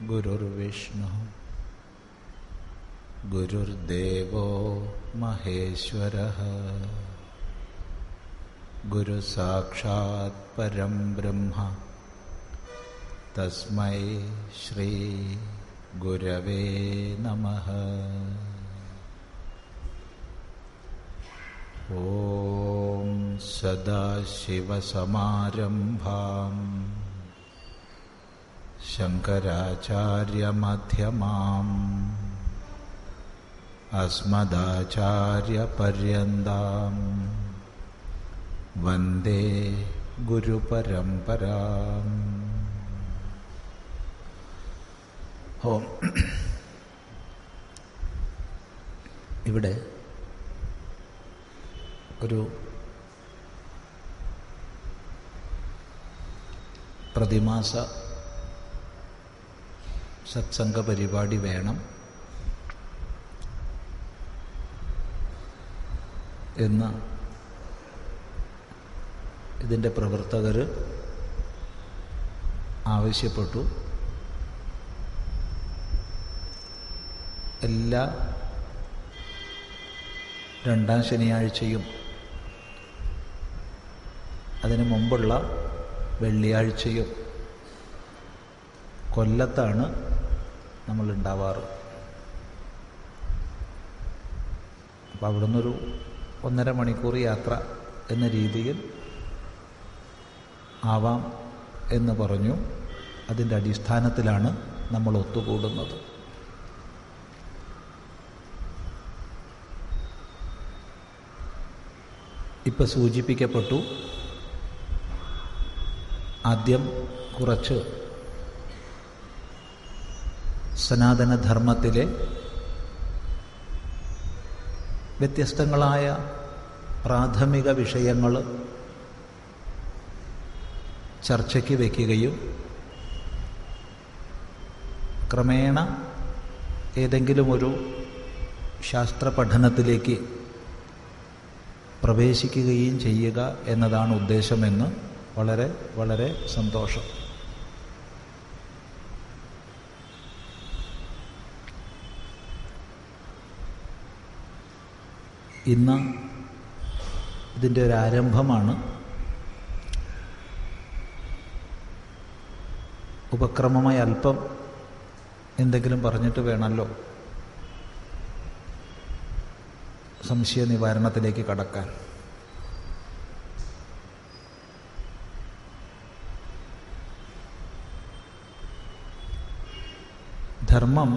ഗുരുർവിഷ്ണു ഗുരുർദേവോ മഹേശ്വരഃ ഗുരു സാക്ഷാത് പരം ബ്രഹ്മ തസ്മൈ ശ്രീ ഗുരവേ നമഃ. ഓം സദാശിവസമാരംഭാം ശങ്കരാചാര്യമധ്യമാം അസ്മദാചാര്യപര്യന്താം വന്ദേ ഗുരുപരമ്പരാം. ഓം. ഇവിടെ ഒരു പ്രതിമാസ സത്സംഗ പരിപാടി വേണം എന്ന് ഇതിൻ്റെ പ്രവർത്തകർ ആവശ്യപ്പെട്ടു. എല്ലാ രണ്ടാം ശനിയാഴ്ചയും അതിനു മുമ്പുള്ള വെള്ളിയാഴ്ചയും കൊല്ലത്താണ് നമ്മൾ ഉണ്ടാവാറ്. അപ്പോൾ അവിടെ നിന്നൊരു 1.5 മണിക്കൂർ യാത്ര എന്ന രീതിയിൽ ആവാം എന്ന് പറഞ്ഞു. അതിൻ്റെ അടിസ്ഥാനത്തിലാണ് നമ്മൾ ഒത്തുകൂടുന്നത്. ഇപ്പം സൂചിപ്പിക്കപ്പെട്ടു. ആദ്യം കുറച്ച് സനാതനധർമ്മത്തിലെ വ്യത്യസ്തങ്ങളായ പ്രാഥമിക വിഷയങ്ങൾ ചർച്ചയ്ക്ക് വയ്ക്കുകയും ക്രമേണ ഏതെങ്കിലും ഒരു ശാസ്ത്ര പഠനത്തിലേക്ക് പ്രവേശിക്കുകയും ചെയ്യുക എന്നതാണ് ഉദ്ദേശമെന്ന് വളരെ വളരെ സന്തോഷം. ഇന്ന് ഇതിൻ്റെ ഒരു ആരംഭമാണ്. ഉപക്രമമായി അല്പം എന്തെങ്കിലും പറഞ്ഞിട്ട് വേണമല്ലോ സംശയ നിവാരണത്തിലേക്ക് കടക്കാൻ. ധർമ്മം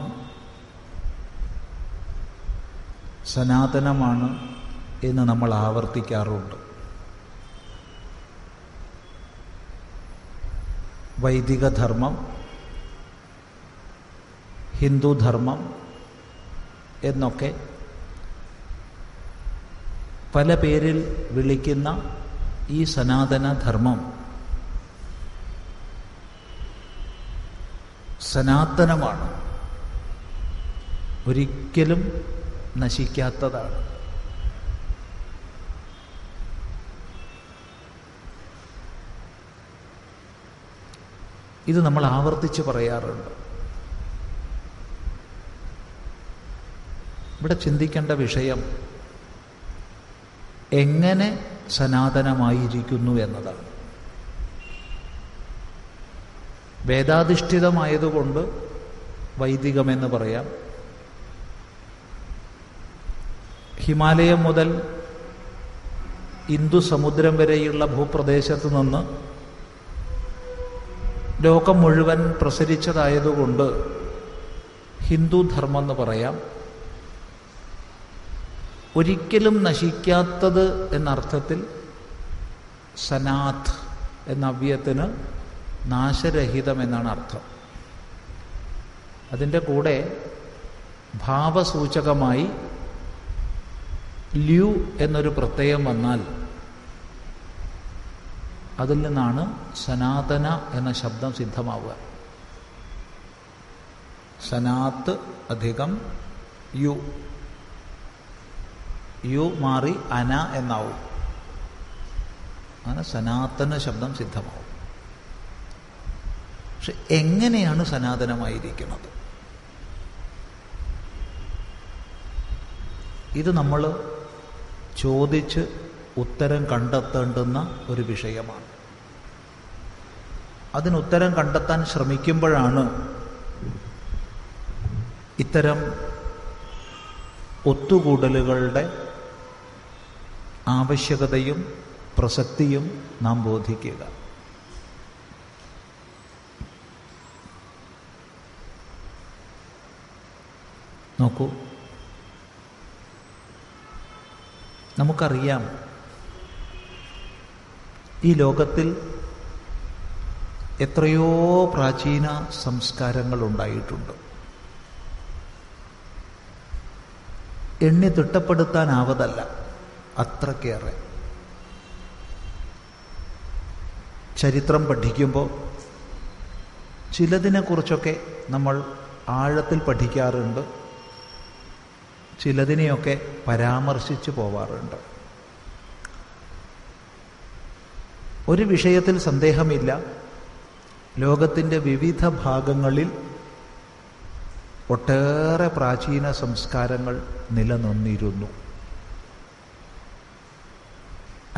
സനാതനമാണ് എന്ന് നമ്മൾ ആവർത്തിക്കാറുണ്ട്. വൈദിക ധർമ്മം, ഹിന്ദുധർമ്മം എന്നൊക്കെ പല പേരിൽ വിളിക്കുന്ന ഈ സനാതനധർമ്മം സനാതനമാണ്, ഒരിക്കലും നശിക്കാത്തതാണ്. ഇത് നമ്മൾ ആവർത്തിച്ച് പറയാറുണ്ട്. ഇവിടെ ചിന്തിക്കേണ്ട വിഷയം എങ്ങനെ സനാതനമായിരിക്കുന്നു എന്നതാണ്. വേദാധിഷ്ഠിതമായതുകൊണ്ട് വൈദികമെന്ന് പറയാം. ഹിമാലയം മുതൽ ഇന്ദു സമുദ്രം വരെയുള്ള ഭൂപ്രദേശത്ത് നിന്ന് ലോകം മുഴുവൻ പ്രസരിച്ചതായതുകൊണ്ട് ഹിന്ദുധർമ്മം എന്ന് പറയാം. ഒരിക്കലും നശിക്കാത്തത് എന്നർത്ഥത്തിൽ സനാത് എന്ന അവ്യയത്തിന് നാശരഹിതം എന്നാണ് അർത്ഥം. അതിൻ്റെ കൂടെ ഭാവസൂചകമായി ല്യു എന്നൊരു പ്രത്യയം വന്നാൽ അതിൽ നിന്നാണ് സനാതന എന്ന ശബ്ദം സിദ്ധമാവുക. സനാത്ത് അധികം യു, യു മാറി അന എന്നാവും. അങ്ങനെ സനാതന ശബ്ദം സിദ്ധമാവും. പക്ഷെ എങ്ങനെയാണ് സനാതനമായിരിക്കുന്നത്? ഇത് നമ്മൾ ചോദിച്ച് ഉത്തരം കണ്ടെത്തേണ്ടുന്ന ഒരു വിഷയമാണ്. അതിനുത്തരം കണ്ടെത്താൻ ശ്രമിക്കുമ്പോഴാണ് ഇത്തരം ഒത്തുകൂടലുകളുടെ ആവശ്യകതയും പ്രസക്തിയും നാം ബോധിക്കുക. നോക്കൂ, നമുക്കറിയാം ഈ ലോകത്തിൽ എത്രയോ പ്രാചീന സംസ്കാരങ്ങൾ ഉണ്ടായിട്ടുണ്ട്. എണ്ണി തിട്ടപ്പെടുത്താനാവതല്ല, അത്രക്കേറെ. ചരിത്രം പഠിക്കുമ്പോൾ ചിലതിനെക്കുറിച്ചൊക്കെ നമ്മൾ ആഴത്തിൽ പഠിക്കാറുണ്ട്, ചിലതിനെയൊക്കെ പരാമർശിച്ചു പോവാറുണ്ട്. ഒരു വിഷയത്തിൽ സന്ദേഹമില്ല, ലോകത്തിൻ്റെ വിവിധ ഭാഗങ്ങളിൽ ഒട്ടേറെ പ്രാചീന സംസ്കാരങ്ങൾ നിലനിന്നിരുന്നു.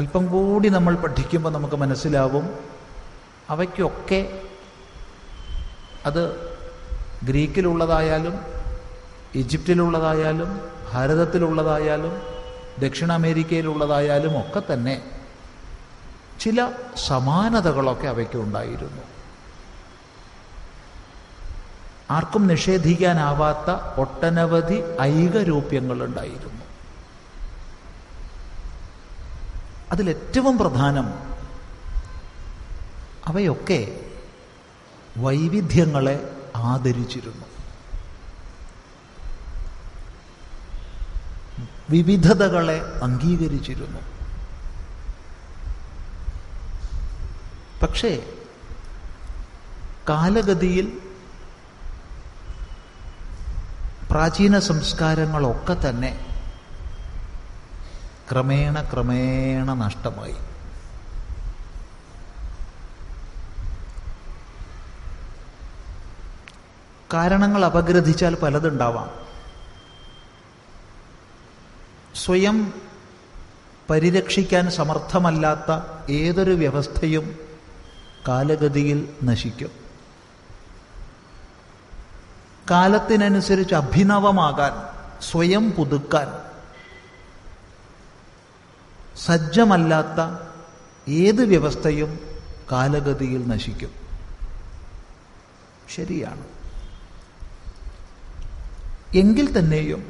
അല്പം കൂടി നമ്മൾ പഠിക്കുമ്പോൾ നമുക്ക് മനസ്സിലാവും, അവയ്ക്കൊക്കെ അത് ഗ്രീക്കിലുള്ളതായാലും ഈജിപ്തിലുള്ളതായാലും ഭാരതത്തിലുള്ളതായാലും ദക്ഷിണ അമേരിക്കയിലുള്ളതായാലും ഒക്കെ തന്നെ ചില സമാനതകളൊക്കെ അവയ്ക്ക് ഉണ്ടായിരുന്നു. ആർക്കും നിഷേധിക്കാനാവാത്ത ഒട്ടനവധി ഐകരൂപ്യങ്ങളുണ്ടായിരുന്നു. അതിലേറ്റവും പ്രധാനം, അവയൊക്കെ വൈവിധ്യങ്ങളെ ആദരിച്ചിരുന്നു. വിവിധതകളെ അംഗീകരിച്ചിരുന്നു. പക്ഷേ കാലഗതിയിൽ പ്രാചീന സംസ്കാരങ്ങളൊക്കെ തന്നെ ക്രമേണ ക്രമേണ നഷ്ടമായി. കാരണങ്ങൾ അപഗ്രഥിച്ചാൽ പലതുണ്ടാവാം. സ്വയം പരിരക്ഷിക്കാൻ സമർത്ഥമല്ലാത്ത ഏതൊരു വ്യവസ്ഥയും കാലഗതിയിൽ നശിക്കും. കാലത്തിനനുസരിച്ച് അഭിനവമാകാൻ, സ്വയം പുതുക്കാൻ സജ്ജമല്ലാത്ത ഏത് വ്യവസ്ഥയും കാലഗതിയിൽ നശിക്കും. ശരിയാണ്. എങ്കിൽ തന്നെയും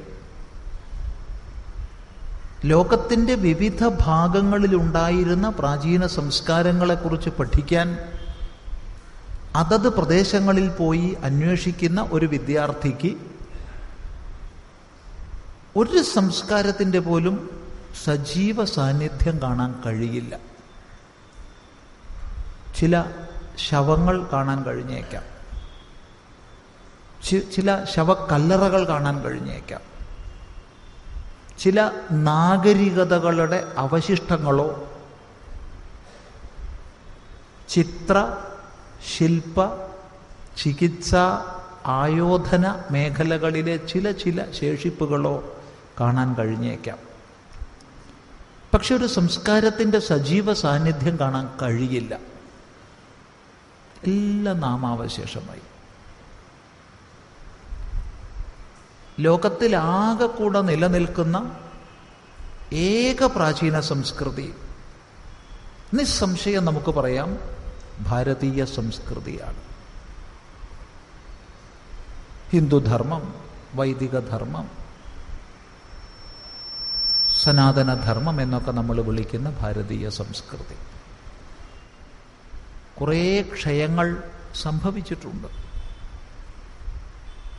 ലോകത്തിൻ്റെ വിവിധ ഭാഗങ്ങളിലുണ്ടായിരുന്ന പ്രാചീന സംസ്കാരങ്ങളെക്കുറിച്ച് പഠിക്കാൻ അതത് പ്രദേശങ്ങളിൽ പോയി അന്വേഷിക്കുന്ന ഒരു വിദ്യാർത്ഥിക്ക് ഒരു സംസ്കാരത്തിൻ്റെ പോലും സജീവ സാന്നിധ്യം കാണാൻ കഴിയില്ല. ചില ശവങ്ങൾ കാണാൻ കഴിഞ്ഞേക്കാം, ചില ശവക്കല്ലറകൾ കാണാൻ കഴിഞ്ഞേക്കാം, ചില നാഗരികതകളുടെ അവശിഷ്ടങ്ങളോ ചിത്ര, ശില്പ, ചികിത്സ, ആയോധന മേഖലകളിലെ ചില ശേഷിപ്പുകളോ കാണാൻ കഴിഞ്ഞേക്കാം. പക്ഷെ ഒരു സംസ്കാരത്തിൻ്റെ സജീവ സാന്നിധ്യം കാണാൻ കഴിയില്ല. എല്ലാം നാമാവശേഷമായി. ലോകത്തിലാകെ കൂടെ നിലനിൽക്കുന്ന ഏക പ്രാചീന സംസ്കൃതി നിസ്സംശയം നമുക്ക് പറയാം ഭാരതീയ സംസ്കൃതിയാണ്. ഹിന്ദുധർമ്മം, വൈദികധർമ്മം, സനാതനധർമ്മം എന്നൊക്കെ നമ്മൾ വിളിക്കുന്ന ഭാരതീയ സംസ്കൃതി. കുറേ ക്ഷയങ്ങൾ സംഭവിച്ചിട്ടുണ്ട്,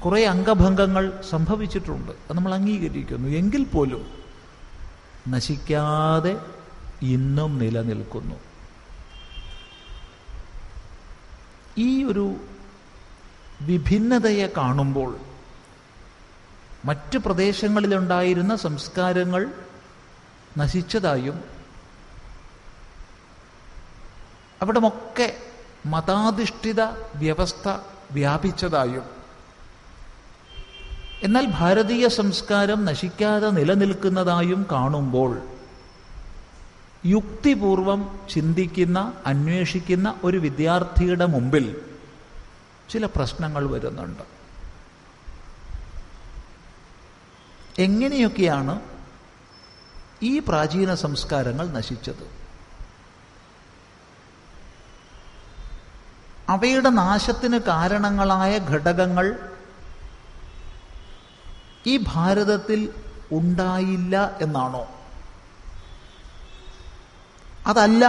കുറേ അംഗഭംഗങ്ങൾ സംഭവിച്ചിട്ടുണ്ട്. അത് നമ്മൾ അംഗീകരിക്കുന്നു. എങ്കിൽ പോലും നശിക്കാതെ ഇന്നും നിലനിൽക്കുന്നു. ഈ ഒരു വിഭിന്നതയെ കാണുമ്പോൾ മറ്റ് പ്രദേശങ്ങളിലുണ്ടായിരുന്ന സംസ്കാരങ്ങൾ നശിച്ചതായും അവിടമൊക്കെ മതാധിഷ്ഠിത വ്യവസ്ഥ വ്യാപിച്ചതായും എന്നാൽ ഭാരതീയ സംസ്കാരം നശിക്കാതെ നിലനിൽക്കുന്നതായും കാണുമ്പോൾ യുക്തിപൂർവം ചിന്തിക്കുന്ന, അന്വേഷിക്കുന്ന ഒരു വിദ്യാർത്ഥിയുടെ മുമ്പിൽ ചില പ്രശ്നങ്ങൾ വരുന്നുണ്ട്. എങ്ങനെയൊക്കെയാണ് ഈ പ്രാചീന സംസ്കാരങ്ങൾ നശിച്ചത്? അവയുടെ നാശത്തിന് കാരണങ്ങളായ ഘടകങ്ങൾ ഈ ഭാരതത്തിൽ ഉണ്ടായില്ല എന്നാണോ? അതല്ല,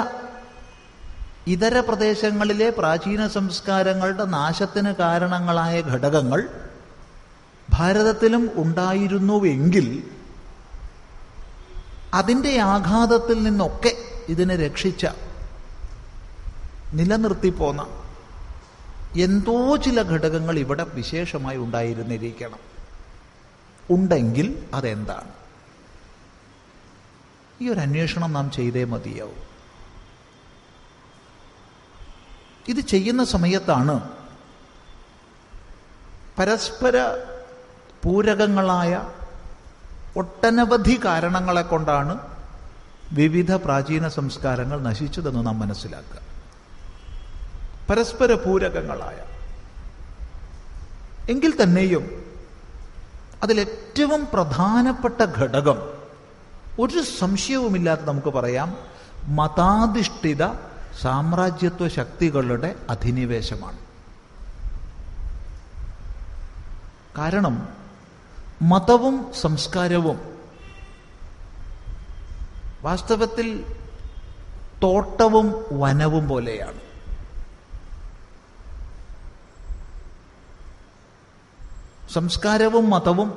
ഇതര പ്രദേശങ്ങളിലെ പ്രാചീന സംസ്കാരങ്ങളുടെ നാശത്തിന് കാരണങ്ങളായ ഘടകങ്ങൾ ഭാരതത്തിലും ഉണ്ടായിരുന്നുവെങ്കിൽ അതിൻ്റെ ആഘാതത്തിൽ നിന്നൊക്കെ ഇതിനെ രക്ഷിച്ച, നിലനിർത്തിപ്പോന്ന എന്തോ ചില ഘടകങ്ങൾ ഇവിടെ വിശേഷമായി ഉണ്ടായിരുന്നിരിക്കണം. ഉണ്ടെങ്കിൽ അതെന്താണ്? ഈ ഒരു അന്വേഷണം നാം ചെയ്തേ മതിയാവും. ഇത് ചെയ്യുന്ന സമയത്താണ് പരസ്പര പൂരകങ്ങളായ ഒട്ടനവധി കാരണങ്ങളെ കൊണ്ടാണ് വിവിധ പ്രാചീന സംസ്കാരങ്ങൾ നശിച്ചതെന്ന് നാം മനസ്സിലാക്കുക. പരസ്പര പൂരകങ്ങളായ, എങ്കിൽ തന്നെയും അതിലേറ്റവും പ്രധാനപ്പെട്ട ഘടകം ഒരു സംശയവുമില്ലാതെ നമുക്ക് പറയാം, മതാധിഷ്ഠിത സാമ്രാജ്യത്വ ശക്തികളുടെ അധിനിവേശമാണ്. കാരണം മതവും സംസ്കാരവും വാസ്തവത്തിൽ തോട്ടവും വനവും പോലെയാണ്. സംസ്കാരവും മതവും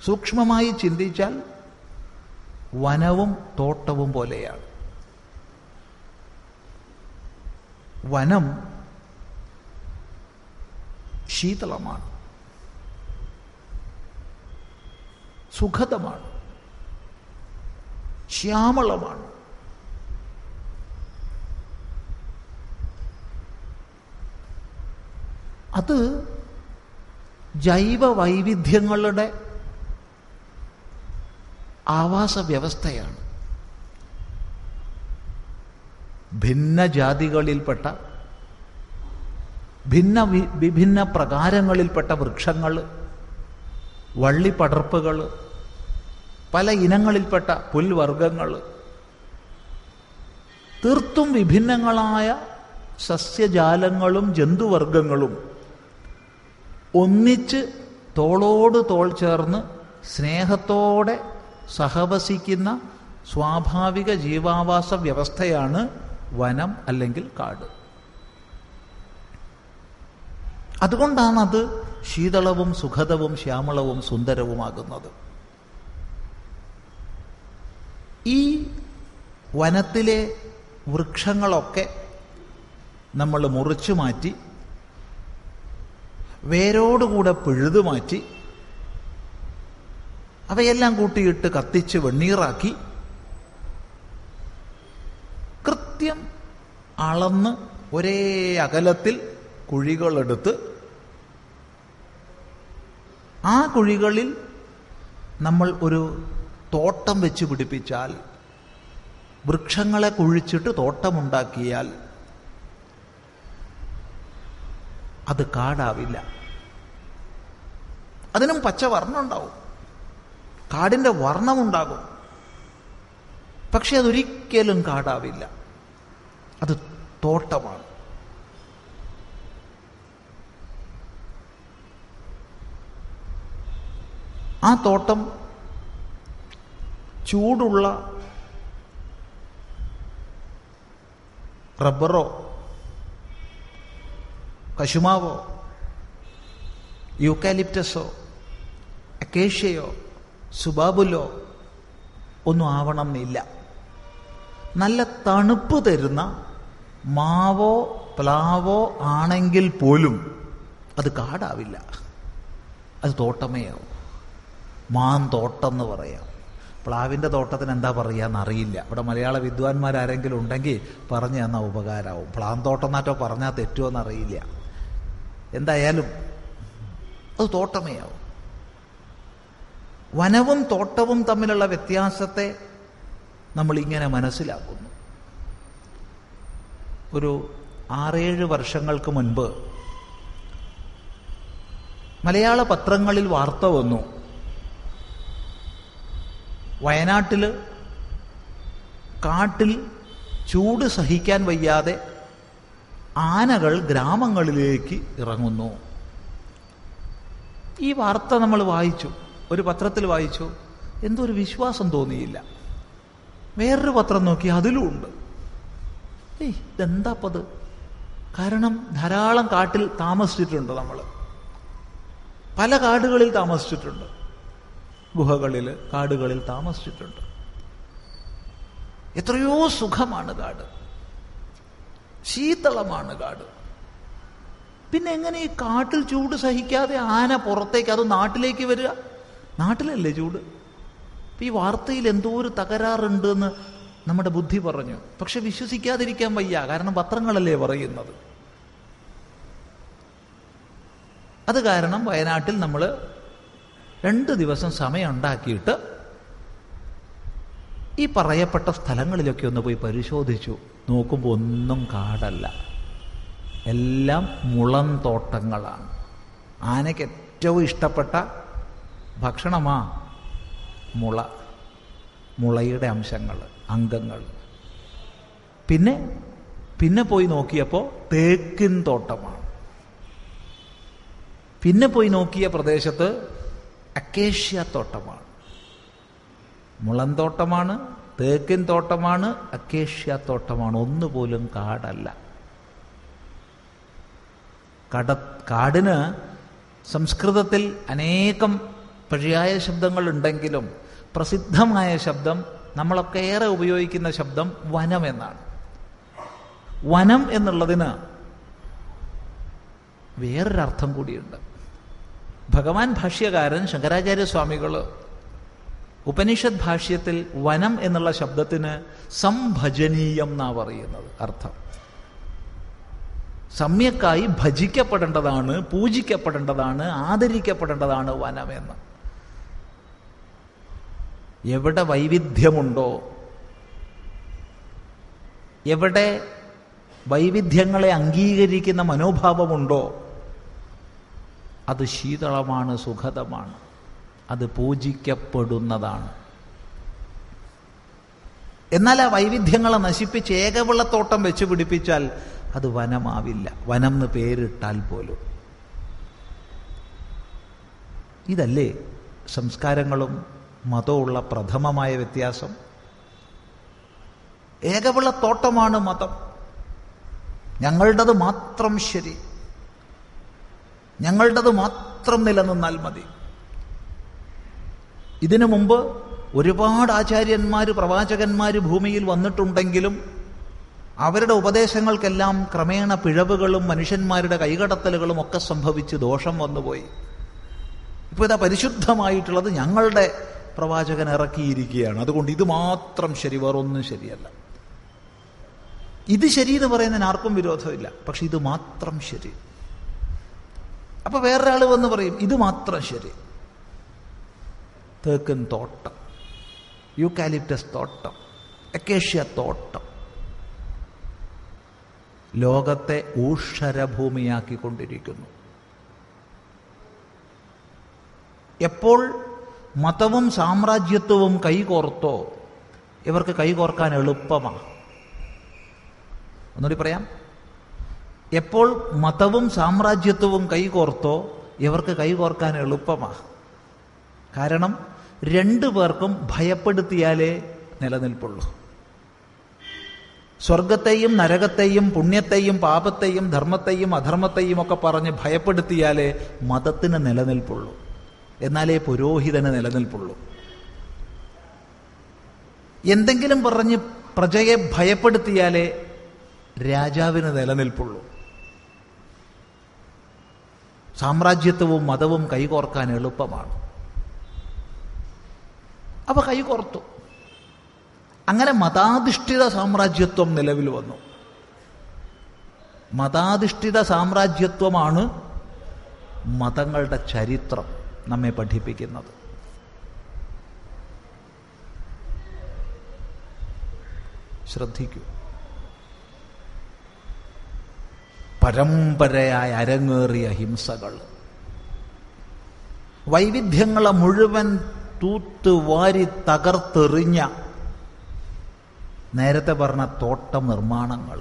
സൂക്ഷ്മമായി ചിന്തിച്ചാൽ വനവും തോട്ടവും പോലെയാണ്. വനം ശീതളമാണ്, സുഖതമാണ്, ശ്യാമളമാണ്. അത് ജൈവ വൈവിധ്യങ്ങളുടെ ആവാസ വ്യവസ്ഥയാണ്. ഭിന്ന ജാതികളിൽപ്പെട്ട, വിഭിന്ന പ്രകാരങ്ങളിൽപ്പെട്ട വൃക്ഷങ്ങൾ, വള്ളിപ്പടർപ്പുകൾ, പല ഇനങ്ങളിൽപ്പെട്ട പുൽവർഗങ്ങൾ, തീർത്തും വിഭിന്നങ്ങളായ സസ്യജാലങ്ങളും ജന്തുവർഗങ്ങളും ഒന്നിച്ച് തോളോട് തോൾ ചേർന്ന് സ്നേഹത്തോടെ സഹവസിക്കുന്ന സ്വാഭാവിക ജീവാവാസ വ്യവസ്ഥയാണ് വനം അല്ലെങ്കിൽ കാട്. അതുകൊണ്ടാണ് അത് ശീതളവും സുഖതവും ശ്യാമളവും സുന്ദരവുമാകുന്നത്. ഈ വനത്തിലെ വൃക്ഷങ്ങളൊക്കെ നമ്മൾ മുറിച്ചു മാറ്റി, വേരോടുകൂടെ പിഴുതു മാറ്റി, അവയെല്ലാം കൂട്ടിയിട്ട് കത്തിച്ച് വെണ്ണീറാക്കി, കൃത്യം അളന്ന് ഒരേ അകലത്തിൽ കുഴികളെടുത്ത് ആ കുഴികളിൽ നമ്മൾ ഒരു തോട്ടം വെച്ച് പിടിപ്പിച്ചാൽ, വൃക്ഷങ്ങളെ കുഴിച്ചിട്ട് തോട്ടമുണ്ടാക്കിയാൽ അത് കാടാവില്ല. അതിനും പച്ച വർണ്ണം ഉണ്ടാവും, കാടിൻ്റെ വർണ്ണമുണ്ടാകും. പക്ഷെ അതൊരിക്കലും കാടാവില്ല, അത് തോട്ടമാണ്. ആ തോട്ടം ചൂടുള്ള റബ്ബറോ കശുമാവോ യൂക്കാലിപ്റ്റസോ അക്കേഷ്യയോ സുബാബുലോ ഒന്നും ആവണം എന്നില്ല. നല്ല തണുപ്പ് തരുന്ന മാവോ പ്ലാവോ ആണെങ്കിൽ പോലും അത് കാടാവില്ല, അത് തോട്ടമേ ആവും. മാന്തോട്ടം എന്ന് പറയാം. പ്ലാവിൻ്റെ തോട്ടത്തിന് എന്താ പറയുകയെന്നറിയില്ല. ഇവിടെ മലയാള വിദ്വാൻമാരാരെങ്കിലും ഉണ്ടെങ്കിൽ പറഞ്ഞു തന്നാൽ ഉപകാരമാവും. പ്ലാൻ തോട്ടം നാറ്റോ പറഞ്ഞാൽ തെറ്റുമോയെന്നറിയില്ല. എന്തായാലും അത് തോട്ടമേ ആവും. വനവും തോട്ടവും തമ്മിലുള്ള വ്യത്യാസത്തെ നമ്മളിങ്ങനെ മനസ്സിലാക്കുന്നു. ഒരു 6-7 വർഷങ്ങൾക്ക് മുൻപ് മലയാള പത്രങ്ങളിൽ വാർത്ത വന്നു. വയനാട്ടിൽ കാട്ടിൽ ചൂട് സഹിക്കാൻ വയ്യാതെ ആനകൾ ഗ്രാമങ്ങളിലേക്ക് ഇറങ്ങുന്നു. ഈ വാർത്ത നമ്മൾ വായിച്ചു, ഒരു പത്രത്തിൽ വായിച്ചു. എന്തോ ഒരു വിശ്വാസം തോന്നിയില്ല. വേറൊരു പത്രം നോക്കി, അതിലും ഉണ്ട്. ഇതെന്താപ്പത്? കാരണം ധാരാളം കാട്ടിൽ താമസിച്ചിട്ടുണ്ട്. നമ്മൾ പല കാടുകളിൽ താമസിച്ചിട്ടുണ്ട്, ഗുഹകളിൽ, കാടുകളിൽ താമസിച്ചിട്ടുണ്ട്. എത്രയോ സുഖമാണ് കാട്, ശീതളമാണ് കാട്. പിന്നെ എങ്ങനെ ഈ കാട്ടിൽ ചൂട് സഹിക്കാതെ ആന പുറത്തേക്ക്, അത് നാട്ടിലേക്ക് വരിക? നാട്ടിലല്ലേ ചൂട്? ഈ വാർത്തയിൽ എന്തോ ഒരു തകരാറുണ്ടെന്ന് നമ്മുടെ ബുദ്ധി പറഞ്ഞു. പക്ഷെ വിശ്വസിക്കാതിരിക്കാൻ വയ്യ, കാരണം പത്രങ്ങളല്ലേ പറയുന്നത്. അത് കാരണം വയനാട്ടിൽ നമ്മൾ 2 ദിവസം സമയം ഉണ്ടാക്കിയിട്ട് ഈ പറയപ്പെട്ട സ്ഥലങ്ങളിലൊക്കെ ഒന്ന് പോയി പരിശോധിച്ചു. നോക്കുമ്പോൾ ഒന്നും കാടല്ല, എല്ലാം മുളം തോട്ടങ്ങളാണ്. ആനയ്ക്ക് ഏറ്റവും ഇഷ്ടപ്പെട്ട ഭക്ഷണമാ മുളയുടെ അംശങ്ങൾ, അംഗങ്ങൾ. പിന്നെ പോയി നോക്കിയപ്പോൾ തേക്കിൻ തോട്ടമാണ്. പിന്നെ പോയി നോക്കിയ പ്രദേശത്ത് അക്കേഷ്യ തോട്ടമാണ്. മുളം തോട്ടമാണ്, തേക്കിൻ തോട്ടമാണ്, അക്കേഷ്യ തോട്ടമാണ്. ഒന്നുപോലും കാടല്ല. കാടിന് സംസ്കൃതത്തിൽ അനേകം പര്യായ ശബ്ദങ്ങളുണ്ടെങ്കിലും പ്രസിദ്ധമായ ശബ്ദം, നമ്മളൊക്കെ ഏറെ ഉപയോഗിക്കുന്ന ശബ്ദം വനം എന്നാണ്. വനം എന്നുള്ളതിന് വേറൊരർത്ഥം കൂടിയുണ്ട്. ഭഗവാൻ ഭാഷ്യകാരൻ ശങ്കരാചാര്യസ്വാമികൾ ഉപനിഷത് ഭാഷ്യത്തിൽ വനം എന്നുള്ള ശബ്ദത്തിന് സംഭജനീയം എന്നാ പറയുന്നത്. അർത്ഥം സമ്യക്കായി ഭജിക്കപ്പെടേണ്ടതാണ്, പൂജിക്കപ്പെടേണ്ടതാണ്, ആദരിക്കപ്പെടേണ്ടതാണ് വനം എന്ന്. എവിടെ വൈവിധ്യമുണ്ടോ, എവിടെ വൈവിധ്യങ്ങളെ അംഗീകരിക്കുന്ന മനോഭാവമുണ്ടോ, അത് ശീതളമാണ്, സുഖതമാണ്, അത് പൂജിക്കപ്പെടുന്നതാണ്. എന്നാൽ ആ വൈവിധ്യങ്ങളെ നശിപ്പിച്ച് ഏകവിളത്തോട്ടം വെച്ച് പിടിപ്പിച്ചാൽ അത് വനമാവില്ല, വനം എന്ന് പേരിട്ടാൽ പോലും. ഇതല്ലേ സംസ്കാരങ്ങളും മതമുള്ള പ്രഥമമായ വ്യത്യാസം. ഏകവിളത്തോട്ടമാണ് മതം. ഞങ്ങളുടേത് മാത്രം ശരി, ഞങ്ങളുടേത് മാത്രം നിലനിന്നാൽ മതി. ഇതിനു മുമ്പ് ഒരുപാട് ആചാര്യന്മാർ, പ്രവാചകന്മാർ ഭൂമിയിൽ വന്നിട്ടുണ്ടെങ്കിലും അവരുടെ ഉപദേശങ്ങൾക്കെല്ലാം ക്രമേണ പിഴവുകളും മനുഷ്യന്മാരുടെ കൈകടത്തലുകളും ഒക്കെ സംഭവിച്ച് ദോഷം വന്നുപോയി. ഇപ്പോൾ ഇതാ പരിശുദ്ധമായിട്ടുള്ളത് ഞങ്ങളുടെ പ്രവാചകൻ ഇറക്കിയിരിക്കുകയാണ്. അതുകൊണ്ട് ഇത് മാത്രം ശരി, വേറൊന്നും ശരിയല്ല. ഇത് ശരി എന്ന് പറയുന്നതിന് ആർക്കും വിരോധമില്ല, പക്ഷെ ഇത് മാത്രം ശരി. അപ്പൊ വേറൊരാൾ വന്ന് പറയും ഇത് മാത്രം ശരി. തേക്കിൻ തോട്ടം, യൂക്കാലിപ്റ്റസ് തോട്ടം, അക്കേഷ്യ തോട്ടം ലോകത്തെ ഊഷരഭൂമിയാക്കിക്കൊണ്ടിരിക്കുന്നു. എപ്പോൾ മതവും സാമ്രാജ്യത്വവും കൈകോർത്തോ ഇവർക്ക് കൈകോർക്കാൻ എളുപ്പമാണ്. ഒന്നുകൂടി പറയാം, എപ്പോൾ മതവും സാമ്രാജ്യത്വവും കൈകോർത്തോ ഇവർക്ക് കൈകോർക്കാൻ എളുപ്പമാണ്. കാരണം 2 പേർക്കും ഭയപ്പെടുത്തിയാലേ നിലനിൽപ്പുള്ളൂ. സ്വർഗത്തെയും നരകത്തെയും പുണ്യത്തെയും പാപത്തെയും ധർമ്മത്തെയും അധർമ്മത്തെയും ഒക്കെ പറഞ്ഞ് ഭയപ്പെടുത്തിയാലേ മതത്തിന് നിലനിൽപ്പുള്ളൂ, എന്നാലേ പുരോഹിതന് നിലനിൽപ്പുള്ളൂ. എന്തെങ്കിലും പറഞ്ഞ് പ്രജയെ ഭയപ്പെടുത്തിയാലേ രാജാവിന് നിലനിൽപ്പുള്ളൂ. സാമ്രാജ്യത്വവും മതവും കൈകോർക്കാൻ എളുപ്പമാണ്. അപ്പൊ കൈ കോർത്തു. അങ്ങനെ മതാധിഷ്ഠിത സാമ്രാജ്യത്വം നിലവിൽ വന്നു. മതാധിഷ്ഠിത സാമ്രാജ്യത്വമാണ് മതങ്ങളുടെ ചരിത്രം നമ്മെ പഠിപ്പിക്കുന്നത്. ശ്രദ്ധിക്കൂ. പരമ്പരയായി അരങ്ങേറിയ ഹിംസകൾ, വൈവിധ്യങ്ങളെ മുഴുവൻ തൂത്തുവാരി തകർത്തെറിഞ്ഞ നേരത്തെ പറഞ്ഞ തോട്ടം നിർമ്മാണങ്ങൾ,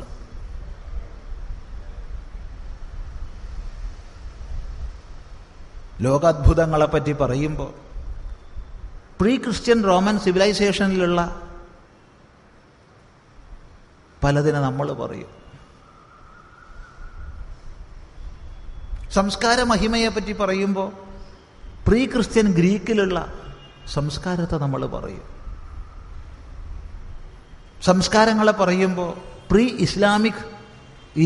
ലോകാത്ഭുതങ്ങളെപ്പറ്റി പറയുമ്പോൾ പ്രീ ക്രിസ്ത്യൻ റോമൻ സിവിലൈസേഷനിലുള്ള പലതിനെ നമ്മൾ പറയും. സംസ്കാര മഹിമയെപ്പറ്റി പറയുമ്പോൾ പ്രീ ക്രിസ്ത്യൻ ഗ്രീക്കിലുള്ള സംസ്കാരത്തെ നമ്മൾ പറയും. സംസ്കാരങ്ങളെ പറയുമ്പോൾ പ്രീ ഇസ്ലാമിക്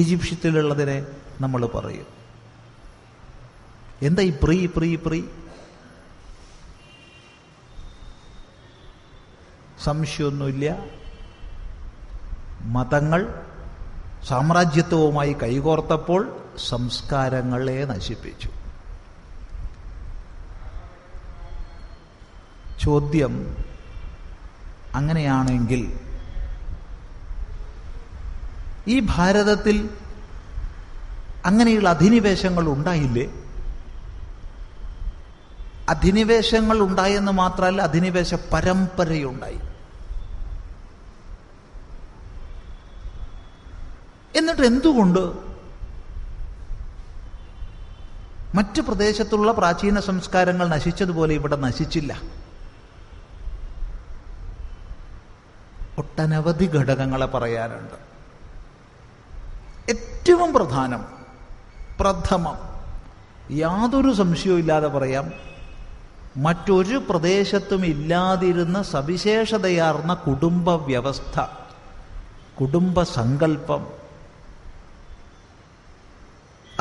ഈജിപ്ഷ്യത്തിലുള്ളതിനെ നമ്മൾ പറയും. എന്താ ഈ പ്രീ പ്രീ പ്രീ? സംശയമൊന്നുമില്ല, മതങ്ങൾ സാമ്രാജ്യത്വവുമായി കൈകോർത്തപ്പോൾ സംസ്കാരങ്ങളെ നശിപ്പിച്ചു. ചോദ്യം, അങ്ങനെയാണെങ്കിൽ ഈ ഭാരതത്തിൽ അങ്ങനെയുള്ള അധിനിവേശങ്ങൾ ഉണ്ടായില്ലേ? അധിനിവേശങ്ങൾ ഉണ്ടായെന്ന് മാത്രമല്ല, അധിനിവേശ പരമ്പരയുണ്ടായി. എന്നിട്ട് എന്തുകൊണ്ട് മറ്റു പ്രദേശത്തുള്ള പ്രാചീന സംസ്കാരങ്ങൾ നശിച്ചതുപോലെ ഇവിടെ നശിച്ചില്ല? ഒട്ടനവധി ഘടകങ്ങളെ പറയാനുണ്ട്. ഏറ്റവും പ്രഥമം, യാതൊരു സംശയവും ഇല്ലാതെ പറയാം, മറ്റൊരു പ്രദേശത്തും ഇല്ലാതിരുന്ന സവിശേഷതയാർന്ന കുടുംബ വ്യവസ്ഥ, കുടുംബ സങ്കല്പം,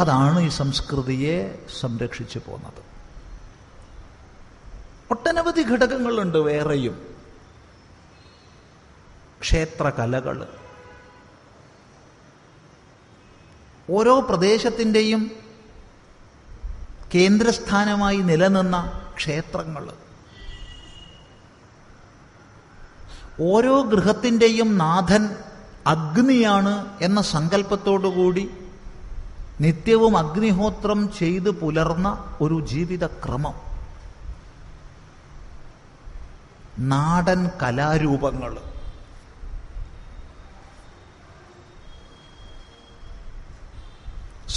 അതാണ് ഈ സംസ്കൃതിയെ സംരക്ഷിച്ചു പോന്നത്. ഒട്ടനവധി ഘടകങ്ങളുണ്ട് വേറെയും. ക്ഷേത്രകലകൾ, ഓരോ പ്രദേശത്തിൻ്റെയും കേന്ദ്രസ്ഥാനമായി നിലനിന്ന ക്ഷേത്രങ്ങൾ, ഓരോ ഗൃഹത്തിൻ്റെയും നാഥൻ അഗ്നിയാണ് എന്ന സങ്കല്പത്തോടുകൂടി നിത്യവും അഗ്നിഹോത്രം ചെയ്തു പുലർന്ന ഒരു ജീവിതക്രമം, നാടൻ കലാരൂപങ്ങൾ,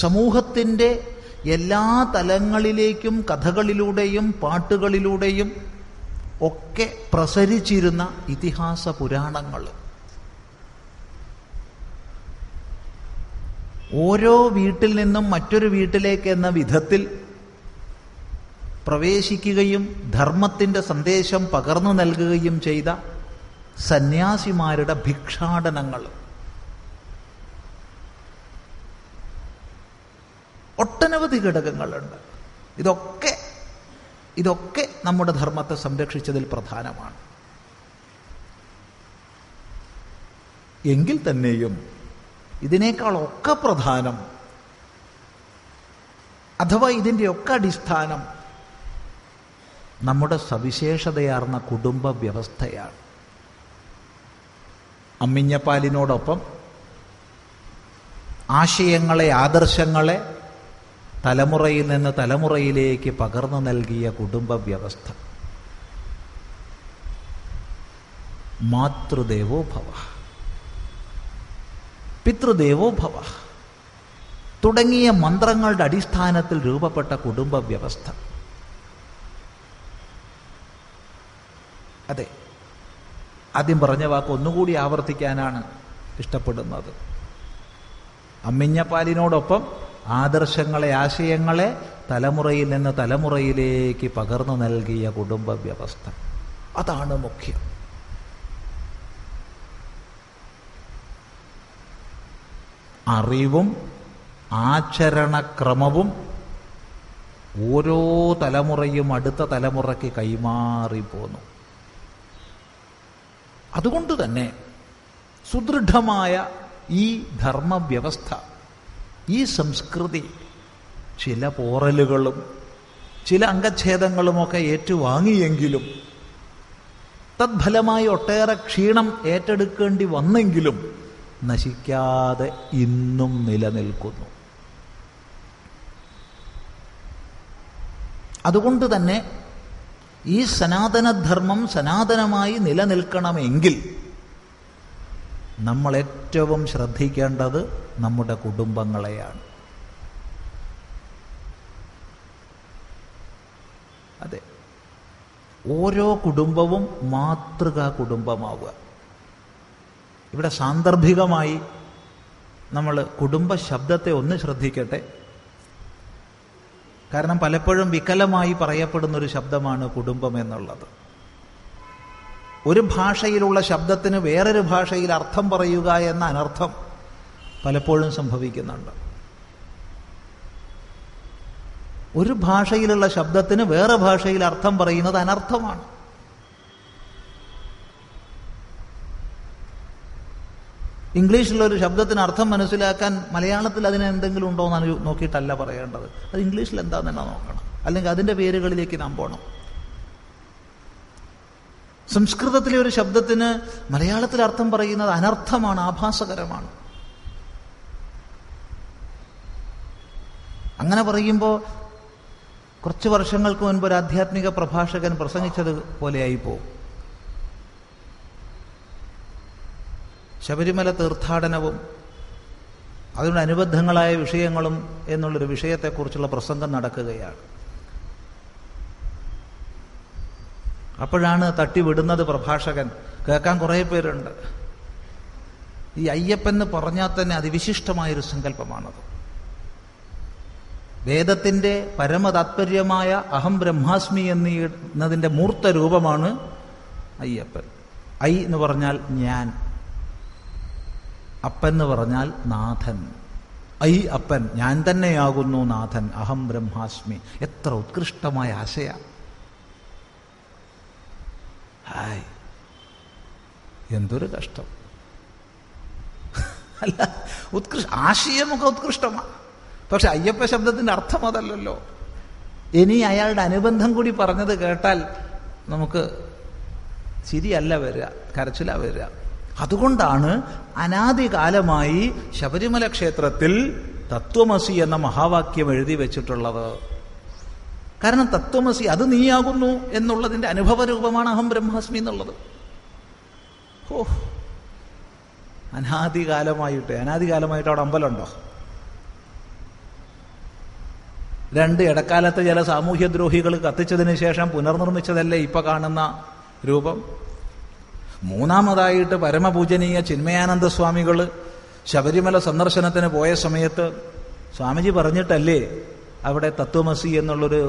സമൂഹത്തിൻ്റെ എല്ലാ തലങ്ങളിലേക്കും കഥകളിലൂടെയും പാട്ടുകളിലൂടെയും ഒക്കെ പ്രസരിച്ചിരുന്ന ഇതിഹാസ പുരാണങ്ങൾ, ഓരോ വീട്ടിൽ നിന്നും മറ്റൊരു വീട്ടിലേക്ക് എന്ന വിധത്തിൽ പ്രവേശിക്കുകയും ധർമ്മത്തിൻ്റെ സന്ദേശം പകർന്നു നൽകുകയും ചെയ്ത സന്യാസിമാരുടെ ഭിക്ഷാടനങ്ങൾ, ഒട്ടനവധി ഘടകങ്ങളുണ്ട്. ഇതൊക്കെ നമ്മുടെ ധർമ്മത്തെ സംരക്ഷിച്ചതിൽ പ്രധാനമാണ്. എങ്കിൽ തന്നെയും ഇതിനേക്കാളൊക്കെ പ്രധാനം, അഥവാ ഇതിൻ്റെയൊക്കെ അടിസ്ഥാനം നമ്മുടെ സവിശേഷതയാർന്ന കുടുംബ വ്യവസ്ഥയാണ്. അമ്മിഞ്ഞപ്പാലിനോടൊപ്പം ആശയങ്ങളെ, ആദർശങ്ങളെ തലമുറയിൽ നിന്ന് തലമുറയിലേക്ക് പകർന്നു നൽകിയ കുടുംബ വ്യവസ്ഥ. മാതൃദേവോ ഭവ, പിതൃദേവോ ഭവ തുടങ്ങിയ മന്ത്രങ്ങളുടെ അടിസ്ഥാനത്തിൽ രൂപപ്പെട്ട കുടുംബ വ്യവസ്ഥ. അതെ, ആദ്യം പറഞ്ഞ വാക്ക് ഒന്നുകൂടി ആവർത്തിക്കാനാണ് ഇഷ്ടപ്പെടുന്നത്. അമ്മിഞ്ഞപ്പാലിനോടൊപ്പം ആദർശങ്ങളെ, ആശയങ്ങളെ തലമുറയിൽ നിന്ന് തലമുറയിലേക്ക് പകർന്നു നൽകിയ കുടുംബ വ്യവസ്ഥ, അതാണ് മുഖ്യം. അറിവും ആചരണക്രമവും ഓരോ തലമുറയും അടുത്ത തലമുറയ്ക്ക് കൈമാറിപ്പോന്നു. അതുകൊണ്ട് തന്നെ സുദൃഢമായ ഈ ധർമ്മവ്യവസ്ഥ, ഈ സംസ്കൃതി ചില പോറലുകളും ചില അംഗച്ഛേദങ്ങളുമൊക്കെ ഏറ്റുവാങ്ങിയെങ്കിലും, തദ്ഫലമായി ഒട്ടേറെ ക്ഷീണം ഏറ്റെടുക്കേണ്ടി വന്നെങ്കിലും നശിക്കാതെ ഇന്നും നിലനിൽക്കുന്നു. അതുകൊണ്ട് തന്നെ ഈ സനാതനധർമ്മം സനാതനമായി നിലനിൽക്കണമെങ്കിൽ നമ്മൾ ഏറ്റവും ശ്രദ്ധിക്കേണ്ടത് നമ്മുടെ കുടുംബങ്ങളെയാണ്. അതെ, ഓരോ കുടുംബവും മാതൃകാ കുടുംബമാവുക. ഇവിടെ സാന്ദർഭികമായി നമ്മൾ കുടുംബ ശബ്ദത്തെ ഒന്ന് ശ്രദ്ധിക്കട്ടെ. കാരണം പലപ്പോഴും വികലമായി പറയപ്പെടുന്നൊരു ശബ്ദമാണ് കുടുംബം എന്നുള്ളത്. ഒരു ഭാഷയിലുള്ള ശബ്ദത്തിന് വേറൊരു ഭാഷയിൽ അർത്ഥം പറയുക എന്ന അനർത്ഥം പലപ്പോഴും സംഭവിക്കുന്നുണ്ട്. ഒരു ഭാഷയിലുള്ള ശബ്ദത്തിന് വേറെ ഭാഷയിൽ അർത്ഥം പറയുന്നത് അനർത്ഥമാണ്. ഇംഗ്ലീഷിലുള്ള ഒരു ശബ്ദത്തിന് അർത്ഥം മനസ്സിലാക്കാൻ മലയാളത്തിൽ അതിന് എന്തെങ്കിലും ഉണ്ടോ എന്ന് നോക്കിയിട്ടല്ല പറയേണ്ടത്. അത് ഇംഗ്ലീഷിൽ എന്താന്ന് തന്നെ നോക്കണം, അല്ലെങ്കിൽ അതിൻ്റെ പേരുകളിലേക്ക് നാം പോകണം. സംസ്കൃതത്തിലെ ഒരു ശബ്ദത്തിന് മലയാളത്തിൽ അർത്ഥം പറയുന്നത് അനർത്ഥമാണ്, ആഭാസകരമാണ്. അങ്ങനെ പറയുമ്പോൾ കുറച്ച് വർഷങ്ങൾക്ക് മുൻപ് ഒരു ആധ്യാത്മിക പ്രഭാഷകൻ പ്രസംഗിച്ചത് പോലെയായിപ്പോവും. ശബരിമല തീർത്ഥാടനവും അതിനോടനുബന്ധങ്ങളായ വിഷയങ്ങളും എന്നുള്ളൊരു വിഷയത്തെക്കുറിച്ചുള്ള പ്രസംഗം നടക്കുകയാണ്. അപ്പോഴാണ് തട്ടിവിടുന്നത് പ്രഭാഷകൻ. കേൾക്കാൻ കുറേ പേരുണ്ട്. ഈ അയ്യപ്പൻ എന്ന് പറഞ്ഞാൽ തന്നെ അതിവിശിഷ്ടമായൊരു സങ്കല്പമാണത്. വേദത്തിൻ്റെ പരമതാത്പര്യമായ അഹം ബ്രഹ്മാസ്മി എന്നതിൻ്റെ മൂർത്ത രൂപമാണ് അയ്യപ്പൻ. ഐ എന്ന് പറഞ്ഞാൽ ഞാൻ, അപ്പൻ എന്ന് പറഞ്ഞാൽ നാഥൻ. ഐ അപ്പൻ, ഞാൻ തന്നെയാകുന്നു നാഥൻ, അഹം ബ്രഹ്മാസ്മി. എത്ര ഉത്കൃഷ്ടമായ ആശയ! ഹായ്, എന്തൊരു കഷ്ടം അല്ല! ആശയമൊക്കെ ഉത്കൃഷ്ടമാണ്, പക്ഷെ അയ്യപ്പ ശബ്ദത്തിൻ്റെ അർത്ഥം അതല്ലല്ലോ. ഇനി അയാളുടെ അനുബന്ധം കൂടി പറഞ്ഞത് കേട്ടാൽ നമുക്ക് ചിരിയല്ല വരിക, കരച്ചിലാ വരിക. അതുകൊണ്ടാണ് അനാദികാലമായി ശബരിമല ക്ഷേത്രത്തിൽ തത്വമസി എന്ന മഹാവാക്യം എഴുതി വെച്ചിട്ടുള്ളത്. കാരണം തത്വമസി, അത് നീയാകുന്നു എന്നുള്ളതിൻ്റെ അനുഭവരൂപമാണ് അഹം ബ്രഹ്മാസ്മി എന്നുള്ളത്. ഓ, അനാദികാലമായിട്ട് അവിടെ അമ്പലമുണ്ടോ? 2 ഇടക്കാലത്ത് ചില സാമൂഹ്യദ്രോഹികൾ കത്തിച്ചതിന് ശേഷം പുനർനിർമ്മിച്ചതല്ലേ ഇപ്പൊ കാണുന്ന രൂപം. 3ാമതായിട്ട് പരമപൂജനീയ ചിന്മയാനന്ദ സ്വാമികൾ ശബരിമല സന്ദർശനത്തിന് പോയ സമയത്ത് സ്വാമിജി പറഞ്ഞിട്ടല്ലേ അവിടെ തത്വമസി എന്നുള്ളൊരു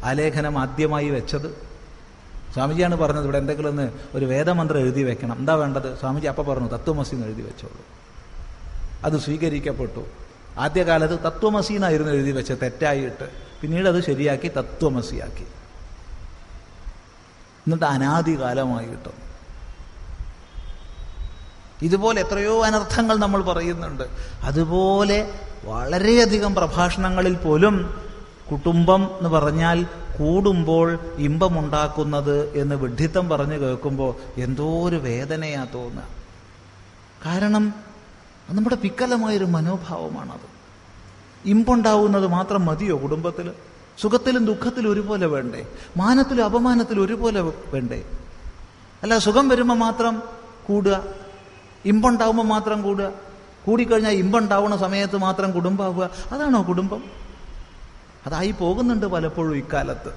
ആലേഖനം ആദ്യമായി വെച്ചത്. സ്വാമിജിയാണ് പറഞ്ഞത് ഇവിടെ എന്തെങ്കിലും ഒന്ന് ഒരു വേദമന്ത്രം എഴുതി വെക്കണം. എന്താ വേണ്ടത്? സ്വാമിജി അപ്പം പറഞ്ഞു തത്വമസി എന്ന് എഴുതി വെച്ചോളൂ. അത് സ്വീകരിക്കപ്പെട്ടു. ആദ്യകാലത്ത് തത്വമസി എന്നായിരുന്നു എഴുതി വെച്ചത് തെറ്റായിട്ട്. പിന്നീട് അത് ശരിയാക്കി തത്വമസിയാക്കി. എന്നിട്ട് അനാദികാലമായിട്ടും ഇതുപോലെ എത്രയോ അനർത്ഥങ്ങൾ നമ്മൾ പറയുന്നുണ്ട്. അതുപോലെ വളരെയധികം പ്രഭാഷണങ്ങളിൽ പോലും കുടുംബം എന്ന് പറഞ്ഞാൽ കൂടുമ്പോൾ ഇമ്പമുണ്ടാക്കുന്നത് എന്ന് വിഡ്ഢിത്തം പറഞ്ഞു കേൾക്കുമ്പോൾ എന്തോ ഒരു വേദനയാ തോന്നുക. കാരണം നമ്മുടെ വികലമായൊരു മനോഭാവമാണത്. ഇമ്പുണ്ടാവുന്നത് മാത്രം മതിയോ കുടുംബത്തിൽ? സുഖത്തിലും ദുഃഖത്തിലും ഒരുപോലെ വേണ്ടേ? മാനത്തിലും അപമാനത്തിലും ഒരുപോലെ വേണ്ടേ? അല്ല, സുഖം വരുമ്പോൾ മാത്രം കൂടുക, ഇമ്പുണ്ടാവുമ്പോൾ മാത്രം കൂടുക, കൂടിക്കഴിഞ്ഞാൽ ഇമ്പുണ്ടാവുന്ന സമയത്ത് മാത്രം കുടുംബമാവുക. അതാണോ കുടുംബം? അതായി പോകുന്നുണ്ട് പലപ്പോഴും ഇക്കാലത്ത്.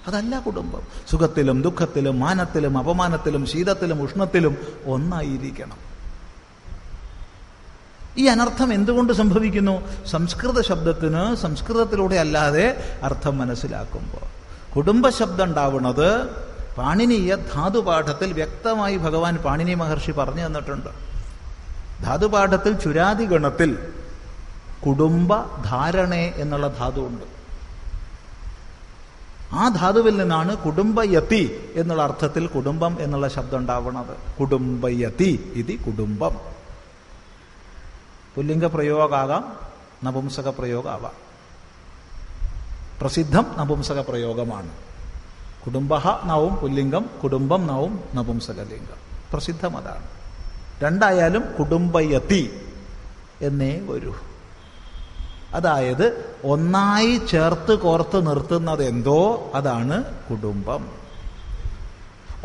അതല്ല കുടുംബം. സുഖത്തിലും ദുഃഖത്തിലും മാനത്തിലും അപമാനത്തിലും ശീതത്തിലും ഉഷ്ണത്തിലും ഒന്നായിരിക്കണം. ഈ അനർത്ഥം എന്തുകൊണ്ട് സംഭവിക്കുന്നു? സംസ്കൃത ശബ്ദത്തിന് സംസ്കൃതത്തിലൂടെ അല്ലാതെ അർത്ഥം മനസ്സിലാക്കുമ്പോൾ. കുടുംബ ശബ്ദം ഉണ്ടാവുന്നത് പാണിനീയ ധാതുപാഠത്തിൽ വ്യക്തമായി ഭഗവാൻ പാണിനി മഹർഷി പറഞ്ഞു തന്നിട്ടുണ്ട്. ധാതുപാഠത്തിൽ ചുരാതി ഗണത്തിൽ കുടുംബ ധാരണേ എന്നുള്ള ധാതു ഉണ്ട്. ആ ധാതുവിൽ നിന്നാണ് കുടുംബയതി എന്നുള്ള അർത്ഥത്തിൽ കുടുംബം എന്നുള്ള ശബ്ദം ഉണ്ടാവുന്നത്. കുടുംബയതി ഇത് കുടുംബം. പുല്ലിംഗ പ്രയോഗമാകാം, നപുംസക പ്രയോഗമാവാം. പ്രസിദ്ധം നപുംസക പ്രയോഗമാണ്. കുടുംബ നാവും പുല്ലിംഗം, കുടുംബം നാവും നപുംസകലിംഗം. പ്രസിദ്ധം അതാണ്. രണ്ടായാലും കുടുംബയതി എന്നേ വരൂ. അതായത് ഒന്നായി ചേർത്ത് കോർത്ത് നിർത്തുന്നത് എന്തോ അതാണ് കുടുംബം.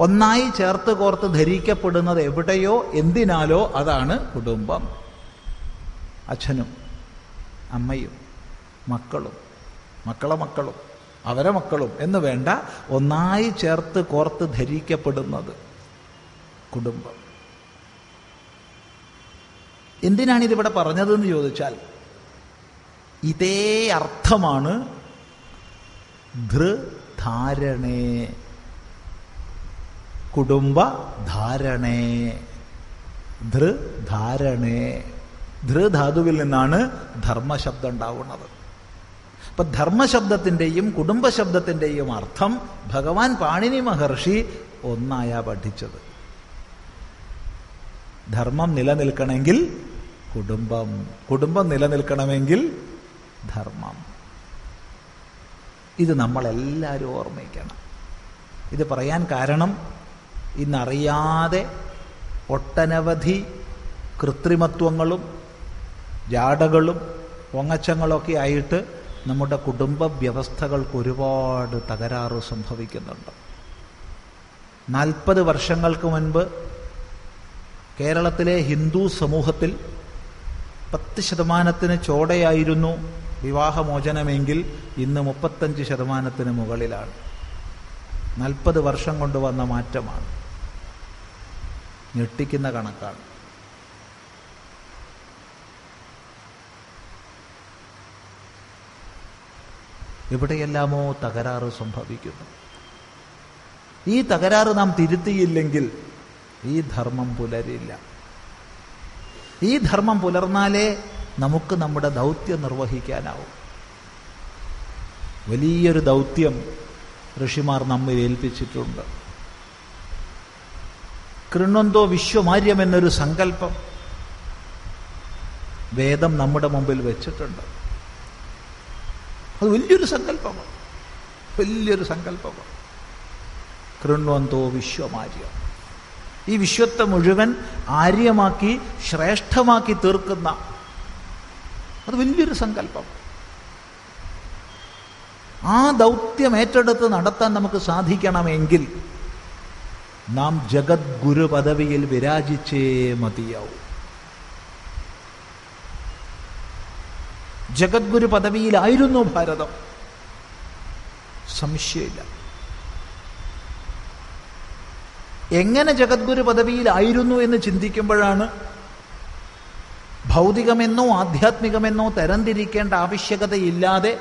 ഒന്നായി ചേർത്ത് കോർത്ത് ധരിക്കപ്പെടുന്നത് എവിടെയോ എന്തിനാലോ അതാണ് കുടുംബം. അച്ഛനും അമ്മയും മക്കളും മക്കളെ മക്കളും അവരെ മക്കളും എന്ന് വേണ്ട, ഒന്നായി ചേർത്ത് കോർത്ത് ധരിക്കപ്പെടുന്നത് കുടുംബം. എന്തിനാണിതിവിടെ പറഞ്ഞതെന്ന് ചോദിച്ചാൽ ഇതേ അർത്ഥമാണ് ധൃധാരണേ, കുടുംബധാരണേ. ധൃധാരണേ, ധൃധാതുവിൽ നിന്നാണ് ധർമ്മശബ്ദം ഉണ്ടാവുന്നത്. അപ്പൊ ധർമ്മശബ്ദത്തിൻ്റെയും കുടുംബശബ്ദത്തിൻ്റെയും അർത്ഥം ഭഗവാൻ പാണിനി മഹർഷി ഒന്നായാ പഠിച്ചത്. ധർമ്മം നിലനിൽക്കണമെങ്കിൽ കുടുംബം, കുടുംബം നിലനിൽക്കണമെങ്കിൽ ധർമ്മം. ഇത് നമ്മളെല്ലാവരും ഓർമ്മിക്കണം. ഇത് പറയാൻ കാരണം ഇന്നറിയാതെ ഒട്ടനവധി കൃത്രിമത്വങ്ങളും ജാടകളും പൊങ്ങച്ചങ്ങളൊക്കെ ആയിട്ട് നമ്മുടെ കുടുംബ വ്യവസ്ഥകൾക്ക് ഒരുപാട് തകരാറ് സംഭവിക്കുന്നുണ്ട്. 40 വർഷങ്ങൾക്ക് മുൻപ് കേരളത്തിലെ ഹിന്ദു സമൂഹത്തിൽ 10% ചോടെയായിരുന്നു വിവാഹമോചനമെങ്കിൽ ഇന്ന് 35% മുകളിലാണ്. 40 വർഷം കൊണ്ട് വന്ന മാറ്റമാണ്. ഞെട്ടിക്കുന്ന കണക്കാണ്. എവിടെയെല്ലാമോ തകരാറ് സംഭവിക്കുന്നു. ഈ തകരാറ് നാം തിരുത്തിയില്ലെങ്കിൽ ഈ ധർമ്മം പുലരില്ല. ഈ ധർമ്മം പുലർന്നാലേ നമുക്ക് നമ്മുടെ ദൗത്യം നിർവഹിക്കാനാവും. വലിയൊരു ദൗത്യം ഋഷിമാർ നമ്മെ ഏൽപ്പിച്ചിട്ടുണ്ട്. കൃണ്വന്തോ വിശ്വമാര്യം എന്നൊരു സങ്കല്പം വേദം നമ്മുടെ മുമ്പിൽ വെച്ചിട്ടുണ്ട്. അത് വലിയൊരു സങ്കല്പമാണ്, വലിയൊരു സങ്കല്പമാണ്. കൃണ്വന്തോ വിശ്വമാര്യം, ഈ വിശ്വത്തെ മുഴുവൻ ആര്യമാക്കി ശ്രേഷ്ഠമാക്കി തീർക്കുന്ന അത് വലിയൊരു സങ്കല്പം. ആ ദൗത്യം ഏറ്റെടുത്ത് നടത്താൻ നമുക്ക് സാധിക്കണമെങ്കിൽ നാം ജഗദ്ഗുരു പദവിയിൽ വിരാജിച്ചേ മതിയാവും. ജഗദ്ഗുരു പദവിയിലായിരുന്നു ഭാരതം, സംശയമില്ല. എങ്ങനെ ജഗദ്ഗുരു പദവിയിലായിരുന്നു എന്ന് ചിന്തിക്കുമ്പോഴാണ് ഭൗതികമെന്നോ ആധ്യാത്മികമെന്നോ തരംതിരിക്കേണ്ട ആവശ്യകതയില്ലാതെ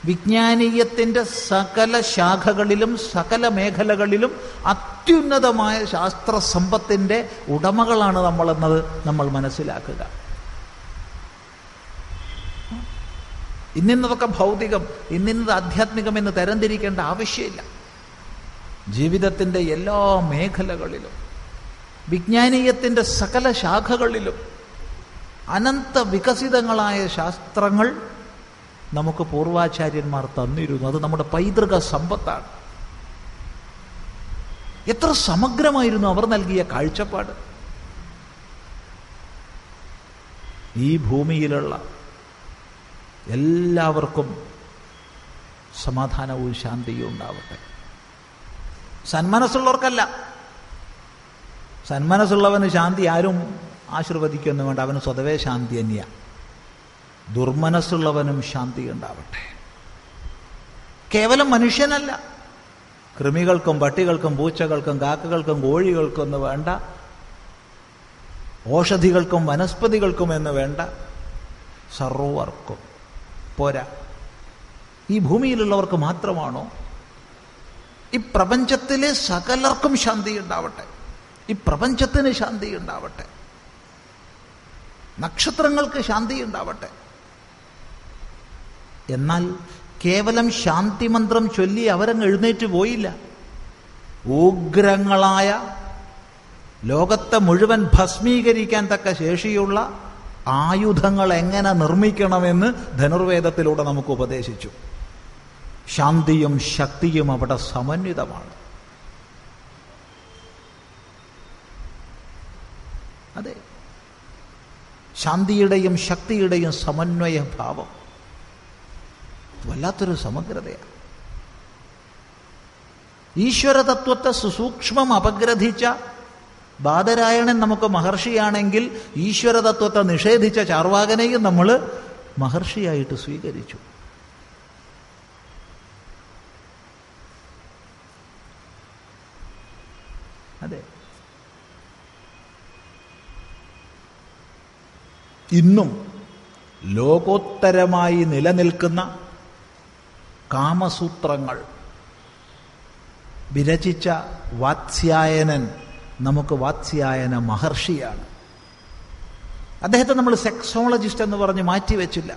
വിജ്ഞാനീയത്തിൻ്റെ സകല ശാഖകളിലും സകല മേഖലകളിലും അത്യുന്നതമായ ശാസ്ത്ര സമ്പത്തിൻ്റെ ഉടമകളാണ് നമ്മളെന്നത് നമ്മൾ മനസ്സിലാക്കുക. ഇന്നിന്നതൊക്കെ ഭൗതികം, ഇന്നിന്നത് ആധ്യാത്മികമെന്ന് തരംതിരിക്കേണ്ട ആവശ്യമില്ല. ജീവിതത്തിൻ്റെ എല്ലാ മേഖലകളിലും വിജ്ഞാനീയത്തിൻ്റെ സകല ശാഖകളിലും അനന്ത വികസിതങ്ങളായ ശാസ്ത്രങ്ങൾ നമുക്ക് പൂർവാചാര്യന്മാർ തന്നിരുന്നു. അത് നമ്മുടെ പൈതൃക സമ്പത്താണ്. എത്ര സമഗ്രമായിരുന്നു അവർ നൽകിയ കാഴ്ചപ്പാട്. ഈ ഭൂമിയിലുള്ള എല്ലാവർക്കും സമാധാനവും ശാന്തിയും ഉണ്ടാവട്ടെ. സന്മനസ്സുള്ളവർക്കല്ല. സന്മനസ്സുള്ളവന് ശാന്തി ആരും ആശീർവദിക്കൊന്നും വേണ്ട, അവന് സ്വതവേ ശാന്തി തന്നെയാണ്. ദുർമനസ്സുള്ളവനും ശാന്തി ഉണ്ടാവട്ടെ. കേവലം മനുഷ്യനല്ല, കൃമികൾക്കും പട്ടികൾക്കും പൂച്ചകൾക്കും കാക്കകൾക്കും കോഴികൾക്കും എന്ന് വേണ്ട, ഓഷധികൾക്കും വനസ്പതികൾക്കും എന്ന് വേണ്ട, സർവർക്കും പോരാ. ഈ ഭൂമിയിലുള്ളവർക്ക് മാത്രമാണോ? ഈ പ്രപഞ്ചത്തിലെ സകലർക്കും ശാന്തി ഉണ്ടാവട്ടെ. ഈ പ്രപഞ്ചത്തിന് ശാന്തി ഉണ്ടാവട്ടെ. നക്ഷത്രങ്ങൾക്ക് ശാന്തി ഉണ്ടാവട്ടെ. എന്നാൽ കേവലം ശാന്തിമന്ത്രം ചൊല്ലി അവരങ്ങ് എഴുന്നേറ്റ് പോയില്ല. ഉഗ്രങ്ങളായ, ലോകത്തെ മുഴുവൻ ഭസ്മീകരിക്കാൻ തക്ക ശേഷിയുള്ള ആയുധങ്ങൾ എങ്ങനെ നിർമ്മിക്കണമെന്ന് ധനുർവേദത്തിലൂടെ നമുക്ക് ഉപദേശിച്ചു. ശാന്തിയും ശക്തിയും അവിടെ സമന്വിതമാണ്. അതെ, ശാന്തിയുടെയും ശക്തിയുടെയും സമന്വയ ഭാവം വല്ലാത്തൊരു സമഗ്രതയാണ്. ഈശ്വരതത്വത്തെ സുസൂക്ഷ്മം അപഗ്രഥിച്ച ബാദരായണൻ നമുക്ക് മഹർഷിയാണെങ്കിൽ ഈശ്വരതത്വത്തെ നിഷേധിച്ച ചാർവാകനെയും നമ്മൾ മഹർഷിയായിട്ട് സ്വീകരിച്ചു. അതെ, ഇന്നും ലോകോത്തരമായി നിലനിൽക്കുന്ന കാമസൂത്രങ്ങൾ വിരചിച്ച വാത്സ്യായനൻ നമുക്ക് വാത്സ്യായന മഹർഷിയാണ്. അദ്ദേഹത്തെ നമ്മൾ സെക്സോളജിസ്റ്റ് എന്ന് പറഞ്ഞ് മാറ്റിവെച്ചില്ല.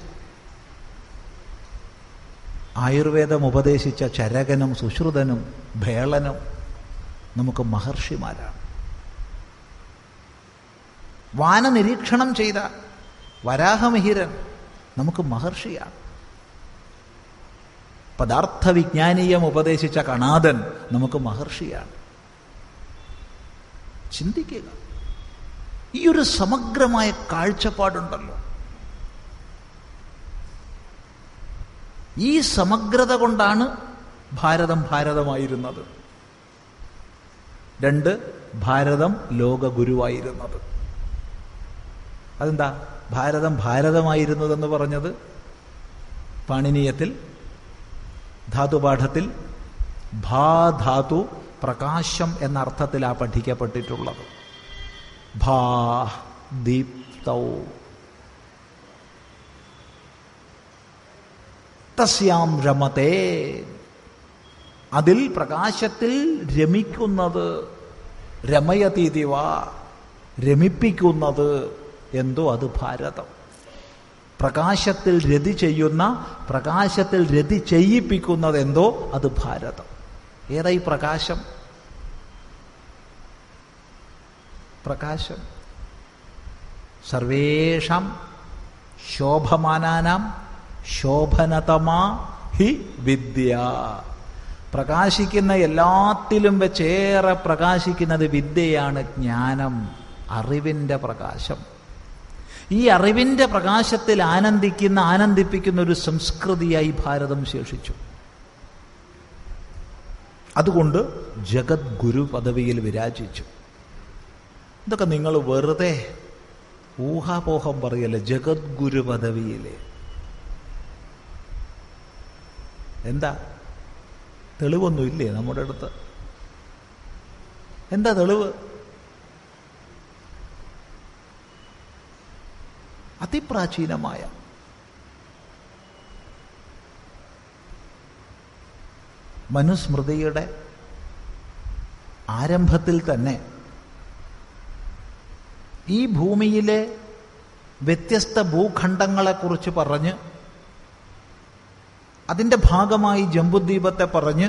ആയുർവേദം ഉപദേശിച്ച ചരകനും സുശ്രുതനും ഭേളനും നമുക്ക് മഹർഷിമാരാണ്. വാനനിരീക്ഷണം ചെയ്ത വരാഹമിഹിരൻ നമുക്ക് മഹർഷിയാണ്. പദാർത്ഥവിജ്ഞാനീയം ഉപദേശിച്ച കണാദൻ നമുക്ക് മഹർഷിയാണ്. ചിന്തിക്കുക, ഈ ഒരു സമഗ്രമായ കാഴ്ചപ്പാടുണ്ടല്ലോ, ഈ സമഗ്രത കൊണ്ടാണ് ഭാരതം ഭാരതമായിരുന്നത്. 2, ഭാരതം ലോകഗുരുവായിരുന്നത്. അതെന്താ ഭാരതം ഭാരതമായിരുന്നതെന്ന് പറഞ്ഞത്? പാണിനീയത്തിൽ ധാതുപാഠത്തിൽ ഭാ ധാതു പ്രകാശം എന്ന അർത്ഥത്തിലാണ് പഠിക്കപ്പെട്ടിട്ടുള്ളത്. ഭാ ദീപ്തൗ തസ്യാം രമതേ, അതിൽ പ്രകാശത്തിൽ രമിക്കുന്നത്, രമയതീതിവ രമിപ്പിക്കുന്നത് എന്തോ അത് ഭാരതം. പ്രകാശത്തിൽ രതി ചെയ്യുന്ന, പ്രകാശത്തിൽ രതി ചെയ്യിപ്പിക്കുന്നത് എന്തോ അത് ഭാരതം. ഏതായി പ്രകാശം? പ്രകാശം സർവേഷാം ശോഭമാനാനാം ശോഭനതമാ ഹി വിദ്യ. പ്രകാശിക്കുന്ന എല്ലാത്തിലും വെച്ചേറെ പ്രകാശിക്കുന്നത് വിദ്യയാണ്, ജ്ഞാനം, അറിവിൻ്റെ പ്രകാശം. ഈ അറിവിൻ്റെ പ്രകാശത്തിൽ ആനന്ദിപ്പിക്കുന്ന ഒരു സംസ്കൃതിയായി ഭാരതം ശേഷിച്ചു. അതുകൊണ്ട് ജഗദ്ഗുരു പദവിയിൽ വിരാജിച്ചു. ഇതൊക്കെ നിങ്ങൾ വെറുതെ ഊഹാപോഹം പറയല്ലേ. ജഗദ്ഗുരു പദവിയിലെ എന്താ തെളിവൊന്നുമില്ലേ നമ്മുടെ അടുത്ത്? എന്താ തെളിവ്? അതിപ്രാചീനമായ മനുസ്മൃതിയുടെ ആരംഭത്തിൽ തന്നെ ഈ ഭൂമിയിലെ വ്യത്യസ്ത ഭൂഖണ്ഡങ്ങളെക്കുറിച്ച് പറഞ്ഞ്, അതിൻ്റെ ഭാഗമായി ജംബുദ്വീപത്തെ പറഞ്ഞ്,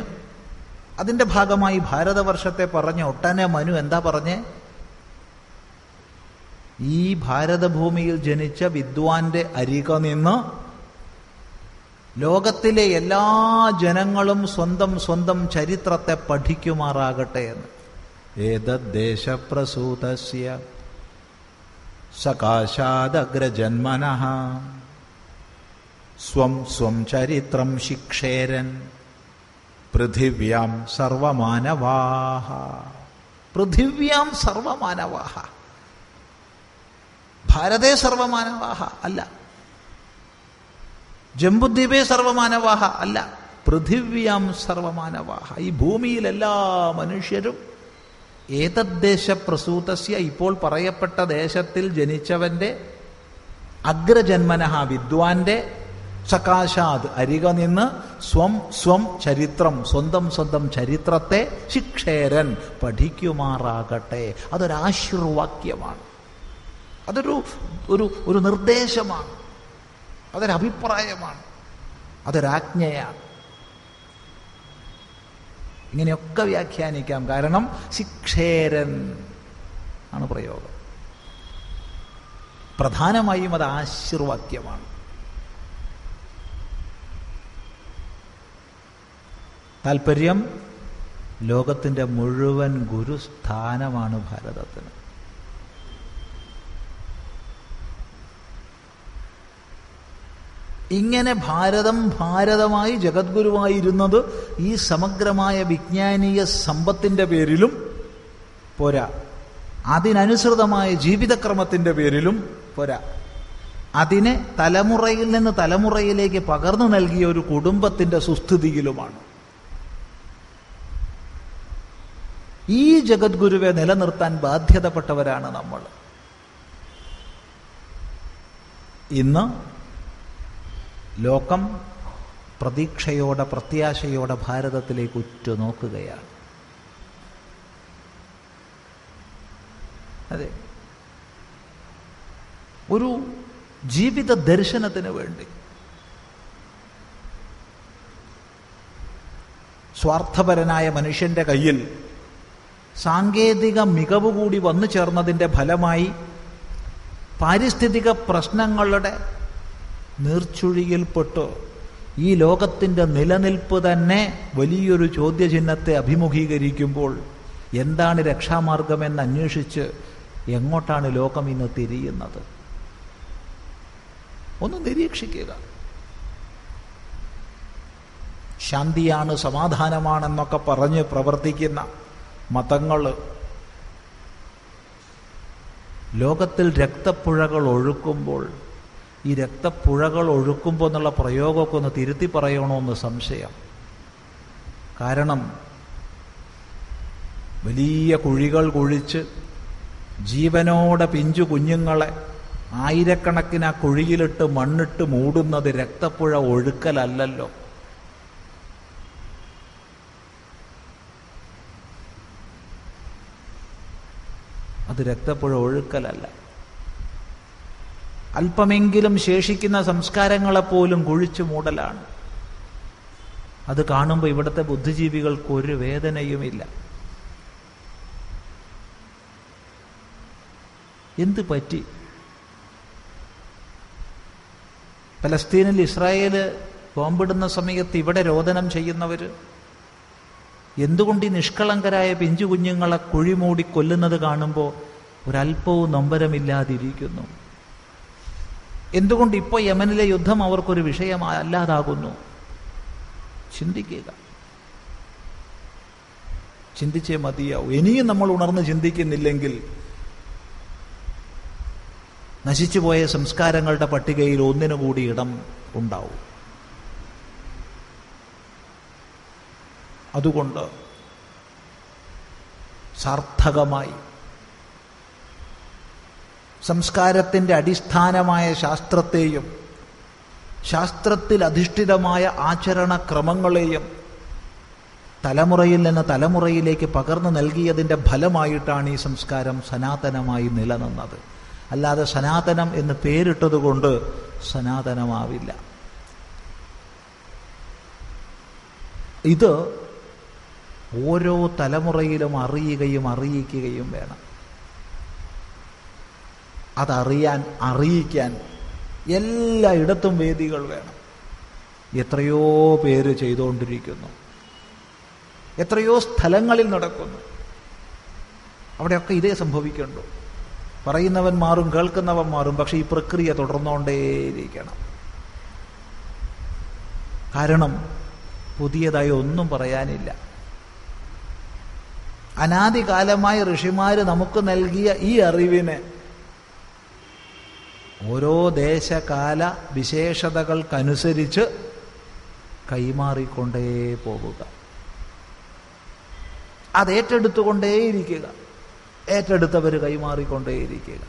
അതിൻ്റെ ഭാഗമായി ഭാരതവർഷത്തെ പറഞ്ഞ് ഒട്ടനെ മനു എന്താ പറഞ്ഞേ? ഈ ഭാരതഭൂമിയിൽ ജനിച്ച വിദ്വാന്റെ അരിക നിന്ന് ലോകത്തിലെ എല്ലാ ജനങ്ങളും സ്വന്തം സ്വന്തം ചരിത്രത്തെ പഠിക്കുമാറാകട്ടെ എന്ന്. ഏതദ്ദേശപ്രസൂതസ്യ സകാശാദഗ്രജന്മനഃ സ്വം സ്വം ചരിത്രം ശിക്ഷേരൻ പൃഥിവ്യാം സർവമാനവാഃ. പൃഥിവ്യാം സർവമാനവാഃ, ഭാരതേ സർവമാനവാഃ അല്ല, ജംബുദ്വീപേ സർവമാനവാഃ അല്ല, പൃഥിവ്യാം സർവമാനവാഃ. ഈ ഭൂമിയിൽ എല്ലാ മനുഷ്യരും ഏതദ്ദേശപ്രസൂതസ്യ, ഇപ്പോൾ പറയപ്പെട്ട ദേശത്തിൽ ജനിച്ചവന്റെ, അഗ്രജന്മനഃ വിദ്വാന്റെ, സകാശാത് അരിക നിന്ന്, സ്വം സ്വം ചരിത്രം സ്വന്തം സ്വന്തം ചരിത്രത്തെ ശിക്ഷേരൻ പഠിക്കുമാറാകട്ടെ. അതൊരാശീർവാക്യമാണ്, അതൊരു ഒരു നിർദ്ദേശമാണ്, അതൊരഭിപ്രായമാണ്. അതൊരാജ്ഞയാണ്. ഇങ്ങനെയൊക്കെ വ്യാഖ്യാനിക്കാം. കാരണം ശിക്ഷേരൻ ആണ് പ്രയോഗം. പ്രധാനമായും അത് ആശീർവാക്യമാണ്. താല്പര്യം ലോകത്തിൻ്റെ മുഴുവൻ ഗുരുസ്ഥാനമാണ് ഭാരതത്തിന്. ഇങ്ങനെ ഭാരതമായി ജഗദ്ഗുരുവായിരുന്നത് ഈ സമഗ്രമായ വിജ്ഞാനീയ സമ്പത്തിൻ്റെ പേരിലും പോരാ, അതിനനുസൃതമായ ജീവിതക്രമത്തിൻ്റെ പേരിലും പോരാ, അതിനെ തലമുറയിൽ നിന്ന് തലമുറയിലേക്ക് പകർന്നു നൽകിയ ഒരു കുടുംബത്തിൻ്റെ സുസ്ഥിതിയിലുമാണ്. ഈ ജഗദ്ഗുരുവെ നിലനിർത്താൻ ബാധ്യതപ്പെട്ടവരാണ് നമ്മൾ. ഇന്ന് ലോകം പ്രതീക്ഷയോടെ പ്രത്യാശയോടെ ഭാരതത്തിലേക്ക് ഉറ്റുനോക്കുകയാണ്. അതെ, ഒരു ജീവിത ദർശനത്തിന് വേണ്ടി. സ്വാർത്ഥപരനായ മനുഷ്യന്റെ കയ്യിൽ സാങ്കേതിക മികവ് കൂടി വന്നു ചേർന്നതിൻ്റെ ഫലമായി പാരിസ്ഥിതിക പ്രശ്നങ്ങളുടെ നീർച്ചുഴിയിൽപ്പെട്ട് ഈ ലോകത്തിൻ്റെ നിലനിൽപ്പ് തന്നെ വലിയൊരു ചോദ്യചിഹ്നത്തെ അഭിമുഖീകരിക്കുമ്പോൾ എന്താണ് രക്ഷാമാർഗമെന്ന് അന്വേഷിച്ച് എങ്ങോട്ടാണ് ലോകം ഇന്ന് തിരിയുന്നത്? ഒന്ന് നിരീക്ഷിക്കുക. ശാന്തിയാണ്, സമാധാനമാണെന്നൊക്കെ പറഞ്ഞ് പ്രവർത്തിക്കുന്ന മതങ്ങൾ ലോകത്തിൽ രക്തപ്പുഴകൾ ഒഴുക്കുമ്പോൾ, ഈ രക്തപ്പുഴകൾ ഒഴുക്കുമ്പോൾ എന്നുള്ള പ്രയോഗമൊക്കെ ഒന്ന് തിരുത്തി പറയണമെന്ന് സംശയം. കാരണം വലിയ കുഴികൾ കുഴിച്ച് ജീവനോടെ പിഞ്ചു കുഞ്ഞുങ്ങളെ ആയിരക്കണക്കിന് ആ കുഴിയിലിട്ട് മണ്ണിട്ട് മൂടുന്നത് രക്തപ്പുഴ ഒഴുക്കലല്ലല്ലോ. അത് രക്തപ്പുഴ ഒഴുക്കലല്ല. അല്പമെങ്കിലും ശേഷിക്കുന്ന സംസ്കാരങ്ങളെപ്പോലും കുഴിച്ചു മൂടലാണ്. അത് കാണുമ്പോൾ ഇവിടുത്തെ ബുദ്ധിജീവികൾക്ക് ഒരു വേദനയുമില്ല. എന്ത് പറ്റി? പലസ്തീനിൽ ഇസ്രായേല് ബോംബിടുന്ന സമയത്ത് ഇവിടെ രോദനം ചെയ്യുന്നവർ എന്തുകൊണ്ട് ഈ നിഷ്കളങ്കരായ പിഞ്ചു കുഞ്ഞുങ്ങളെ കുഴിമൂടി കൊല്ലുന്നത് കാണുമ്പോൾ ഒരല്പവും നൊമ്പരമില്ലാതിരിക്കുന്നു? എന്തുകൊണ്ട് ഇപ്പോൾ യമനിലെ യുദ്ധം അവർക്കൊരു വിഷയമല്ലാതാകുന്നു? ചിന്തിക്കുക, ചിന്തിച്ചേ മതിയാവും. ഇനിയും നമ്മൾ ഉണർന്ന് ചിന്തിക്കുന്നില്ലെങ്കിൽ നശിച്ചുപോയ സംസ്കാരങ്ങളുടെ പട്ടികയിൽ ഒന്നിനുകൂടി ഇടം ഉണ്ടാവും. അതുകൊണ്ട് സാർത്ഥകമായി സംസ്കാരത്തിൻ്റെ അടിസ്ഥാനമായ ശാസ്ത്രത്തെയും ശാസ്ത്രത്തിൽ അധിഷ്ഠിതമായ ആചരണക്രമങ്ങളെയും തലമുറയിൽ നിന്ന് തലമുറയിലേക്ക് പകർന്നു നൽകിയതിൻ്റെ ഫലമായിട്ടാണ് ഈ സംസ്കാരം സനാതനമായി നിലനിന്നത്. അല്ലാതെ സനാതനം എന്ന് പേരിട്ടതുകൊണ്ട് സനാതനമാവില്ല. ഇത് ഓരോ തലമുറയിലും അറിയിക്കുകയും വേണം. അതറിയാൻ അറിയിക്കാൻ എല്ലായിടത്തും വേദികൾ വേണം. എത്രയോ പേര് ചെയ്തുകൊണ്ടിരിക്കുന്നു, എത്രയോ സ്ഥലങ്ങളിൽ നടക്കുന്നു. അവിടെയൊക്കെ ഇതേ സംഭവിക്കുന്നുണ്ടോ? പറയുന്നവൻ മാറും, കേൾക്കുന്നവൻ മാറും, പക്ഷെ ഈ പ്രക്രിയ തുടർന്നുകൊണ്ടേയിരിക്കണം. കാരണം പുതിയതായി ഒന്നും പറയാനില്ല. അനാദികാലമായ ഋഷിമാര് നമുക്ക് നൽകിയ ഈ അറിവിനെ ഓരോ ദേശകാല വിശേഷതകൾക്കനുസരിച്ച് കൈമാറിക്കൊണ്ടേ പോവുക, അത് ഏറ്റെടുത്തുകൊണ്ടേയിരിക്കുക, ഏറ്റെടുത്തവർ കൈമാറിക്കൊണ്ടേയിരിക്കുക.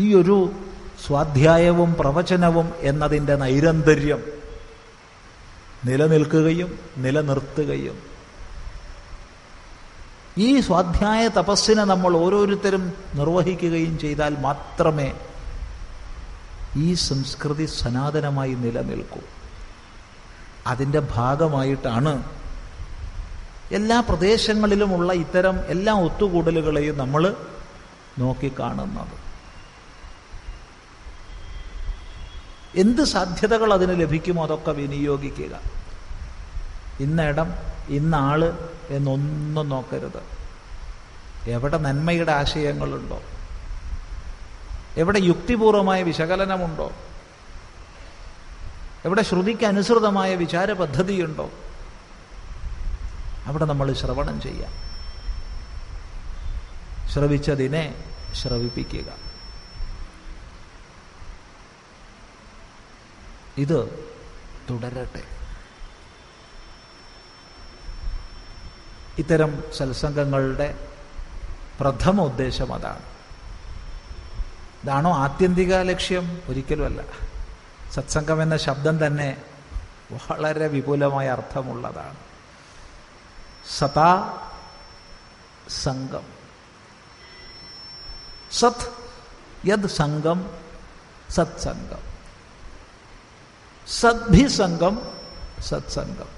ഈ ഒരു സ്വാധ്യായവും പ്രവചനവും എന്നതിൻ്റെ നൈരന്തര്യം നിലനിൽക്കുകയും നിലനിർത്തുകയും, ഈ സ്വാധ്യായ തപസ്സിനെ നമ്മൾ ഓരോരുത്തരും നിർവഹിക്കുകയും ചെയ്താൽ മാത്രമേ ഈ സംസ്കൃതി സനാതനമായി നിലനിൽക്കും. അതിൻ്റെ ഭാഗമായിട്ടാണ് എല്ലാ പ്രദേശങ്ങളിലുമുള്ള ഇത്തരം എല്ലാ ഒത്തുകൂടലുകളെയും നമ്മൾ നോക്കിക്കാണുന്നത്. എന്ത് സാധ്യതകൾ അതിന് ലഭിക്കുമോ അതൊക്കെ വിനിയോഗിക്കുക. ഇന്നിടം, ഇന്നാള് എന്നൊന്നും നോക്കരുത്. എവിടെ നന്മയുടെ ആശയങ്ങളുണ്ടോ, എവിടെ യുക്തിപൂർവമായ വിശകലനമുണ്ടോ, എവിടെ ശ്രുതിക്ക് അനുസൃതമായ വിചാര പദ്ധതിയുണ്ടോ, അവിടെ നമ്മൾ ശ്രവണം ചെയ്യാം. ശ്രവിച്ചതിനെ ശ്രവിപ്പിക്കുക. ഇത് തുടരട്ടെ. ഇത്തരം സത്സംഗങ്ങളുടെ പ്രഥമ ഉദ്ദേശം അതാണ്. ഇതാണോ ആത്യന്തിക ലക്ഷ്യം? ഒരിക്കലുമല്ല. സത്സംഗം എന്ന ശബ്ദം തന്നെ വളരെ വിപുലമായ അർത്ഥമുള്ളതാണ്. സതാ സംഗം, സത് യത് സംഗം സത്സംഗം, സദ്ഭിസംഗം സത്സംഗം.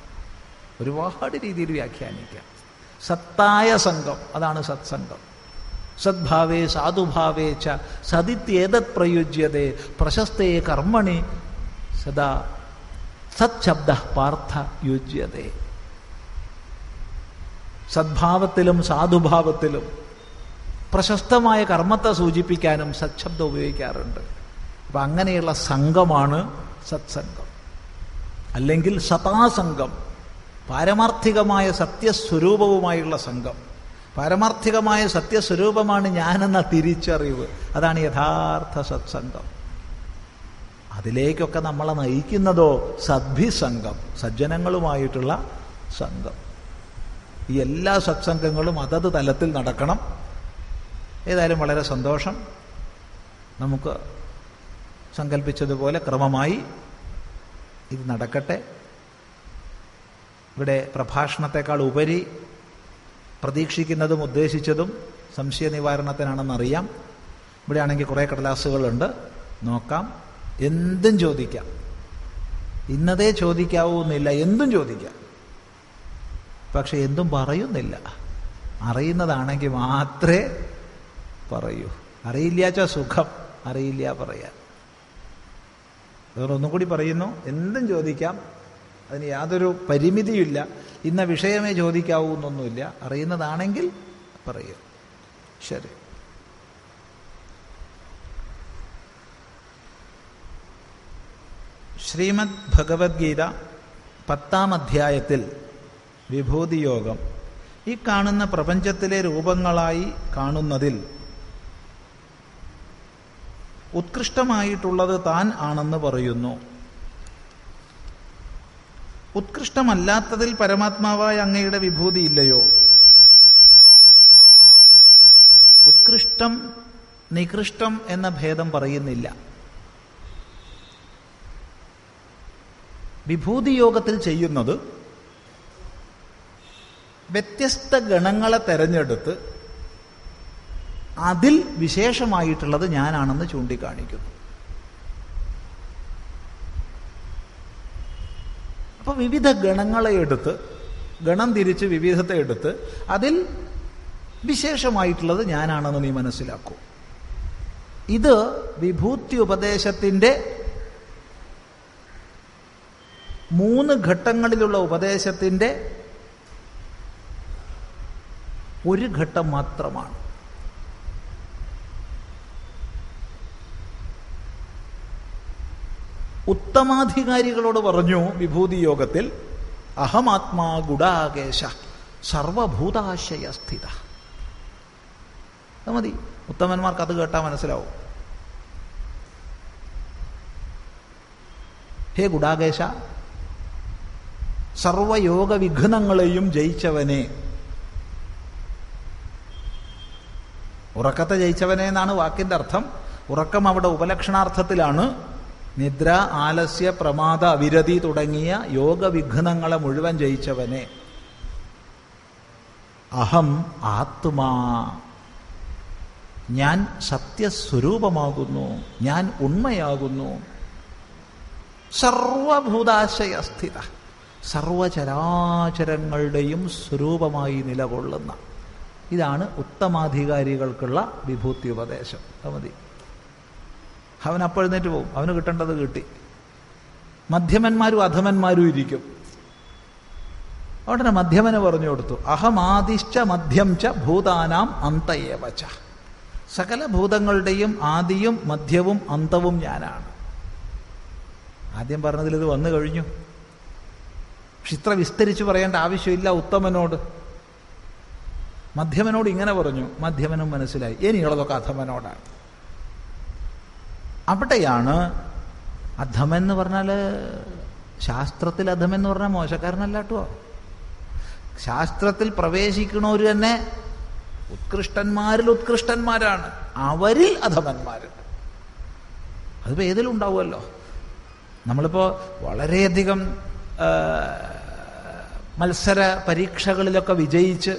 ഒരുപാട് രീതിയിൽ വ്യാഖ്യാനിക്കാം. സത്തായ സംഘം, അതാണ് സത്സംഗം. സദ്ഭാവേ സാധുഭാവേ ച സദിത്യേതത് പ്രയുജ്യതേ പ്രശസ്തേ കർമ്മണി സദാ സത്ശബ്ദ പാർത്ഥ യുജ്യതേ. സദ്ഭാവത്തിലും സാധുഭാവത്തിലും പ്രശസ്തമായ കർമ്മത്തെ സൂചിപ്പിക്കാനും സത്ശബ്ദം ഉപയോഗിക്കാറുണ്ട്. അപ്പം അങ്ങനെയുള്ള സംഘമാണ് സത്സംഗം. അല്ലെങ്കിൽ സതാസംഗം, പാരമാർത്ഥികമായ സത്യസ്വരൂപവുമായുള്ള സംഘം. പാരമാർത്ഥികമായ സത്യസ്വരൂപമാണ് ഞാനെന്ന തിരിച്ചറിവ്, അതാണ് യഥാർത്ഥ സത്സംഗം. അതിലേക്കൊക്കെ നമ്മളെ നയിക്കുന്നതോ സദ്ഭിസംഗം, സജ്ജനങ്ങളുമായിട്ടുള്ള സംഘം. ഈ എല്ലാ സത്സംഗങ്ങളും അതത് തലത്തിൽ നടക്കണം. ഏതായാലും വളരെ സന്തോഷം. നമുക്ക് സങ്കല്പിച്ചതുപോലെ ക്രമമായി ഇത് നടക്കട്ടെ. ഇവിടെ പ്രഭാഷണത്തെക്കാൾ ഉപരി പ്രതീക്ഷിക്കുന്നതും ഉദ്ദേശിച്ചതും സംശയ നിവാരണത്തിനാണെന്നറിയാം. ഇവിടെ ആണെങ്കിൽ കുറേ കടലാസുകളുണ്ട്, നോക്കാം. എന്തും ചോദിക്കാം. ഇന്നതേ ചോദിക്കാവൂന്നില്ല, എന്തും ചോദിക്കാം. പക്ഷെ എന്തും പറയുന്നില്ല. അറിയുന്നതാണെങ്കിൽ മാത്രമേ പറയൂ. അറിയില്ലാച്ച സുഖം, അറിയില്ല പറയാൻ. അതുകൊണ്ടൊന്നും കൂടി പറയുന്നു, എന്തും ചോദിക്കാം. അതിന് യാതൊരു പരിമിതിയില്ല. ഇന്ന വിഷയമേ ചോദിക്കാവൂ എന്നൊന്നുമില്ല. അറിയുന്നതാണെങ്കിൽ പറയൂ. ശരി. ശ്രീമദ് ഭഗവത്ഗീത 10-ാം അധ്യായത്തിൽ വിഭൂതിയോഗം ഈ കാണുന്ന പ്രപഞ്ചത്തിലെ രൂപങ്ങളായി കാണുന്നതിൽ ഉത്കൃഷ്ടമായിട്ടുള്ളത് താൻ ആണെന്ന് പറയുന്നു. ഉത്കൃഷ്ടമല്ലാത്തതിൽ പരമാത്മാവായ അങ്ങയുടെ വിഭൂതി ഇല്ലയോ? ഉത്കൃഷ്ടം നികൃഷ്ടം എന്ന ഭേദം പറയുന്നില്ല. വിഭൂതിയോഗത്തിൽ ചെയ്യുന്നത് വ്യത്യസ്ത ഗണങ്ങളെ തെരഞ്ഞെടുത്ത് അതിൽ വിശേഷമായിട്ടുള്ളത് ഞാനാണെന്ന് ചൂണ്ടിക്കാണിക്കുന്നു. അപ്പോൾ വിവിധ ഗണങ്ങളെ എടുത്ത്, ഗണം തിരിച്ച് വിവിധത്തെ എടുത്ത് അതിൽ വിശേഷമായിട്ടുള്ളത് ഞാനാണെന്ന് നീ മനസ്സിലാക്കൂ. ഇത് വിഭൂതി ഉപദേശത്തിൻ്റെ 3 ഘട്ടങ്ങളിലുള്ള ഉപദേശത്തിൻ്റെ ഒരു ഘട്ടം മാത്രമാണ്. ഉത്തമാധികാരികളോട് പറഞ്ഞു വിഭൂതി യോഗത്തിൽ, അഹമാത്മാ ഗുഡാകേശ സർവഭൂതാശയ സ്ഥിത. അത് മതി, ഉത്തമന്മാർക്ക് അത് കേട്ടാൽ മനസ്സിലാവും. ഹേ ഗുഡാകേശ, സർവയോഗ വിഘ്നങ്ങളെയും ജയിച്ചവനെ. ഉറക്കത്തെ ജയിച്ചവനെ എന്നാണ് വാക്കിന്റെ അർത്ഥം. ഉറക്കം അവിടെ ഉപലക്ഷണാർത്ഥത്തിലാണ്. നിദ്ര, ആലസ്യ, പ്രമാദ, അവിരതി തുടങ്ങിയ യോഗവിഘ്നങ്ങളെ മുഴുവൻ ജയിച്ചവനെ. അഹം ആത്മാ, ഞാൻ സത്യസ്വരൂപമാകുന്നു, ഞാൻ ഉണ്മയാകുന്നു. സർവഭൂതാശയസ്ഥിത, സർവചരാചരങ്ങളുടെയും സ്വരൂപമായി നിലകൊള്ളുന്ന. ഇതാണ് ഉത്തമാധികാരികൾക്കുള്ള വിഭൂതി ഉപദേശം. അത് മതി. അവൻ അപ്പോഴെഴുന്നേറ്റ് പോകും, അവന് കിട്ടേണ്ടത് കിട്ടി. മധ്യമന്മാരും അധമന്മാരും ഇരിക്കും. ഉടനെ മധ്യമന് പറഞ്ഞു കൊടുത്തു, അഹമാദിശ്ച മധ്യം ച ഭൂതാനാം അന്തയേവച. സകല ഭൂതങ്ങളുടെയും ആദിയും മധ്യവും അന്തവും ഞാനാണ്. ആദ്യം പറഞ്ഞതിൽ ഇത് വന്നു കഴിഞ്ഞു. പക്ഷെ ഇത്ര വിസ്തരിച്ച് പറയേണ്ട ആവശ്യമില്ല ഉത്തമനോട്. മധ്യമനോട് ഇങ്ങനെ പറഞ്ഞു, മധ്യമനും മനസ്സിലായി. ഇനിയുള്ളതൊക്കെ അധമനോടാണ്. അവിടെയാണ് അധമൻ എന്ന് പറഞ്ഞാൽ, ശാസ്ത്രത്തിൽ അധമൻ എന്ന് പറഞ്ഞാൽ മോശക്കാരനല്ല കേട്ടോ. ശാസ്ത്രത്തിൽ പ്രവേശിക്കണവർ തന്നെ ഉത്കൃഷ്ടന്മാരിൽ ഉത്കൃഷ്ടന്മാരാണ്, അവരിൽ അധമന്മാരുണ്ട്. അതിപ്പോൾ ഏതിലും ഉണ്ടാവുമല്ലോ. നമ്മളിപ്പോൾ വളരെയധികം മത്സര പരീക്ഷകളിലൊക്കെ വിജയിച്ച്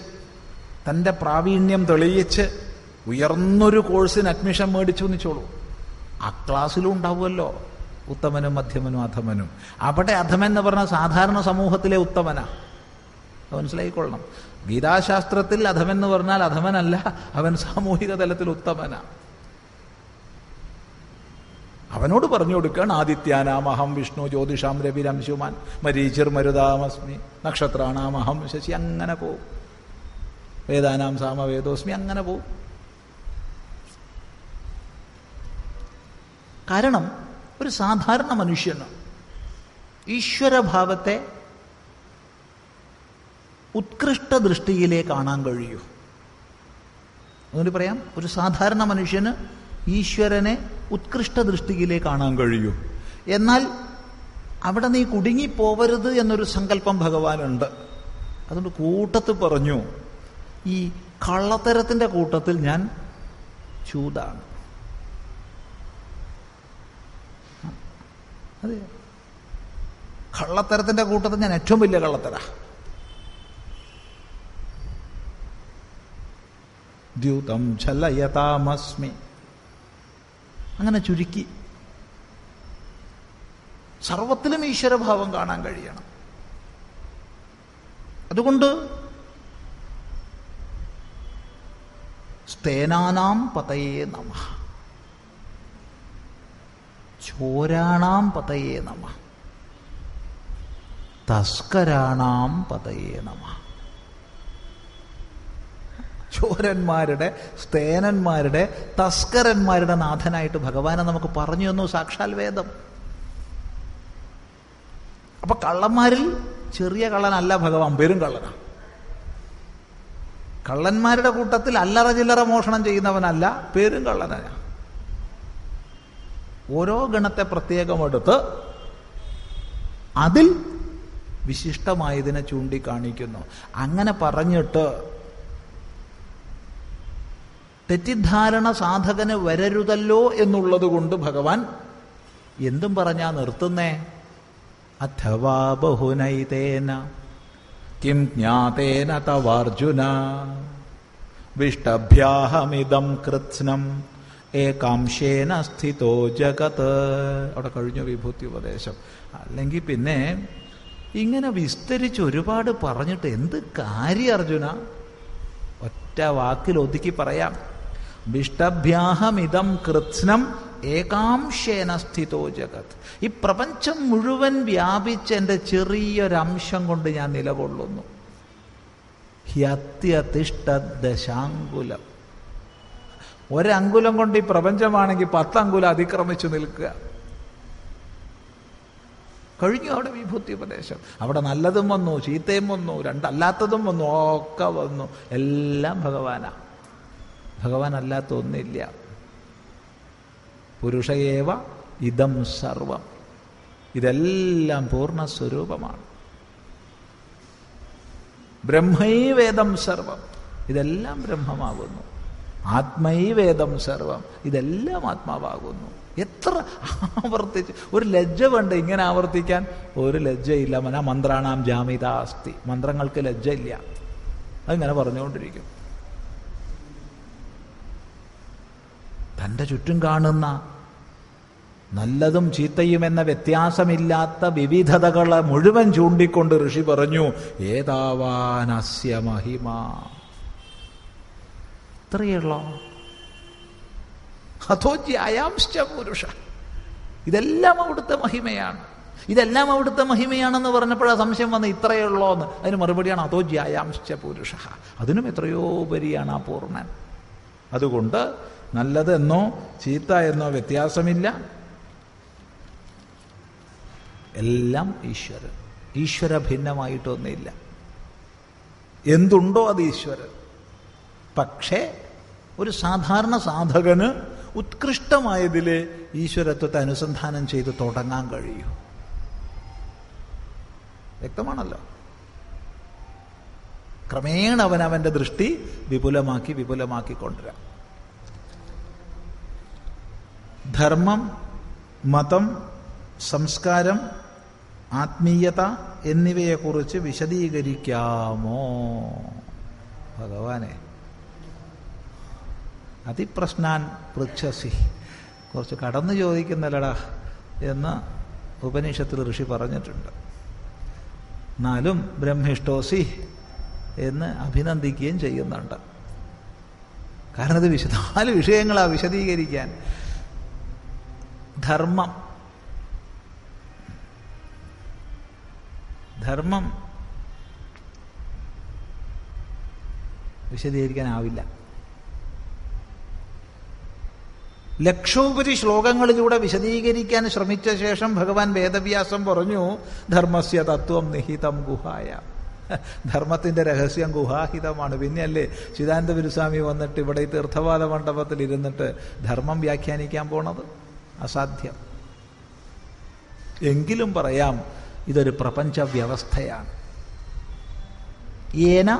തൻ്റെ പ്രാവീണ്യം തെളിയിച്ച് ഉയർന്നൊരു കോഴ്സിന് അഡ്മിഷൻ മേടിച്ചു എന്നിച്ചോളൂ, ആ ക്ലാസ്സിലും ഉണ്ടാവുമല്ലോ ഉത്തമനും മധ്യമനും അധമനും. അവിടെ അധമൻ എന്ന് പറഞ്ഞാൽ സാധാരണ സമൂഹത്തിലെ ഉത്തമനാ, മനസ്സിലായിക്കൊള്ളണം. ഗീതാശാസ്ത്രത്തിൽ അധമൻ എന്ന് പറഞ്ഞാൽ അധമനല്ല, അവൻ സാമൂഹിക തലത്തിൽ ഉത്തമനാ. അവനോട് പറഞ്ഞു കൊടുക്കുകയാണ്, ആദിത്യാനാമഹം വിഷ്ണു ജ്യോതിഷാം രവിരംശുമാൻ മരീചിർ മരുതാമസ്മി നക്ഷത്രാണാമഹം ശശി. അങ്ങനെ പോവും. വേദാനാം സാമവേദോസ്മി. അങ്ങനെ പോവും. കാരണം ഒരു സാധാരണ മനുഷ്യന് ഈശ്വരഭാവത്തെ ഉത്കൃഷ്ട ദൃഷ്ടിയിലേ കാണാൻ കഴിയൂ. അതുകൊണ്ട് പറയാം, ഒരു സാധാരണ മനുഷ്യന് ഈശ്വരനെ ഉത്കൃഷ്ട ദൃഷ്ടിയിലേ കാണാൻ കഴിയൂ. എന്നാൽ അവിടെ നീ കുടുങ്ങിപ്പോവരുത് എന്നൊരു സങ്കല്പം ഭഗവാനുണ്ട്. അതുകൊണ്ട് കൂട്ടത്തിൽ പറഞ്ഞു, ഈ കള്ളത്തരത്തിൻ്റെ കൂട്ടത്തിൽ ഞാൻ ചൂതാണ്. അതെ, കള്ളത്തരത്തിൻ്റെ കൂട്ടത്തിൽ ഞാൻ ഏറ്റവും വലിയ കള്ളത്തര. ദ്യൂതം ഛലയതാമസ്മി. അങ്ങനെ ചുരുക്കി സർവത്തിലും ഈശ്വരഭാവം കാണാൻ കഴിയണം. അതുകൊണ്ട് സ്തേനാനാം പതയേ നമഃ, ചോരാണാം പതയേ നമഃ, തസ്കരാണാം പതയേ നമഃ. ചോരന്മാരുടെ, സ്തേനന്മാരുടെ, തസ്കരന്മാരുടെ നാഥനായിട്ട് ഭഗവാനെ നമുക്ക് പറഞ്ഞു തന്നു സാക്ഷാൽ വേദം. അപ്പൊ കള്ളന്മാരിൽ ചെറിയ കള്ളനല്ല ഭഗവാൻ, പേരും കള്ളനാണ്. കള്ളന്മാരുടെ കൂട്ടത്തിൽ അല്ലറ ചില്ലറ മോഷണം ചെയ്യുന്നവനല്ല, പേരും കള്ളനാണ്. ഓരോ ഗണത്തെ പ്രത്യേകമെടുത്ത് അതിൽ വിശിഷ്ടമായതിനെ ചൂണ്ടിക്കാണിക്കുന്നു. അങ്ങനെ പറഞ്ഞിട്ട് തെറ്റിദ്ധാരണ സാധകന് വരരുതല്ലോ എന്നുള്ളത് കൊണ്ട് ഭഗവാൻ എന്തും പറഞ്ഞാ നിർത്തുന്നേ. അഥവാ ബഹുനൈതേന കിം ജ്ഞാതേന തവാർജുന വിഷ്ടഭ്യാഹമിദം കൃത്സ്നം ഏകാംശേന സ്ഥിതോ ജഗത്. അവിടെ കഴിഞ്ഞ വിഭൂതി ഉപദേശം. അല്ലെങ്കിൽ പിന്നെ ഇങ്ങനെ വിസ്തരിച്ച് ഒരുപാട് പറഞ്ഞിട്ട് എന്ത് കാര്യം അർജുന? ഒറ്റ വാക്കിൽ ഒതുക്കി പറയാം. വിഷ്ടഭ്യാഹമിദം കൃത്സ്നം ഏകാംശേന സ്ഥിതോ ജഗത്. ഈ പ്രപഞ്ചം മുഴുവൻ വ്യാപിച്ച് എൻ്റെ ചെറിയൊരംശം കൊണ്ട് ഞാൻ നിലകൊള്ളുന്നു. ഹ്യത്യതിഷ്ഠദശാങ്കുലം. ഒരങ്കുലം കൊണ്ട് ഈ പ്രപഞ്ചമാണെങ്കിൽ 10 അങ്കുലം അതിക്രമിച്ചു നിൽക്കുക. കഴിഞ്ഞു അവിടെ വിഭൂതി ഉപദേശം. അവിടെ നല്ലതും വന്നു, ചീത്തയും വന്നു, രണ്ടല്ലാത്തതും വന്നു, ഒക്കെ വന്നു. എല്ലാം ഭഗവാനാ. ഭഗവാൻ അല്ലാത്ത ഒന്നില്ല. പുരുഷയേവ ഇദം സർവം. ഇതെല്ലാം പൂർണ്ണസ്വരൂപമാണ്. ബ്രഹ്മൈവേദം സർവം. ഇതെല്ലാം ബ്രഹ്മമാകുന്നു. ആത്മൈവേദം സർവം. ഇതെല്ലാം ആത്മാവാകുന്നു. എത്ര ആവർത്തിച്ച്, ഒരു ലജ്ജ വേണ്ട ഇങ്ങനെ ആവർത്തിക്കാൻ. ഒരു ലജ്ജയില്ല. മന്ത്രാണാം ജാമിതാസ്തി. മന്ത്രങ്ങൾക്ക് ലജ്ജയില്ല. അതിങ്ങനെ പറഞ്ഞുകൊണ്ടിരിക്കും. തൻ്റെ ചുറ്റും കാണുന്ന നല്ലതും ചീത്തയും എന്ന വ്യത്യാസമില്ലാത്ത വിവിധതകളെ മുഴുവൻ ചൂണ്ടിക്കൊണ്ട് ഋഷി പറഞ്ഞു, ഏതാവാനസ്യ മഹിമ. ഇത്രയുള്ളോ? അഥോജ്യായാംശ്ച പുരുഷ. ഇതെല്ലാം അവിടുത്തെ മഹിമയാണ്. ഇതെല്ലാം അവിടുത്തെ മഹിമയാണെന്ന് പറഞ്ഞപ്പോഴാണ് സംശയം വന്ന് ഇത്രയുള്ളോ എന്ന്. അതിന് മറുപടിയാണ് അഥോജ്യായാംശ്ച പുരുഷ. അതിനും എത്രയോ ഉപരിയാണ് ആ പൂർണ്ണൻ. അതുകൊണ്ട് നല്ലതെന്നോ ചീത്ത എന്നോ വ്യത്യാസമില്ല. എല്ലാം ഈശ്വരൻ. ഈശ്വര ഭിന്നമായിട്ടൊന്നുമില്ല. എന്തുണ്ടോ അത് ഈശ്വരൻ. പക്ഷേ ഒരു സാധാരണ സാധകന് ഉത്കൃഷ്ടമായതിൽ ഈശ്വരത്വത്തെ അനുസന്ധാനം ചെയ്ത് തുടങ്ങാൻ കഴിയൂ. വ്യക്തമാണല്ലോ. ക്രമേണ അവനവൻ്റെ ദൃഷ്ടി വിപുലമാക്കി കൊണ്ടുവരാം. ധർമ്മം, മതം, സംസ്കാരം, ആത്മീയത എന്നിവയെക്കുറിച്ച് വിശദീകരിക്കാമോ? ഭഗവാനെ, അതിപ്രശ്നാൻ പൃച്ഛസി. കുറച്ച് കടന്നു ചോദിക്കുന്നല്ലടാ എന്ന് ഉപനിഷത്തിൽ ഋഷി പറഞ്ഞിട്ടുണ്ട്. എന്നാലും ബ്രഹ്മിഷ്ടോസി എന്ന് അഭിനന്ദിക്കുകയും ചെയ്യുന്നുണ്ട്. കാരണം ഇത് 4 വിഷയങ്ങളാണ് വിശദീകരിക്കാൻ. ധർമ്മം വിശദീകരിക്കാനാവില്ല. ലക്ഷോപരി ശ്ലോകങ്ങളിലൂടെ വിശദീകരിക്കാൻ ശ്രമിച്ച ശേഷം ഭഗവാൻ വേദവ്യാസം പറഞ്ഞു, ധർമ്മസ്യ തത്വം നിഹിതം ഗുഹായ. ധർമ്മത്തിൻ്റെ രഹസ്യം ഗുഹാഹിതമാണ്. പിന്നെയല്ലേ ചിദാനന്ദ ഗുരുസ്വാമി വന്നിട്ട് ഇവിടെ ഈ തീർത്ഥവാദ മണ്ഡപത്തിൽ ഇരുന്നിട്ട് ധർമ്മം വ്യാഖ്യാനിക്കാൻ പോണത്? അസാധ്യം. എങ്കിലും പറയാം, ഇതൊരു പ്രപഞ്ച വ്യവസ്ഥയാണ്. യേന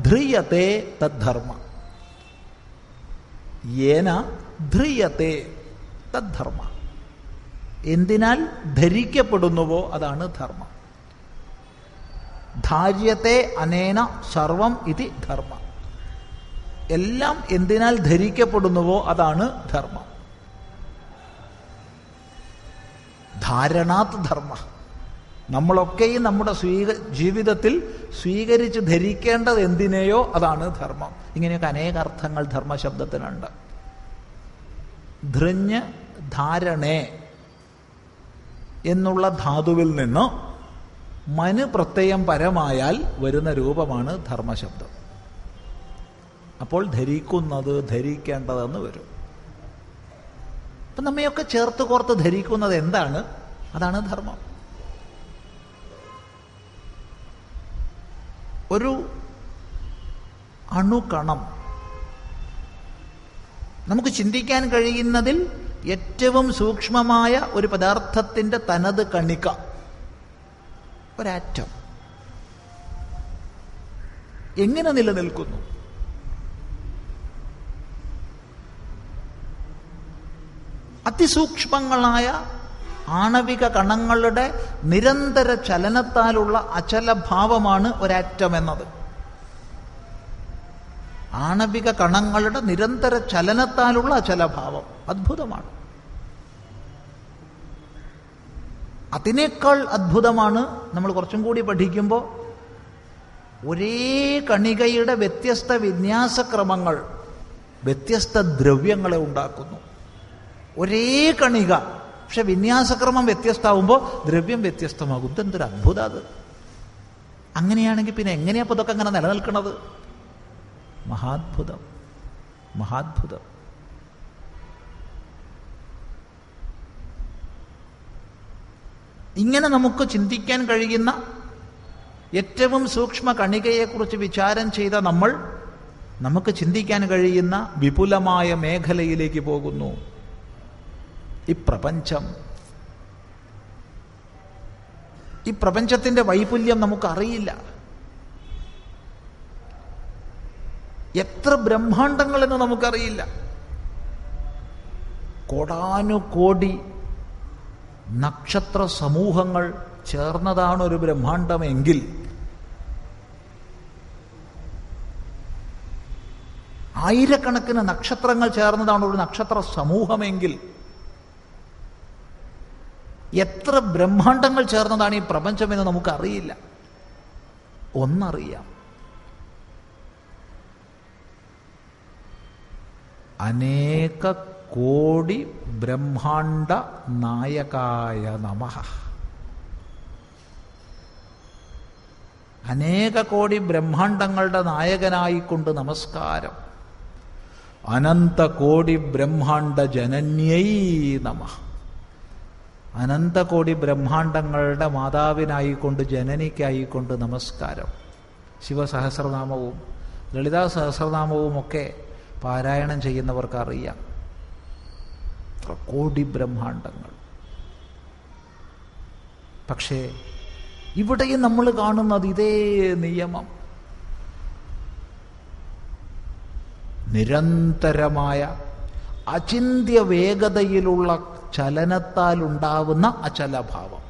ധ്രിയത്തെ തദ്ധർമ്മ. യേന ധ്രിയത്തെ തദ്ധർമ്മ. എന്തിനാൽ ധരിക്കപ്പെടുന്നുവോ അതാണ് ധർമ്മം. ധാര്യത്തെ അനേന സർവം ഇതി ധർമ്മ. എല്ലാം എന്തിനാൽ ധരിക്കപ്പെടുന്നുവോ അതാണ് ധർമ്മം. ധാരണാത് ധർമ്മ. നമ്മളൊക്കെയും നമ്മുടെ ജീവിതത്തിൽ സ്വീകരിച്ച് ധരിക്കേണ്ടത് എന്തിനെയോ അതാണ് ധർമ്മം. ഇങ്ങനെയൊക്കെ അനേക അർത്ഥങ്ങൾ ധർമ്മശബ്ദത്തിനുണ്ട്. ധൃഞ്ഞ് ധാരണേ എന്നുള്ള ധാതുവിൽ നിന്ന് മനു പ്രത്യയം പരമായാൽ വരുന്ന രൂപമാണ് ധർമ്മശബ്ദം. അപ്പോൾ ധരിക്കുന്നത്, ധരിക്കേണ്ടതെന്ന് വരും. അപ്പം നമ്മയൊക്കെ ചേർത്ത് കോർത്ത് ധരിക്കുന്നത് എന്താണ്? അതാണ് ധർമ്മം. ഒരു അണുകണം നമുക്ക് ചിന്തിക്കാൻ കഴിയുന്നതിൽ ഏറ്റവും സൂക്ഷ്മമായ ഒരു പദാർത്ഥത്തിൻ്റെ തനത് കണിക, ഒരാറ്റം എങ്ങനെ നിലനിൽക്കുന്നു? അതിസൂക്ഷ്മങ്ങളായ ആണവിക കണങ്ങളുടെ നിരന്തര ചലനത്താലുള്ള അചലഭാവമാണ് ഒരാറ്റം എന്നത്. ആണവിക കണങ്ങളുടെ നിരന്തര ചലനത്താലുള്ള അചലഭാവം അദ്ഭുതമാണ്. അതിനേക്കാൾ അദ്ഭുതമാണ് നമ്മൾ കുറച്ചും കൂടി പഠിക്കുമ്പോൾ ഒരേ കണികയുടെ വ്യത്യസ്ത വിന്യാസക്രമങ്ങൾ വ്യത്യസ്ത ദ്രവ്യങ്ങളെ ഉണ്ടാക്കുന്നു. ഒരേ കണിക, പക്ഷെ വിന്യാസക്രമം വ്യത്യസ്തമാകുമ്പോൾ ദ്രവ്യം വ്യത്യസ്തമാകും. ഇതെന്തൊരു അദ്ഭുതം അത്! അങ്ങനെയാണെങ്കിൽ പിന്നെ എങ്ങനെയാ അപ്പോൾ ഇതൊക്കെ അങ്ങനെ നിലനിൽക്കുന്നത്? മഹാത്ഭുതം, മഹാത്ഭുതം. ഇങ്ങനെ നമുക്ക് ചിന്തിക്കാൻ കഴിയുന്ന ഏറ്റവും സൂക്ഷ്മ കണികയെക്കുറിച്ച് വിചാരം ചെയ്ത നമ്മൾ നമുക്ക് ചിന്തിക്കാൻ കഴിയുന്ന വിപുലമായ മേഖലയിലേക്ക് പോകുന്നു. ഈ പ്രപഞ്ചത്തിൻ്റെ വൈപുല്യം നമുക്കറിയില്ല. എത്ര ബ്രഹ്മാണ്ടങ്ങളെന്ന് നമുക്കറിയില്ല. കോടാനുകോടി നക്ഷത്ര സമൂഹങ്ങൾ ചേർന്നതാണ് ഒരു ബ്രഹ്മാണ്ടമെങ്കിൽ ആയിരക്കണക്കിന് നക്ഷത്രങ്ങൾ ചേർന്നതാണ് ഒരു നക്ഷത്ര സമൂഹമെങ്കിൽ എത്ര ബ്രഹ്മാണ്ടങ്ങൾ ചേർന്നതാണ് ഈ പ്രപഞ്ചമെന്ന് നമുക്കറിയില്ല. ഒന്നറിയാം, അനേക കോടി ബ്രഹ്മാണ്ട നായകായ നമഃ. അനേക കോടി ബ്രഹ്മാണ്ടങ്ങളുടെ നായകനായിക്കൊണ്ട് നമസ്കാരം. അനന്ത കോടി ബ്രഹ്മാണ്ട ജനന്യൈ നമഃ. അനന്തകോടി ബ്രഹ്മാണ്ടങ്ങളുടെ മാതാവിനായിക്കൊണ്ട് ജനനിക്കായിക്കൊണ്ട് നമസ്കാരം. ശിവസഹസ്രനാമവും ലളിതാ സഹസ്രനാമവും ഒക്കെ പാരായണം ചെയ്യുന്നവർക്ക് അറിയാം. കോടി ബ്രഹ്മാണ്ടങ്ങൾ. പക്ഷേ ഇവിടെയും നമ്മൾ കാണുന്നത് ഇതേ നിയമം. നിരന്തരമായ അചിന്ത്യ വേഗതയിലുള്ള ചലനത്താൽ ഉണ്ടാവുന്ന അചലഭാവം.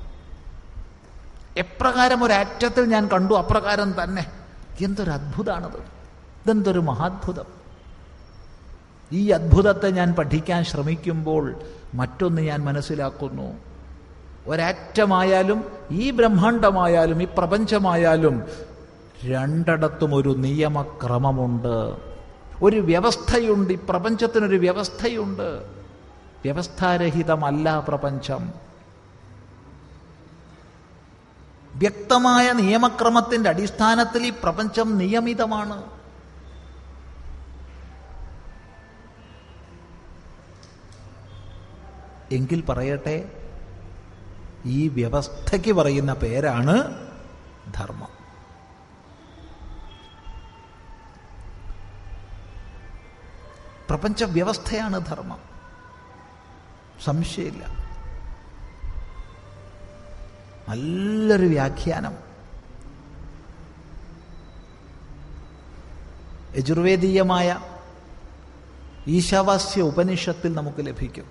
എപ്രകാരം ഒരറ്റത്തിൽ ഞാൻ കണ്ടു അപ്രകാരം തന്നെ. എന്തൊരു അത്ഭുതമാണത്! ഇതെന്തൊരു മഹാത്ഭുതം! ഈ അത്ഭുതത്തെ ഞാൻ പഠിക്കാൻ ശ്രമിക്കുമ്പോൾ മറ്റൊന്ന് ഞാൻ മനസ്സിലാക്കുന്നു. ഒരാറ്റമായാലും ഈ ബ്രഹ്മാണ്ടമായാലും ഈ പ്രപഞ്ചമായാലും രണ്ടിടത്തും ഒരു നിയമക്രമമുണ്ട്, ഒരു വ്യവസ്ഥയുണ്ട്. ഈ പ്രപഞ്ചത്തിനൊരു വ്യവസ്ഥയുണ്ട്. വ്യവസ്ഥാരഹിതമല്ല പ്രപഞ്ചം. വ്യക്തമായ നിയമക്രമത്തിൻ്റെ അടിസ്ഥാനത്തിൽ ഈ പ്രപഞ്ചം നിയമിതമാണ്. എങ്കിൽ പറയട്ടെ, ഈ വ്യവസ്ഥയ്ക്ക് പറയുന്ന പേരാണ് ധർമ്മം. പ്രപഞ്ച വ്യവസ്ഥയാണ് ധർമ്മം, സംശയമില്ല. നല്ലൊരു വ്യാഖ്യാനം യജുർവേദീയമായ ഈശാവാസ്യ ഉപനിഷത്തിൽ നമുക്ക് ലഭിക്കും.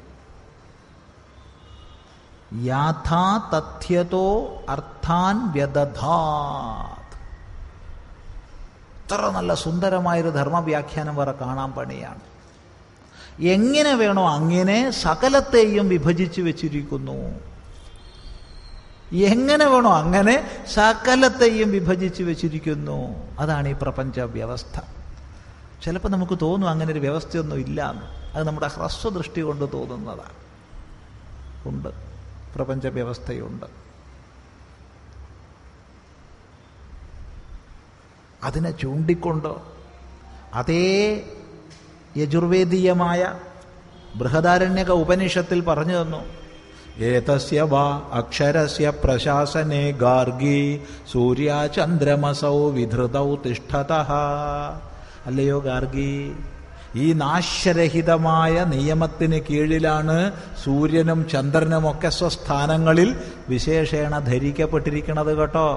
യാഥാ തഥ്യതോ അർത്ഥാൻ വ്യദധാത്. ഇത്ര നല്ല സുന്ദരമായൊരു ധർമ്മവ്യാഖ്യാനം വരെ കാണാൻ പണിയാണ്. എങ്ങനെ വേണോ അങ്ങനെ സകലത്തെയും വിഭജിച്ച് വെച്ചിരിക്കുന്നു. എങ്ങനെ വേണോ അങ്ങനെ സകലത്തെയും വിഭജിച്ച് വെച്ചിരിക്കുന്നു. അതാണ് ഈ പ്രപഞ്ച വ്യവസ്ഥ. ചിലപ്പോൾ നമുക്ക് തോന്നും അങ്ങനെ ഒരു വ്യവസ്ഥയൊന്നും ഇല്ല എന്ന്. അത് നമ്മുടെ ഹ്രസ്വദൃഷ്ടി കൊണ്ട് തോന്നുന്നതാണ്. ഉണ്ട്, പ്രപഞ്ച വ്യവസ്ഥയുണ്ട്. അതിനെ ചൂണ്ടിക്കൊണ്ട് അതേ യജുർവേദീയമായ ബൃഹദാരണ്യക ഉപനിഷത്തിൽ പറഞ്ഞു തന്നു. ഏതസ്യ വാ അക്ഷരസ്യ പ്രശാസനേ ഗാർഗി സൂര്യാചന്ദ്രമസൗ വിധൃതൗ തിഷ്ഠതഃ. അല്ലയോ ഗാർഗി, ഈ നാശരഹിതമായ നിയമത്തിന് കീഴിലാണ് സൂര്യനും ചന്ദ്രനും ഒക്കെ സ്വസ്ഥാനങ്ങളിൽ വിശേഷേണ ധരിക്കപ്പെട്ടിരിക്കുന്നത് കേട്ടോ.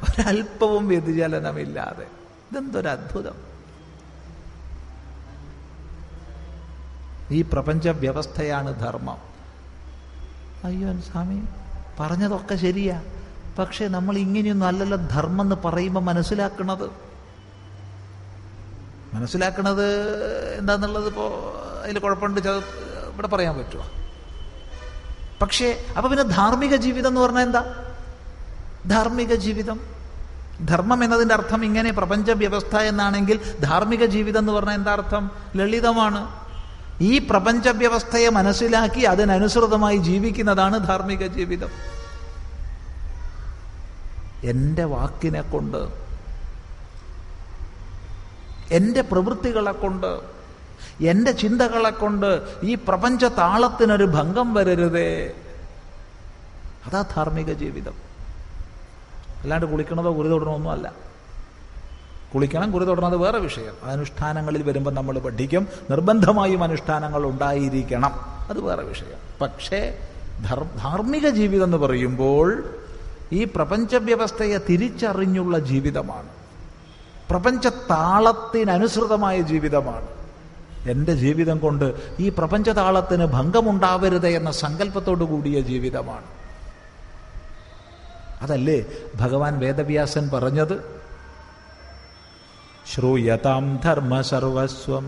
ഒരല്പവും വ്യതിചലനമില്ലാതെ. ഇതെന്തൊരത്ഭുതം! ഈ പ്രപഞ്ച വ്യവസ്ഥയാണ് ധർമ്മം. അയ്യോ സ്വാമി, പറഞ്ഞതൊക്കെ ശരിയാ, പക്ഷെ നമ്മൾ ഇങ്ങനെയൊന്നും അല്ലല്ലോ ധർമ്മം എന്ന് പറയുമ്പോൾ മനസ്സിലാക്കുന്നത് എന്താന്നുള്ളത് ഇപ്പോൾ അതിൽ കുഴപ്പമുണ്ട്, ഇവിടെ പറയാൻ പറ്റുമോ? പക്ഷേ അപ്പൊ പിന്നെ ധാർമ്മിക ജീവിതം എന്ന് പറഞ്ഞാൽ എന്താ? ധാർമ്മിക ജീവിതം, ധർമ്മം എന്നതിൻ്റെ അർത്ഥം ഇങ്ങനെ പ്രപഞ്ച വ്യവസ്ഥ എന്നാണെങ്കിൽ ധാർമ്മിക ജീവിതം എന്ന് പറഞ്ഞാൽ എന്താ അർത്ഥം? ലളിതമാണ്. ഈ പ്രപഞ്ച വ്യവസ്ഥയെ മനസ്സിലാക്കി അതിനനുസൃതമായി ജീവിക്കുന്നതാണ് ധാർമ്മിക ജീവിതം. എൻ്റെ വാക്കിനെ കൊണ്ട്, എൻ്റെ പ്രവൃത്തികളെ കൊണ്ട്, എൻ്റെ ചിന്തകളെ കൊണ്ട് ഈ പ്രപഞ്ച താളത്തിനൊരു ഭംഗം വരരുതേ. അതാ ധാർമ്മിക ജീവിതം. അല്ലാണ്ട് കുളിക്കണതോ കുറി തൊടണമൊന്നും അല്ല. കുളിക്കണം, കുറി തൊടണത് വേറെ വിഷയം. അനുഷ്ഠാനങ്ങളിൽ വരുമ്പോൾ നമ്മൾ പഠിക്കും, നിർബന്ധമായും അനുഷ്ഠാനങ്ങൾ ഉണ്ടായിരിക്കണം, അത് വേറെ വിഷയം. പക്ഷേ ധാർമ്മിക ജീവിതം എന്ന് പറയുമ്പോൾ ഈ പ്രപഞ്ച വ്യവസ്ഥയെ തിരിച്ചറിഞ്ഞുള്ള ജീവിതമാണ്, പ്രപഞ്ച താളത്തിനനുസൃതമായ ജീവിതമാണ്. എൻ്റെ ജീവിതം കൊണ്ട് ഈ പ്രപഞ്ച താളത്തിന് ഭംഗമുണ്ടാവരുത് എന്ന സങ്കല്പത്തോടു കൂടിയ ജീവിതമാണ്. അതല്ലേ ഭഗവാൻ വേദവ്യാസൻ പറഞ്ഞത്? ശ്രൂയതാം ധർമ്മ സർവസ്വം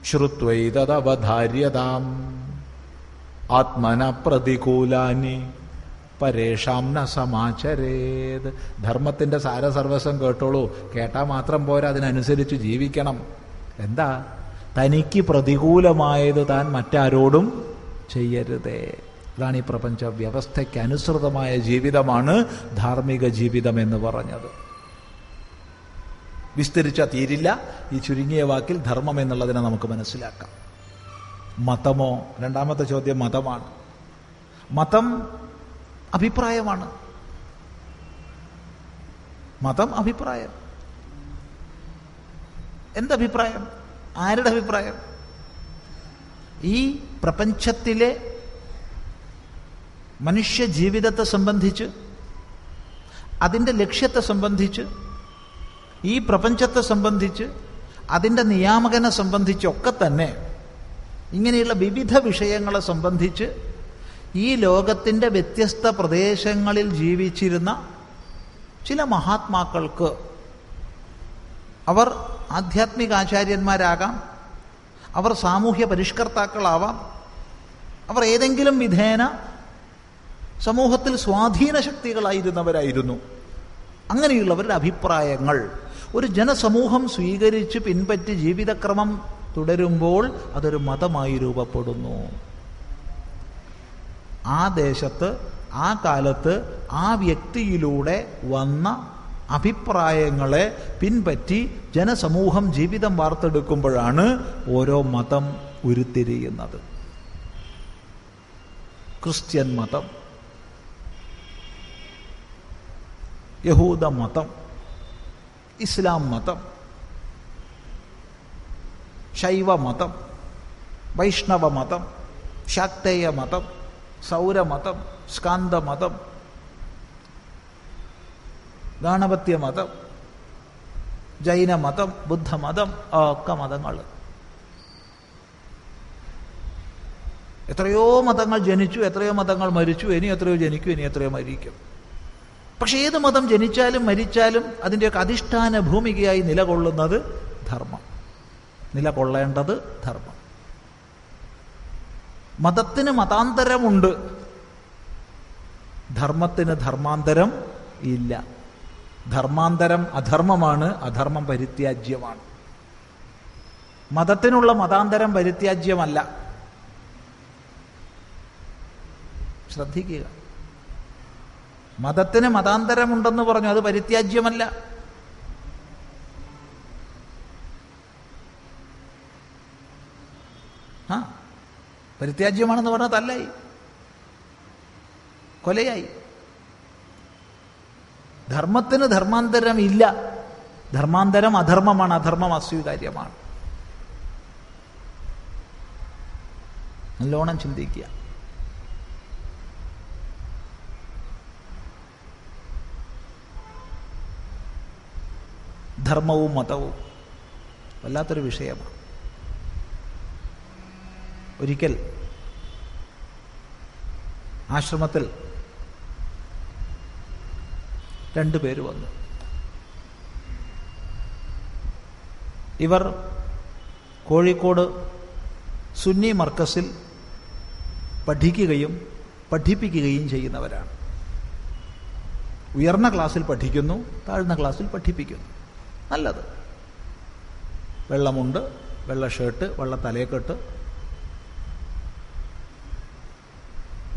ശ്രുത്വൈതദവധാര്യതാം ആത്മന പ്രതികൂലാനി പരേഷാം ന സമാചരേത്. ധർമ്മത്തിൻ്റെ സാരസർവസ്വം കേട്ടോളൂ. കേട്ടാൽ മാത്രം പോരാ, അതിനനുസരിച്ച് ജീവിക്കണം. എന്താ? തനിക്ക് പ്രതികൂലമായത് താൻ മറ്റാരോടും ചെയ്യരുതേ. അതാണ് ഈ പ്രപഞ്ച വ്യവസ്ഥയ്ക്ക് അനുസൃതമായ ജീവിതമാണ് ധാർമ്മിക ജീവിതം എന്ന് പറഞ്ഞത്. വിസ്തരിച്ചാൽ തീരില്ല. ഈ ചുരുങ്ങിയ വാക്കിൽ ധർമ്മം എന്നുള്ളതിനെ നമുക്ക് മനസ്സിലാക്കാം. മതമോ? രണ്ടാമത്തെ ചോദ്യം മതമാണ്. മതം അഭിപ്രായമാണ്. മതം അഭിപ്രായം. എന്തഭിപ്രായം? ആരുടെ അഭിപ്രായം? ഈ പ്രപഞ്ചത്തിലെ മനുഷ്യ ജീവിതത്തെ സംബന്ധിച്ച്, അതിൻ്റെ ലക്ഷ്യത്തെ സംബന്ധിച്ച്, ഈ പ്രപഞ്ചത്തെ സംബന്ധിച്ച്, അതിൻ്റെ നിയാമകനെ സംബന്ധിച്ചൊക്കെ തന്നെ ഇങ്ങനെയുള്ള വിവിധ വിഷയങ്ങളെ സംബന്ധിച്ച് ഈ ലോകത്തിൻ്റെ വ്യത്യസ്ത പ്രദേശങ്ങളിൽ ജീവിച്ചിരുന്ന ചില മഹാത്മാക്കൾക്ക്, അവർ ആധ്യാത്മിക ആചാര്യന്മാരാകാം, അവർ സാമൂഹ്യ പരിഷ്കർത്താക്കളാവാം, അവർ ഏതെങ്കിലും വിധേന സമൂഹത്തിൽ സ്വാധീന ശക്തികളായിരുന്നവരായിരുന്നു. അങ്ങനെയുള്ളവരുടെ അഭിപ്രായങ്ങൾ ഒരു ജനസമൂഹം സ്വീകരിച്ച് പിൻപറ്റി ജീവിതക്രമം തുടരുമ്പോൾ അതൊരു മതമായി രൂപപ്പെടുന്നു. ആ ദേശത്ത്, ആ കാലത്ത്, ആ വ്യക്തിയിലൂടെ വന്ന അഭിപ്രായങ്ങളെ പിൻപറ്റി ജനസമൂഹം ജീവിതം വാർത്തെടുക്കുമ്പോഴാണ് ഓരോ മതം ഉരുത്തിരിയുന്നത്. ക്രിസ്ത്യൻ മതം, യഹൂദ മതം, ഇസ്ലാം മതം, ശൈവ മതം, വൈഷ്ണവ മതം, ശാക്തേയ മതം, സൗരമതം, സ്കാന്ദമതം, ഗാണപത്യ മതം, ജൈനമതം, ബുദ്ധമതം, ഒക്കെ മതങ്ങൾ. എത്രയോ മതങ്ങൾ ജനിച്ചു, എത്രയോ മതങ്ങൾ മരിച്ചു, ഇനി എത്രയോ ജനിക്കും, ഇനി എത്രയോ മരിക്കും. പക്ഷെ ഏത് മതം ജനിച്ചാലും മരിച്ചാലും അതിൻ്റെയൊക്കെ അധിഷ്ഠാന ഭൂമികയായി നിലകൊള്ളുന്നത് ധർമ്മം. നിലകൊള്ളേണ്ടത് ധർമ്മം. മതത്തിന് മതാന്തരമുണ്ട്, ധർമ്മത്തിന് ധർമാന്തരം ഇല്ല. ധർമാന്തരം അധർമ്മമാണ്, അധർമ്മം പരിത്യാജ്യമാണ്. മതത്തിനുള്ള മതാന്തരം പരിത്യാജ്യമല്ല. ശ്രദ്ധിക്കുക. മതത്തിന് മതാന്തരമുണ്ടെന്ന് പറഞ്ഞു, അത് പരിത്യാജ്യമല്ല. പരിത്യാജ്യമാണെന്ന് പറഞ്ഞാൽ തല്ലായി, കൊലയായി. ധർമ്മത്തിന് ധർമാന്തരം ഇല്ല. ധർമാന്തരം അധർമ്മമാണ്, അധർമ്മം അസ്വീകാര്യമാണ്. നല്ലോണം ചിന്തിക്കുക. ധർമ്മവും മതവും വല്ലാത്തൊരു വിഷയമാണ്. ഒരിക്കൽ ആശ്രമത്തിൽ 2 പേര് വന്നു. ഇവർ കോഴിക്കോട് സുന്നി മർക്കസിൽ പഠിക്കുകയും പഠിപ്പിക്കുകയും ചെയ്യുന്നവരാണ്. ഉയർന്ന ക്ലാസ്സിൽ പഠിക്കുന്നു, താഴ്ന്ന ക്ലാസ്സിൽ പഠിപ്പിക്കുന്നു. നല്ലത്. വെള്ളമുണ്ട്, വെള്ള ഷർട്ട്, വെള്ള തലയെക്കെട്ട്.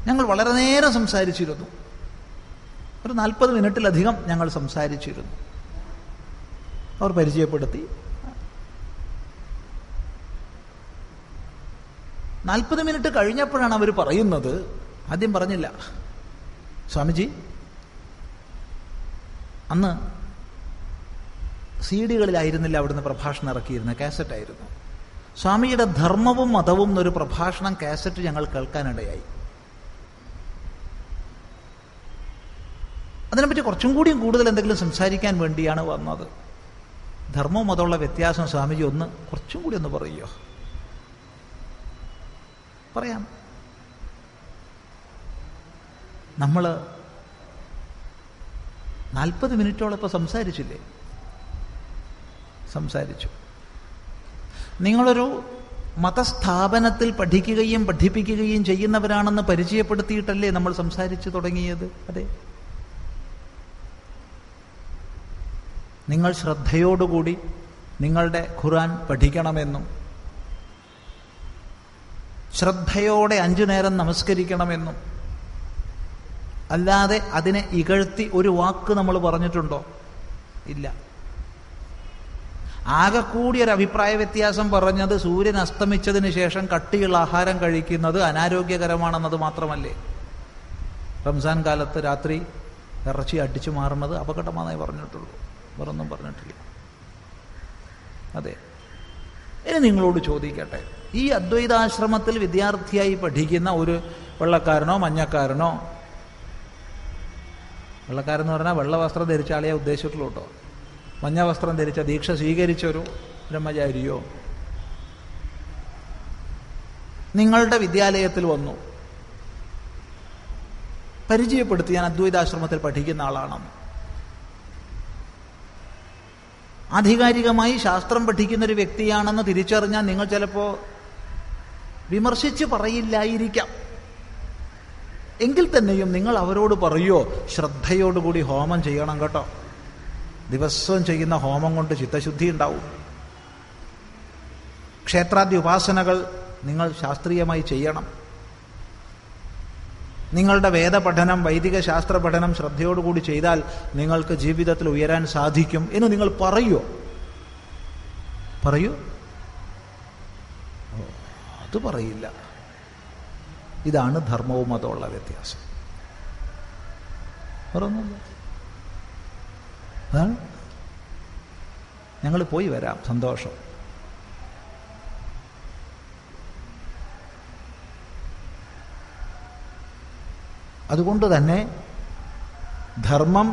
ഞങ്ങൾ വളരെ നേരം സംസാരിച്ചിരുന്നു. ഒരു 40 മിനിറ്റിലധികം ഞങ്ങൾ സംസാരിച്ചിരുന്നു. അവർ പരിചയപ്പെടുത്തി. 40 മിനിറ്റ് കഴിഞ്ഞപ്പോഴാണ് അവർ പറയുന്നത്, ആദ്യം പറഞ്ഞില്ല, സ്വാമിജി അന്ന് CD-കളിലായിരുന്നില്ല അവിടുന്ന് പ്രഭാഷണം ഇറക്കിയിരുന്ന, കാസറ്റായിരുന്നു. സ്വാമിയുടെ ധർമ്മവും മതവും എന്നൊരു പ്രഭാഷണം കാസറ്റ് ഞങ്ങൾ കേൾക്കാനിടയായി. അതിനെപ്പറ്റി കുറച്ചും കൂടിയും കൂടുതൽ എന്തെങ്കിലും സംസാരിക്കാൻ വേണ്ടിയാണ് വന്നത്. ധർമ്മവും മതമുള്ള വ്യത്യാസം സ്വാമിജി കുറച്ചും കൂടി ഒന്ന് പറയുമോ? പറയാം. 40 മിനിറ്റോളം ഇപ്പോൾ സംസാരിച്ചില്ലേ? സംസാരിച്ചു. നിങ്ങളൊരു മതസ്ഥാപനത്തിൽ പഠിക്കുകയും പഠിപ്പിക്കുകയും ചെയ്യുന്നവരാണെന്ന് പരിചയപ്പെടുത്തിയിട്ടല്ലേ നമ്മൾ സംസാരിച്ചു തുടങ്ങിയത്? അതെ. നിങ്ങൾ ശ്രദ്ധയോടുകൂടി നിങ്ങളുടെ ഖുർആൻ പഠിക്കണമെന്നും ശ്രദ്ധയോടെ 5 നേരം നമസ്കരിക്കണമെന്നും അല്ലാതെ അതിനെ ഇകഴ്ത്തി ഒരു വാക്ക് നമ്മൾ പറഞ്ഞിട്ടുണ്ടോ? ഇല്ല. ആകെ കൂടി ഒരു അഭിപ്രായ വ്യത്യാസം പറഞ്ഞത് സൂര്യൻ അസ്തമിച്ചതിന് ശേഷം കട്ടിയുള്ള ആഹാരം കഴിക്കുന്നത് അനാരോഗ്യകരമാണെന്നത് മാത്രമല്ലേ. റംസാൻ കാലത്ത് രാത്രി ഇറച്ചി അടിച്ചു മാറുന്നത് അപകടമാണെന്നേ പറഞ്ഞിട്ടുള്ളൂ, വേറൊന്നും പറഞ്ഞിട്ടില്ല. അതെ. ഇനി നിങ്ങളോട് ചോദിക്കട്ടെ, ഈ അദ്വൈതാശ്രമത്തിൽ വിദ്യാർത്ഥിയായി പഠിക്കുന്ന ഒരു വെള്ളക്കാരനോ മഞ്ഞക്കാരനോ, വെള്ളക്കാരെന്ന് പറഞ്ഞാൽ വെള്ള വസ്ത്രം ധരിച്ച ആളെയെ ഉദ്ദേശിച്ചിട്ടുള്ളൂ കേട്ടോ, മഞ്ഞ വസ്ത്രം ധരിച്ച ദീക്ഷ സ്വീകരിച്ചൊരു ബ്രഹ്മചാരിയോ നിങ്ങളുടെ വിദ്യാലയത്തിൽ വന്നു, പരിചയപ്പെടുത്തി ഞാൻ അദ്വൈതാശ്രമത്തിൽ പഠിക്കുന്ന ആളാണെന്ന്. ആധികാരികമായി ശാസ്ത്രം പഠിക്കുന്നൊരു വ്യക്തിയാണെന്ന് തിരിച്ചറിഞ്ഞാൽ നിങ്ങൾ ചിലപ്പോൾ വിമർശിച്ച് പറയില്ലായിരിക്കാം. എങ്കിൽ തന്നെയും നിങ്ങൾ അവരോട് പറയുമോ, ശ്രദ്ധയോടുകൂടി ഹോമം ചെയ്യണം കേട്ടോ, ദിവസവും ചെയ്യുന്ന ഹോമം കൊണ്ട് ചിത്തശുദ്ധി ഉണ്ടാവും. ക്ഷേത്രാദി ഉപാസനകൾ നിങ്ങൾ ശാസ്ത്രീയമായി ചെയ്യണം. നിങ്ങളുടെ വേദപഠനം, വൈദിക ശാസ്ത്ര പഠനം ശ്രദ്ധയോടുകൂടി ചെയ്താൽ നിങ്ങൾക്ക് ജീവിതത്തിൽ ഉയരാൻ സാധിക്കും എന്ന് നിങ്ങൾ പറയൂ. അത് പറയില്ല. ഇതാണ് ധർമ്മവും മതമുള്ള വ്യത്യാസം. വേറൊന്നുമില്ല. അതാണ്. ഞങ്ങൾ പോയി വരാം, സന്തോഷം. അതുകൊണ്ട് തന്നെ ധർമ്മം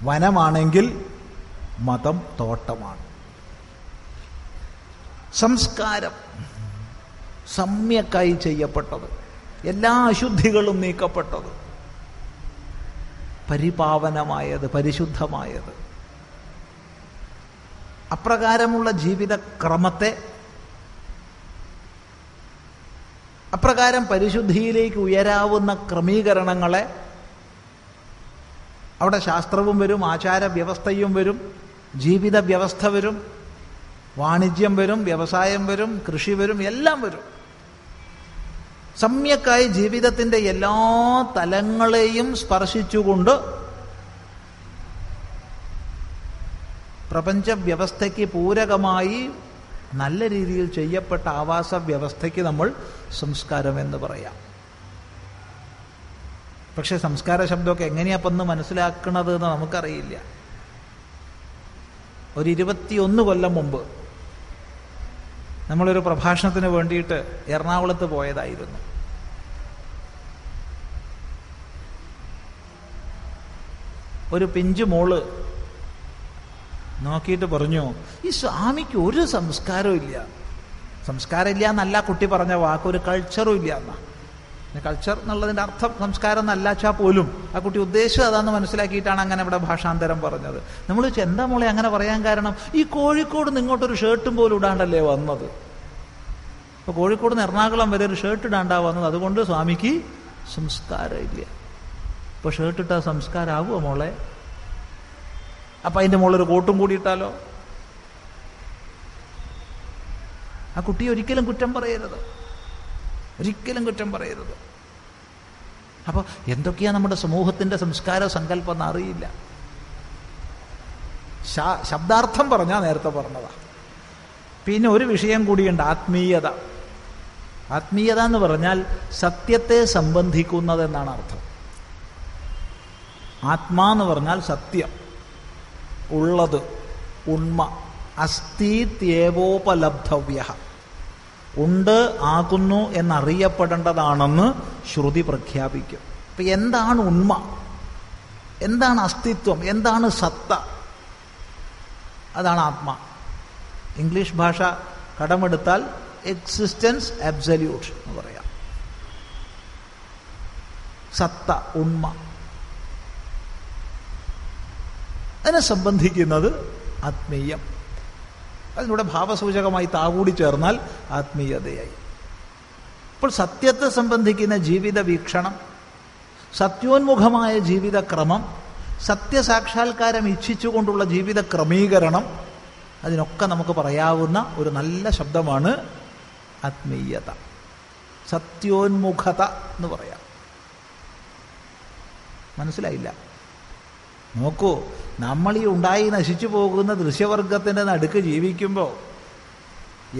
വനമാണെങ്കിൽ മതം തോട്ടമാണ്. സംസ്കാരം സമ്യക്കായി ചെയ്യപ്പെട്ടത്, എല്ലാ അശുദ്ധികളും നീക്കപ്പെട്ടത്, പരിപാവനമായത്, പരിശുദ്ധമായത്, അപ്രകാരമുള്ള ജീവിതക്രമത്തെ, അപ്രകാരം പരിശുദ്ധിയിലേക്ക് ഉയരാവുന്ന ക്രമീകരണങ്ങളെ, അവിടെ ശാസ്ത്രവും വരും, ആചാര വ്യവസ്ഥയും വരും, ജീവിത വ്യവസ്ഥ വരും, വാണിജ്യം വരും, വ്യവസായം വരും, കൃഷി വരും, എല്ലാം വരും. സമ്യക്കായി ജീവിതത്തിൻ്റെ എല്ലാ തലങ്ങളെയും സ്പർശിച്ചുകൊണ്ട് പ്രപഞ്ച വ്യവസ്ഥയ്ക്ക് പൂരകമായി നല്ല രീതിയിൽ ചെയ്യപ്പെട്ട ആവാസ വ്യവസ്ഥയ്ക്ക് നമ്മൾ സംസ്കാരം എന്ന് പറയാം. പക്ഷെ സംസ്കാര ശബ്ദമൊക്കെ എങ്ങനെയാപ്പെന്ന് മനസ്സിലാക്കണത് എന്ന് നമുക്കറിയില്ല. ഒരു 21 കൊല്ലം മുമ്പ് നമ്മളൊരു പ്രഭാഷണത്തിന് വേണ്ടിയിട്ട് എറണാകുളത്ത് പോയതായിരുന്നു. ഒരു പിഞ്ചു മോള് നോക്കിയിട്ട് പറഞ്ഞു, ഈ സ്വാമിക്ക് ഒരു സംസ്കാരവും ഇല്ല. സംസ്കാരം ഇല്ല എന്നല്ല കുട്ടി പറഞ്ഞ വാക്ക്, ഒരു കൾച്ചറും ഇല്ല എന്നാ. കൾച്ചർ എന്നുള്ളതിൻ്റെ അർത്ഥം സംസ്കാരം എന്നല്ലാച്ചാൽ പോലും ആ കുട്ടി ഉദ്ദേശിച്ചത് അതാന്ന് മനസ്സിലാക്കിയിട്ടാണ് അങ്ങനെ ഇവിടെ ഭാഷാന്തരം പറഞ്ഞത്. നമ്മൾ എന്താ മോളെ അങ്ങനെ പറയാൻ കാരണം, ഈ കോഴിക്കോട് നിന്ന് ഇങ്ങോട്ടൊരു ഷർട്ടും പോലും ഇടാണ്ടല്ലേ വന്നത്. അപ്പോൾ കോഴിക്കോട് നിന്ന് എറണാകുളം വരെ ഒരു ഷർട്ട് ഇടാണ്ടാ വന്നത്, അതുകൊണ്ട് സ്വാമിക്ക് സംസ്കാരം ഇല്ല. ഇപ്പോൾ ഷർട്ട് ഇട്ടാൽ സംസ്കാരമാവുമോ മോളെ? അപ്പം അതിൻ്റെ മുകളിലൊരു കോട്ടും കൂടി ഇട്ടാലോ? ആ കുട്ടിയെ ഒരിക്കലും കുറ്റം പറയരുത്, ഒരിക്കലും കുറ്റം പറയരുത്. അപ്പോൾ എന്തൊക്കെയാണ് നമ്മുടെ സമൂഹത്തിൻ്റെ സംസ്കാര സങ്കല്പം എന്നറിയില്ല. ശബ്ദാർത്ഥം പറഞ്ഞാൽ നേരത്തെ പറഞ്ഞതാ. പിന്നെ ഒരു വിഷയം കൂടിയുണ്ട്, ആത്മീയത. ആത്മീയത എന്ന് പറഞ്ഞാൽ സത്യത്തെ സംബന്ധിക്കുന്നതെന്നാണ് അർത്ഥം. ആത്മാ എന്ന് പറഞ്ഞാൽ സത്യം, ഉള്ളത്, ഉണ്മ. അസ്ഥീത്യേവോപലബ്ധവ്യ, ഉണ്ട്, ആകുന്നു എന്നറിയപ്പെടേണ്ടതാണെന്ന് ശ്രുതി പ്രഖ്യാപിക്കും. അപ്പം എന്താണ് ഉണ്മ, എന്താണ് അസ്തിത്വം, എന്താണ് സത്ത? അതാണ് ആത്മ. ഇംഗ്ലീഷ് ഭാഷ കടമെടുത്താൽ എക്സിസ്റ്റൻസ് അബ്സല്യൂട്ട് എന്ന് പറയാം. സത്ത, ഉണ്മ. അതിനെ സംബന്ധിക്കുന്നത് ആത്മീയം. അതിലൂടെ ഭാവസൂചകമായി താകൂടി ചേർന്നാൽ ആത്മീയതയായി. അപ്പോൾ സത്യത്തെ സംബന്ധിക്കുന്ന ജീവിത വീക്ഷണം, സത്യോന്മുഖമായ ജീവിതക്രമം, സത്യസാക്ഷാത്കാരം ഇച്ഛിച്ചുകൊണ്ടുള്ള ജീവിത ക്രമീകരണം, അതിനൊക്കെ നമുക്ക് പറയാവുന്ന ഒരു നല്ല ശബ്ദമാണ് ആത്മീയത, സത്യോന്മുഖത എന്ന് പറയാം. മനസ്സിലായില്ല? നോക്കൂ, നമ്മൾ ഈ ഉണ്ടായി നശിച്ചു പോകുന്ന ദൃശ്യവർഗത്തിൻ്റെ നടുക്ക് ജീവിക്കുമ്പോൾ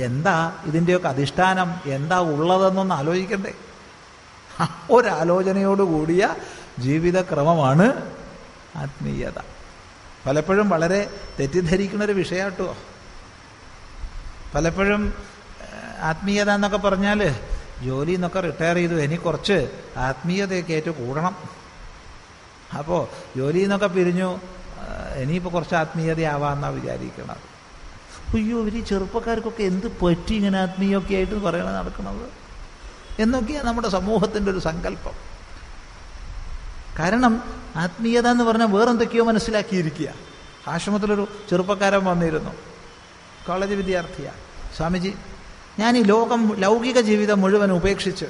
എന്താ ഇതിൻ്റെയൊക്കെ അധിഷ്ഠാനം, എന്താ ഉള്ളതെന്നൊന്ന് ആലോചിക്കണ്ടേ? ഒരാലോചനയോടുകൂടിയ ജീവിതക്രമമാണ് ആത്മീയത. പലപ്പോഴും വളരെ തെറ്റിദ്ധരിക്കുന്നൊരു വിഷയാട്ടോ. പലപ്പോഴും ആത്മീയത എന്നൊക്കെ പറഞ്ഞാൽ ജോലി എന്നൊക്കെ റിട്ടയർ ചെയ്തു, ഇനി കുറച്ച് ആത്മീയതയൊക്കെ ഏറ്റു കൂടണം. അപ്പോൾ ജോലി എന്നൊക്കെ പിരിഞ്ഞു, ഇനിയിപ്പോൾ കുറച്ച് ആത്മീയതയാവാമെന്നാണ് വിചാരിക്കുന്നത്. അയ്യോ, ഇവർ ഈ ചെറുപ്പക്കാർക്കൊക്കെ എന്ത് പറ്റി ഇങ്ങനെ ആത്മീയമൊക്കെ ആയിട്ട് പറയണത് നടക്കുന്നത് എന്നൊക്കെയാണ് നമ്മുടെ സമൂഹത്തിൻ്റെ ഒരു സങ്കല്പം. കാരണം ആത്മീയത എന്ന് പറഞ്ഞാൽ വേറെന്തൊക്കെയോ മനസ്സിലാക്കിയിരിക്കുക. ആശ്രമത്തിലൊരു ചെറുപ്പക്കാരൻ വന്നിരുന്നു, കോളേജ് വിദ്യാർത്ഥിയാണ്. സ്വാമിജി, ഞാൻ ഈ ലൗകിക ജീവിതം മുഴുവൻ ഉപേക്ഷിച്ച്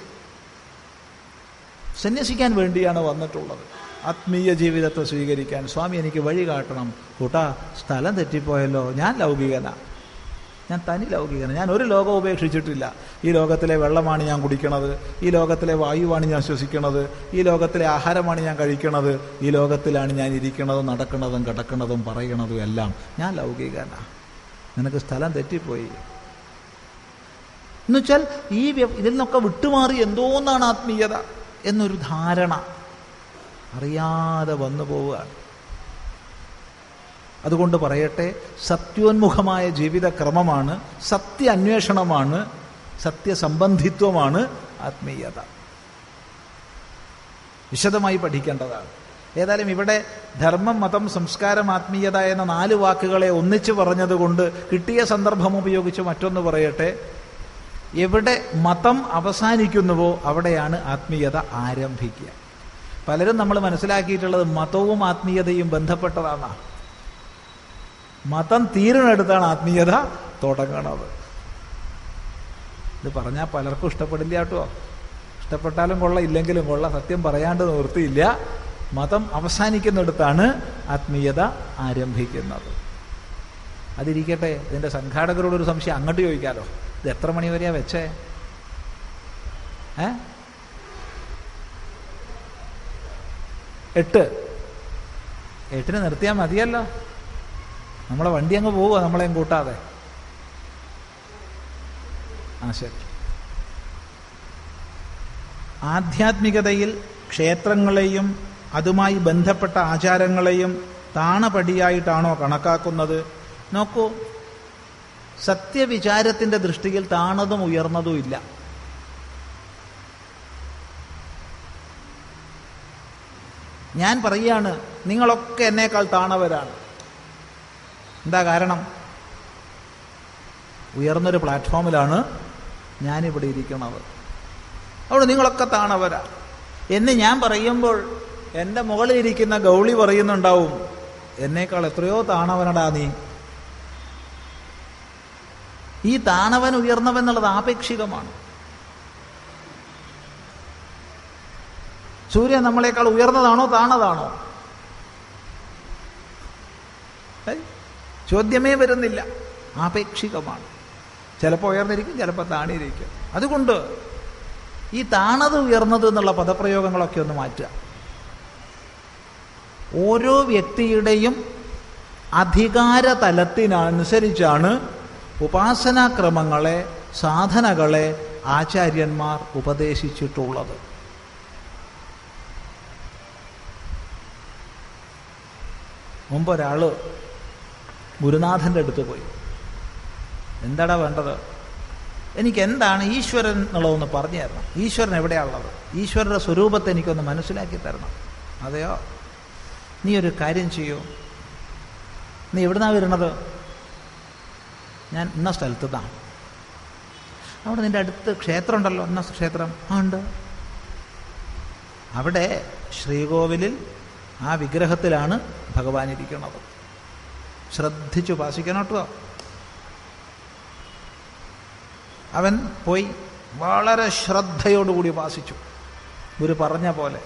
സന്യസിക്കാൻ വേണ്ടിയാണ് വന്നിട്ടുള്ളത്, ആത്മീയ ജീവിതത്തെ സ്വീകരിക്കാൻ. സ്വാമി, എനിക്ക് വഴി കാട്ടണം. കൂട്ടാ, സ്ഥലം തെറ്റിപ്പോയല്ലോ, ഞാൻ ലൗകികനാണ്, ഞാൻ തനി ലൗകികനാണ്. ഞാൻ ഒരു ലോകം ഉപേക്ഷിച്ചിട്ടില്ല. ഈ ലോകത്തിലെ വെള്ളമാണ് ഞാൻ കുടിക്കണത്, ഈ ലോകത്തിലെ വായുവാണ് ഞാൻ ശ്വസിക്കണത്, ഈ ലോകത്തിലെ ആഹാരമാണ് ഞാൻ കഴിക്കണത്, ഈ ലോകത്തിലാണ് ഞാൻ ഇരിക്കണതും നടക്കുന്നതും കിടക്കുന്നതും പറയണതും എല്ലാം. ഞാൻ ലൗകികനാണ്. നിനക്ക് സ്ഥലം തെറ്റിപ്പോയി എന്നുവെച്ചാൽ ഇതിൽ നിന്നൊക്കെ വിട്ടുമാറി എന്തോന്നാണ് ആത്മീയത എന്നൊരു ധാരണ അറിയാതെ വന്നു പോവുകയാണ്. അതുകൊണ്ട് പറയട്ടെ, സത്യോന്മുഖമായ ജീവിതക്രമമാണ്, സത്യ അന്വേഷണമാണ്, സത്യസംബന്ധിത്വമാണ് ആത്മീയത. വിശദമായി പഠിക്കേണ്ടതാണ്. ഏതായാലും ഇവിടെ ധർമ്മം, മതം, സംസ്കാരം, ആത്മീയത എന്ന 4 വാക്കുകളെ ഒന്നിച്ച് പറഞ്ഞതുകൊണ്ട് കിട്ടിയ സന്ദർഭം ഉപയോഗിച്ച് മറ്റൊന്ന് പറയട്ടെ. എവിടെ മതം അവസാനിക്കുന്നുവോ അവിടെയാണ് ആത്മീയത ആരംഭിക്കുക. പലരും നമ്മൾ മനസ്സിലാക്കിയിട്ടുള്ളത് മതവും ആത്മീയതയും ബന്ധപ്പെട്ടതാണ്. മതം തീരുന്നിടത്താണ് ആത്മീയത തുടങ്ങണത്. ഇത് പറഞ്ഞാൽ പലർക്കും ഇഷ്ടപ്പെടില്ല കേട്ടോ. ഇഷ്ടപ്പെട്ടാലും കൊള്ള, ഇല്ലെങ്കിലും കൊള്ള, സത്യം പറയാണ്ട് നിവൃത്തിയില്ല. മതം അവസാനിക്കുന്നിടത്താണ് ആത്മീയത ആരംഭിക്കുന്നത്. അതിരിക്കട്ടെ, ഇതിൻ്റെ സംഘാടകരോടൊരു സംശയം അങ്ങോട്ട് ചോദിക്കാമല്ലോ. ഇത് എത്ര മണി വരെയാ വെച്ചേ? 8 നിർത്തിയാൽ മതിയല്ലോ. നമ്മളെ വണ്ടി അങ്ങ് പോവുക, നമ്മളെയും കൂട്ടാതെ. ശരി. ആധ്യാത്മികതയിൽ ക്ഷേത്രങ്ങളെയും അതുമായി ബന്ധപ്പെട്ട ആചാരങ്ങളെയും താണപടിയായിട്ടാണോ കണക്കാക്കുന്നത്? നോക്കൂ, സത്യവിചാരത്തിൻ്റെ ദൃഷ്ടിയിൽ താണതും ഉയർന്നതും ഇല്ല. ഞാൻ പറയുകയാണ്, നിങ്ങളൊക്കെ എന്നേക്കാൾ താണവരാണ്. എന്താ കാരണം? ഉയർന്നൊരു പ്ലാറ്റ്ഫോമിലാണ് ഞാനിവിടെ ഇരിക്കുന്നത്. അവിടെ നിങ്ങളൊക്കെ താണവരാ എന്ന് ഞാൻ പറയുമ്പോൾ എൻ്റെ മുകളിൽ ഇരിക്കുന്ന ഗൗളി പറയുന്നുണ്ടാവും, എന്നേക്കാൾ എത്രയോ താണവനടാ നീ. ഈ താണവൻ ഉയർന്നവൻ എന്നുള്ളത് ആപേക്ഷികമാണ്. സൂര്യൻ നമ്മളെക്കാൾ ഉയർന്നതാണോ താണതാണോ? ചോദ്യമേ വരുന്നില്ല. ആപേക്ഷികമാണ്. ചിലപ്പോൾ ഉയർന്നിരിക്കും, ചിലപ്പോൾ താണിരിക്കും. അതുകൊണ്ട് ഈ താണത് ഉയർന്നത് എന്നുള്ള പദപ്രയോഗങ്ങളൊക്കെ ഒന്ന് മാറ്റുക. ഓരോ വ്യക്തിയുടെയും അധികാര തലത്തിനനുസരിച്ചാണ് ഉപാസനാക്രമങ്ങളെ, സാധനകളെ ആചാര്യന്മാർ ഉപദേശിച്ചിട്ടുള്ളത്. മുമ്പൊരാൾ ഗുരുനാഥൻ്റെ അടുത്ത് പോയി, എന്താടാ വേണ്ടത്? എനിക്ക് എന്താണ് ഈശ്വരൻ എന്നുള്ളതൊന്ന് പറഞ്ഞു തരണം. ഈശ്വരൻ എവിടെയാണുള്ളത്? ഈശ്വരൻ്റെ സ്വരൂപത്തെ എനിക്കൊന്ന് മനസ്സിലാക്കി തരണം. അതെയോ? നീ ഒരു കാര്യം ചെയ്യൂ. നീ എവിടുന്നാണ് വരുന്നത്? ഞാൻ ഇന്ന സ്ഥലത്ത് നിന്നാണ്. അവിടെ നിൻ്റെ അടുത്ത് ക്ഷേത്രം ഉണ്ടല്ലോ, ഇന്ന ക്ഷേത്രം. ഉണ്ട്. അവിടെ ശ്രീകോവിലിൽ ആ വിഗ്രഹത്തിലാണ് ഭഗവാൻ ഇരിക്കുന്നത്. ശ്രദ്ധിച്ചു ഉപാസിക്കണം കേട്ടോ. അവൻ പോയി വളരെ ശ്രദ്ധയോടുകൂടി ഉപാസിച്ചു. ഗുരു പറഞ്ഞ പോലെ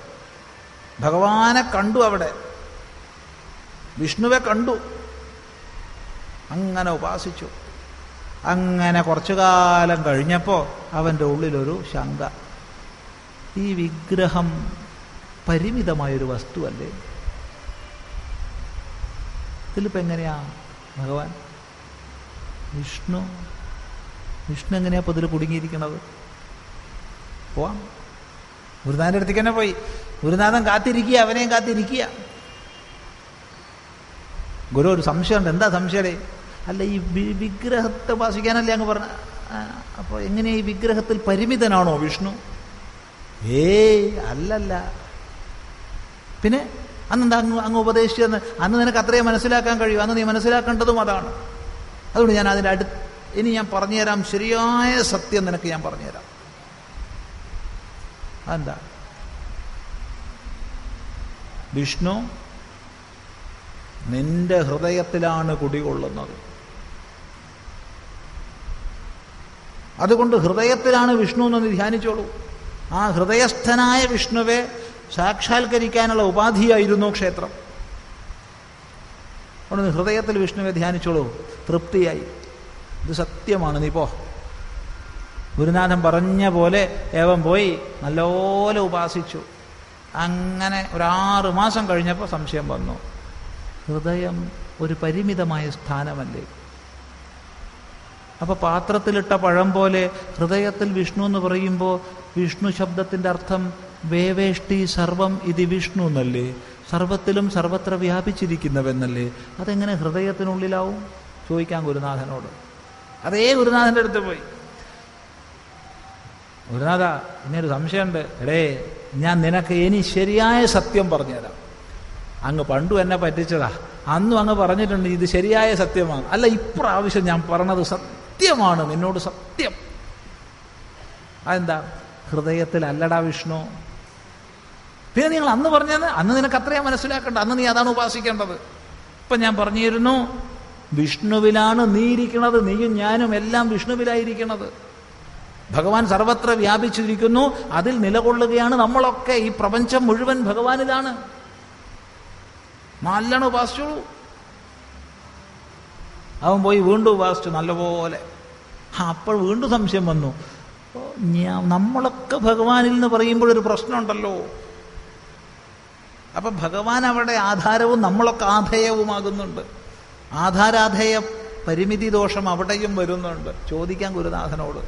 ഭഗവാനെ കണ്ടു, അവിടെ വിഷ്ണുവെ കണ്ടു. അങ്ങനെ ഉപാസിച്ചു. അങ്ങനെ കുറച്ചു കാലം കഴിഞ്ഞപ്പോൾ അവൻ്റെ ഉള്ളിലൊരു ശങ്ക, ഈ വിഗ്രഹം പരിമിതമായൊരു വസ്തുവല്ലേ, ഇതിലിപ്പോൾ എങ്ങനെയാ ഭഗവാൻ വിഷ്ണു എങ്ങനെയാ ഇപ്പോൾ ഇതിൽ കുടുങ്ങിയിരിക്കണത്? പോവാം. ഗുരുനാഥൻ്റെ അടുത്തേക്ക് തന്നെ പോയി. ഗുരുനാഥൻ കാത്തിരിക്കുക, അവനെയും കാത്തിരിക്കുക. ഗുരു ഒരു സംശയമുണ്ട്. എന്താ സംശയമേ? അല്ല, ഈ വിഗ്രഹത്തെ ഉപാസിക്കാനല്ലേ അങ്ങ് പറഞ്ഞ, അപ്പോൾ എങ്ങനെയാ ഈ വിഗ്രഹത്തിൽ പരിമിതനാണോ വിഷ്ണു? അല്ലല്ല. പിന്നെ അന്നെന്താ അങ്ങ് ഉപദേശിച്ചെന്ന്? അന്ന് നിനക്ക് അത്രയും മനസ്സിലാക്കാൻ കഴിയും. അന്ന് നീ മനസ്സിലാക്കേണ്ടതും അതാണ്. അതുകൊണ്ട് ഞാൻ അതിൻ്റെ ഇനി ഞാൻ പറഞ്ഞുതരാം, ശരിയായ സത്യം നിനക്ക് ഞാൻ പറഞ്ഞുതരാം. അതെന്താ? വിഷ്ണു നിന്റെ ഹൃദയത്തിലാണ് കുടികൊള്ളുന്നത്. അതുകൊണ്ട് ഹൃദയത്തിലാണ് വിഷ്ണു എന്ന് ധ്യാനിച്ചോളൂ. ആ ഹൃദയസ്ഥനായ വിഷ്ണുവെ സാക്ഷാത്കരിക്കാനുള്ള ഉപാധിയായിരുന്നു ക്ഷേത്രം. അതുകൊണ്ട് ഹൃദയത്തിൽ വിഷ്ണുവെ ധ്യാനിച്ചോളൂ. തൃപ്തിയായി. ഇത് സത്യമാണ്, നീ പോ. ഗുരുനാഥൻ പറഞ്ഞ പോലെ ഏവൻ പോയി നല്ലപോലെ ഉപാസിച്ചു. അങ്ങനെ ഒരു 6 മാസം കഴിഞ്ഞപ്പോൾ സംശയം വന്നു. ഹൃദയം ഒരു പരിമിതമായ സ്ഥാനമല്ലേ? അപ്പോൾ പാത്രത്തിലിട്ട പഴം പോലെ ഹൃദയത്തിൽ വിഷ്ണു എന്ന് പറയുമ്പോൾ വിഷ്ണു ശബ്ദത്തിൻ്റെ അർത്ഥം വേവേഷ്ടി സർവം ഇതി വിഷ്ണു എന്നല്ലേ? സർവത്തിലും സർവത്ര വ്യാപിച്ചിരിക്കുന്നവെന്നല്ലേ? അതെങ്ങനെ ഹൃദയത്തിനുള്ളിലാവും? ചോദിക്കാൻ ഗുരുനാഥനോട്. അതേ ഗുരുനാഥൻ്റെ അടുത്ത് പോയി, ഗുരുനാഥ ഇങ്ങനൊരു സംശയമുണ്ട്. ഞാൻ നിനക്ക് ഇനി ശരിയായ സത്യം പറഞ്ഞുതരാം. അങ്ങ് പണ്ടും എന്നെ പറ്റിച്ചതാ, അന്നും അങ്ങ് പറഞ്ഞിട്ടുണ്ട് ഇത് ശരിയായ സത്യമാണ്. അല്ല, ഇപ്രാവശ്യം ഞാൻ പറഞ്ഞത് സത്യമാണ്, നിന്നോട് സത്യം. അതെന്താ? ഹൃദയത്തിലല്ലടാ വിഷ്ണു. പിന്നെ നിങ്ങൾ അന്ന് പറഞ്ഞത്, അന്ന് നിനക്ക് അത്രയും മനസ്സിലാക്കണ്ട, അന്ന് നീ അതാണ് ഉപാസിക്കേണ്ടത്. ഇപ്പം ഞാൻ പറഞ്ഞിരുന്നു, വിഷ്ണുവിലാണ് നീ ഇരിക്കുന്നത്, നീയും ഞാനും എല്ലാം വിഷ്ണുവിലായിരിക്കണത്. ഭഗവാൻ സർവത്ര വ്യാപിച്ചിരിക്കുന്നു, അതിൽ നിലകൊള്ളുകയാണ് നമ്മളൊക്കെ. ഈ പ്രപഞ്ചം മുഴുവൻ ഭഗവാനിലാണ്. നല്ലോണം ഉപാസിച്ചോളൂ. അവൻ പോയി വീണ്ടും ഉപാസിച്ചു നല്ലപോലെ. അപ്പോൾ വീണ്ടും സംശയം വന്നു. നമ്മളൊക്കെ ഭഗവാനിൽ എന്ന് പറയുമ്പോഴൊരു പ്രശ്നമുണ്ടല്ലോ. അപ്പം ഭഗവാൻ അവിടെ ആധാരവും നമ്മളൊക്കെ ആധേയവുമാകുന്നുണ്ട്. ആധാരാധേയ പരിമിതി ദോഷം അവിടെയും വരുന്നുണ്ട്. ചോദിക്കാൻ ഗുരുനാഥനോട്,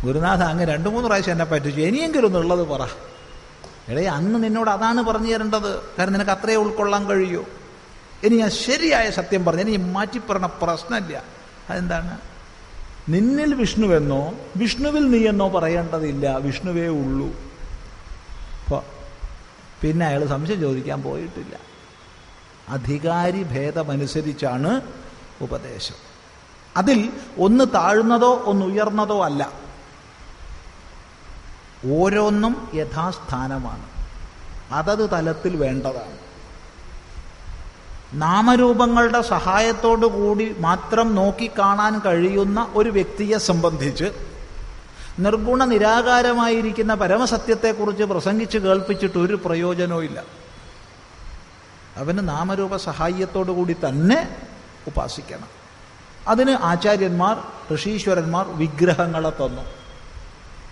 ഗുരുനാഥ അങ്ങ് 2-3 പ്രാവശ്യം എന്നെ പറ്റിച്ചു, ഇനിയെങ്കിലും ഒന്നുള്ളത് പറ. അന്ന് നിന്നോട് അതാണ് പറഞ്ഞു തരേണ്ടത്, കാരണം നിനക്ക് അത്രേ ഉൾക്കൊള്ളാൻ കഴിയൂ. ഇനി ഞാൻ ശരിയായ സത്യം പറഞ്ഞു, ഇനി മാറ്റിപ്പറഞ്ഞ പ്രശ്നമില്ല. അതെന്താണ്? നിന്നിൽ വിഷ്ണുവെന്നോ വിഷ്ണുവിൽ നീ എന്നോ പറയേണ്ടതില്ല, വിഷ്ണുവേ ഉള്ളൂ. പിന്നെ അയാൾ സംശയം ചോദിക്കാൻ പോയിട്ടില്ല. അധികാരി ഭേദമനുസരിച്ചാണ് ഉപദേശം. അതിൽ ഒന്ന് താഴ്ന്നതോ ഒന്ന് ഉയർന്നതോ അല്ല, ഓരോന്നും യഥാസ്ഥാനമാണ്, അതത് തലത്തിൽ വേണ്ടതാണ്. നാമരൂപങ്ങളുടെ സഹായത്തോടു കൂടി മാത്രം നോക്കിക്കാണാൻ കഴിയുന്ന ഒരു വ്യക്തിയെ സംബന്ധിച്ച് നിർഗുണ നിരാകാരമായിരിക്കുന്ന പരമസത്യത്തെക്കുറിച്ച് പ്രസംഗിച്ച് കേൾപ്പിച്ചിട്ട് ഒരു പ്രയോജനവും ഇല്ല. അവന് നാമരൂപ സഹായത്തോടു കൂടി തന്നെ ഉപാസിക്കണം. അതിന് ആചാര്യന്മാർ, ഋഷീശ്വരന്മാർ വിഗ്രഹങ്ങളെ തന്നു.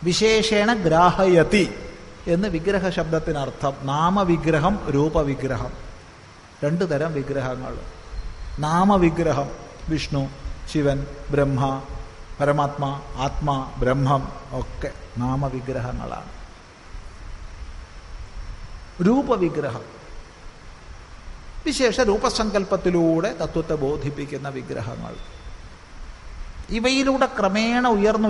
വിശേഷേണ ഗ്രാഹയതി എന്ന് വിഗ്രഹ ശബ്ദത്തിനർത്ഥം. നാമവിഗ്രഹം, രൂപവിഗ്രഹം, 2 തരം വിഗ്രഹങ്ങൾ. നാമവിഗ്രഹം വിഷ്ണു, ശിവൻ, ബ്രഹ്മ, പരമാത്മാ, ആത്മാ, ബ്രഹ്മം ഒക്കെ നാമവിഗ്രഹങ്ങളാണ്. രൂപവിഗ്രഹം വിശേഷ രൂപസങ്കല്പത്തിലൂടെ തത്വത്തെ ബോധിപ്പിക്കുന്ന വിഗ്രഹങ്ങൾ. ഇവയിലൂടെ ക്രമേണ ഉയർന്ന്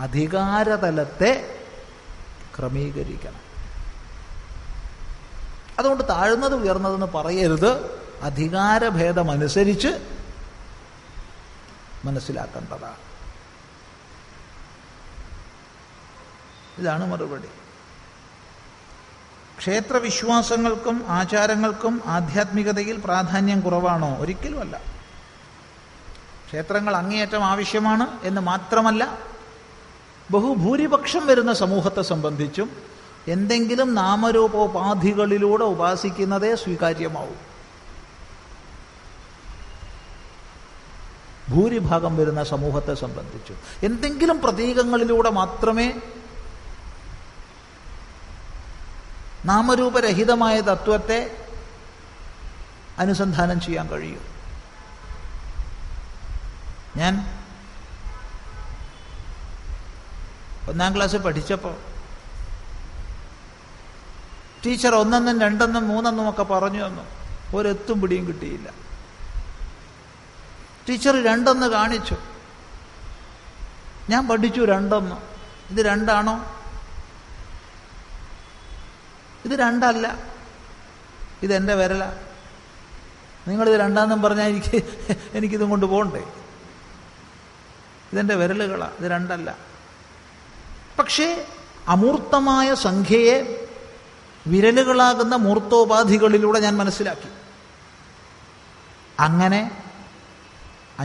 അധികാരതലത്തെ ക്രമീകരിക്കണം. അതുകൊണ്ട് താഴ്ന്നത് ഉയർന്നതെന്ന് പറയരുത്, അധികാരഭേദമനുസരിച്ച് മനസ്സിലാക്കേണ്ടതാണ്. ഇതാണ് മറുപടി. ക്ഷേത്രവിശ്വാസങ്ങൾക്കും ആചാരങ്ങൾക്കും ആധ്യാത്മികതയിൽ പ്രാധാന്യം കുറവാണോ? ഒരിക്കലുമല്ല. ക്ഷേത്രങ്ങൾ അങ്ങേയറ്റം ആവശ്യമാണ് എന്ന് മാത്രമല്ല, ബഹുഭൂരിപക്ഷം വരുന്ന സമൂഹത്തെ സംബന്ധിച്ചും എന്തെങ്കിലും നാമരൂപോപാധികളിലൂടെ ഉപാസിക്കുന്നതേ സ്വീകാര്യമാവും. ഭൂരിഭാഗം വരുന്ന സമൂഹത്തെ സംബന്ധിച്ചു എന്തെങ്കിലും പ്രതീകങ്ങളിലൂടെ മാത്രമേ നാമരൂപരഹിതമായ തത്വത്തെ അനുസന്ധാനം ചെയ്യാൻ കഴിയും. ഞാൻ 1ാം ക്ലാസ്സിൽ പഠിച്ചപ്പോൾ ടീച്ചർ 1 2 3 ഒക്കെ പറഞ്ഞു തന്നു. ഒരെത്തും പിടിയും കിട്ടിയില്ല. ടീച്ചർ 2 കാണിച്ചു. ഞാൻ പഠിച്ചു 2. ഇത് 2 ഇത് 2 ഇതെൻ്റെ വിരല. നിങ്ങളിത് 2 പറഞ്ഞാൽ എനിക്കിതും കൊണ്ട് പോകണ്ടേ? ഇതെൻ്റെ വിരലുകളാണ്, ഇത് 2. പക്ഷേ അമൂർത്തമായ സംഖ്യയെ വിരലുകളാകുന്ന മൂർത്തോപാധികളിലൂടെ ഞാൻ മനസ്സിലാക്കി. അങ്ങനെ